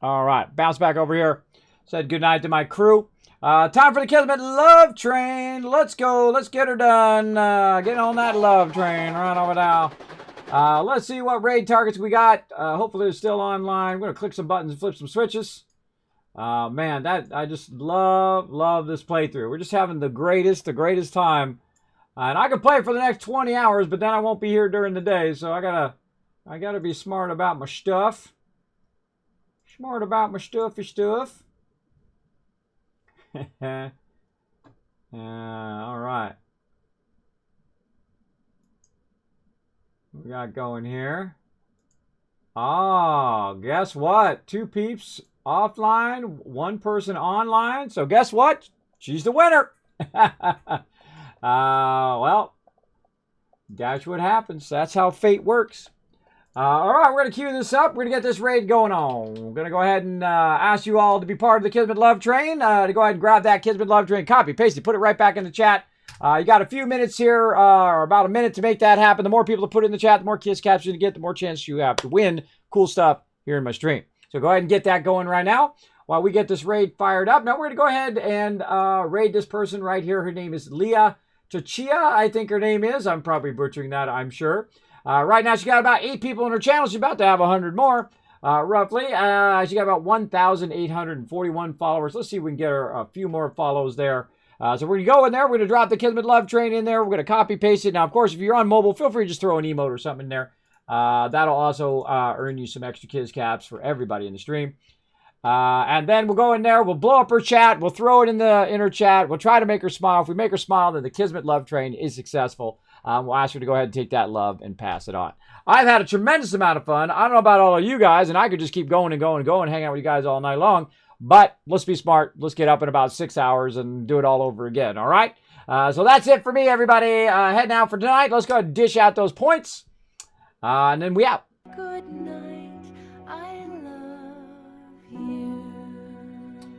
All right, bounce back over here. Said good night to my crew. Time for the Kismet Love Train. Let's go. Let's get her done. Get on that love train right over now. Let's see what raid targets we got. Hopefully they're still online. I'm going to click some buttons and flip some switches. Man, I just love this playthrough. We're just having the greatest time. And I can play for the next 20 hours, but then I won't be here during the day. So I gotta be smart about my stuff. Smart about my stuff. All right. What we got going here? Oh, guess what? 2 peeps offline, 1 person online. So guess what? She's the winner. Well, that's what happens. That's how fate works. All right, we're going to queue this up. We're going to get this raid going on. We're going to go ahead and ask you all to be part of the Kismet Love Train. To go ahead and grab that Kismet Love Train, copy, paste it, put it right back in the chat. You got a few minutes here, or about a minute to make that happen. The more people to put in the chat, the more kiss caps you get, the more chance you have to win cool stuff here in my stream. So go ahead and get that going right now while we get this raid fired up. Now we're going to go ahead and raid this person right here. Her name is Leah Tachia, I think her name is. I'm probably butchering that, I'm sure. Right now, she got about 8 people on her channel. She's about to have 100 more, roughly. She got about 1,841 followers. Let's see if we can get her a few more follows there. So we're going to go in there. We're going to drop the Kismet Love Train in there. We're going to copy paste it. Now, of course, if you're on mobile, feel free to just throw an emote or something in there. That'll also earn you some extra Kiz caps for everybody in the stream. And then we'll go in there. We'll blow up her chat. We'll throw it in her chat. We'll try to make her smile. If we make her smile, then the Kismet Love Train is successful. We'll ask her to go ahead and take that love and pass it on. I've had a tremendous amount of fun. I don't know about all of you guys, and I could just keep going and going and going, hang out with you guys all night long. But let's be smart. Let's get up in about 6 hours and do it all over again, all right? So that's it for me, everybody. Heading out for tonight. Let's go ahead and dish out those points. And then we out. Good night, I love you.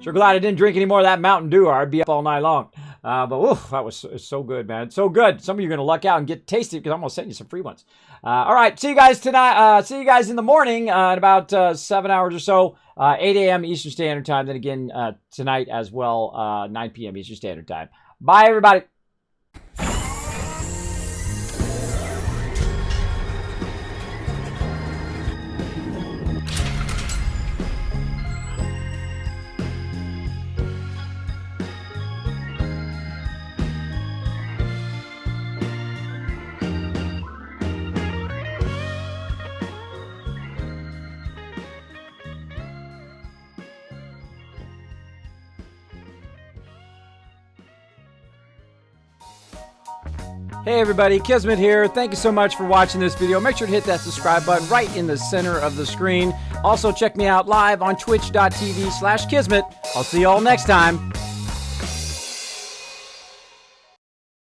Sure glad I didn't drink any more of that Mountain Dew, or I'd be up all night long. But oof, that was so good, man. It's so good. Some of you are going to luck out and get tasty because I'm going to send you some free ones. All right. See you guys tonight. See you guys in the morning in about 7 hours or so. 8 a.m. Eastern Standard Time. Then again tonight as well, 9 p.m. Eastern Standard Time. Bye, everybody. Hey everybody, Kismet here. Thank you so much for watching this video. Make sure to hit that subscribe button right in the center of the screen. Also check me out live on twitch.tv/Kismet. I'll see you all next time.